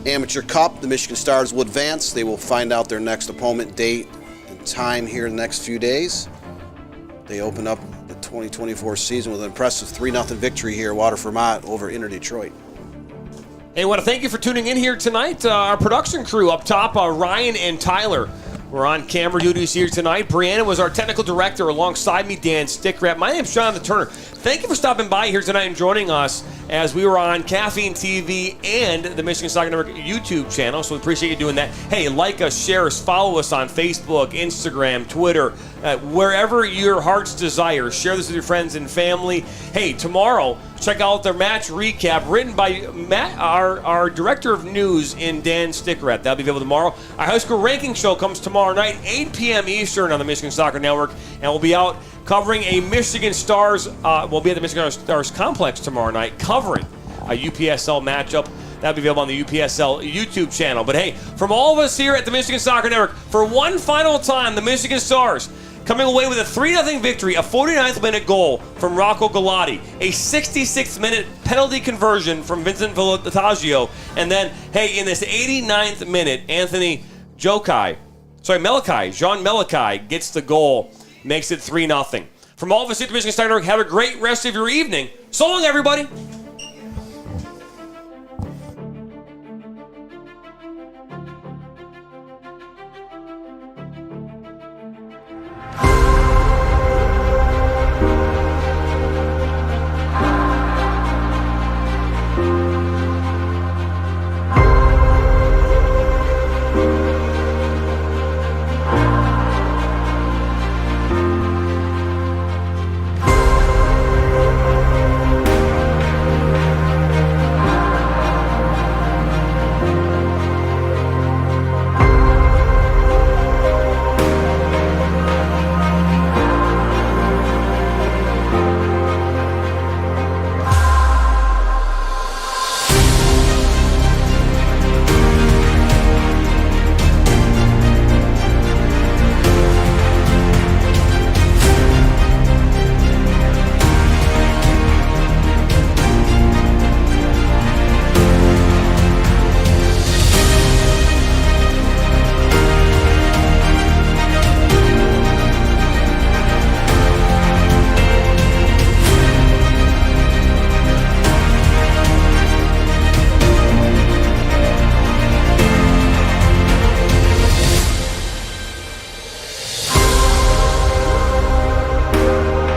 Amateur Cup, the Michigan Stars will advance. They will find out their next opponent date and time here in the next few days. They open up the 2024 season with an impressive 3-0 victory here at Waterford Mott over Detroit. Hey, I want to thank you for tuning in here tonight. Our production crew up top, Ryan and Tyler, were on camera duties here tonight. Brianna was our technical director. Alongside me, Dan Stickrap. My name's Jonathan Turner. Thank you for stopping by here tonight and joining us as we were on Caffeine TV and the Michigan Soccer Network YouTube channel. So we appreciate you doing that. Hey, like us, share us, follow us on Facebook, Instagram, Twitter, wherever your heart's desire. Share this with your friends and family. Hey, tomorrow, check out their match recap written by Matt, our director of news in Dan Stickrap. That'll be available tomorrow. Our high school ranking show comes tomorrow night, 8 p.m. Eastern on the Michigan Soccer Network, and we'll be out covering a Michigan Stars. We'll be at the Michigan Stars complex tomorrow night covering a UPSL matchup. That'll be available on the UPSL YouTube channel. But hey, from all of us here at the Michigan Soccer Network, for one final time, the Michigan Stars coming away with a 3-0 victory, a 49th minute goal from Rocco Galati, a 66th minute penalty conversion from Vincent Villatagio, and then, hey, in this 89th minute, Jean Melikai gets the goal, makes it 3-0. From all of us at the Michigan Soccer Network, have a great rest of your evening. So long, everybody.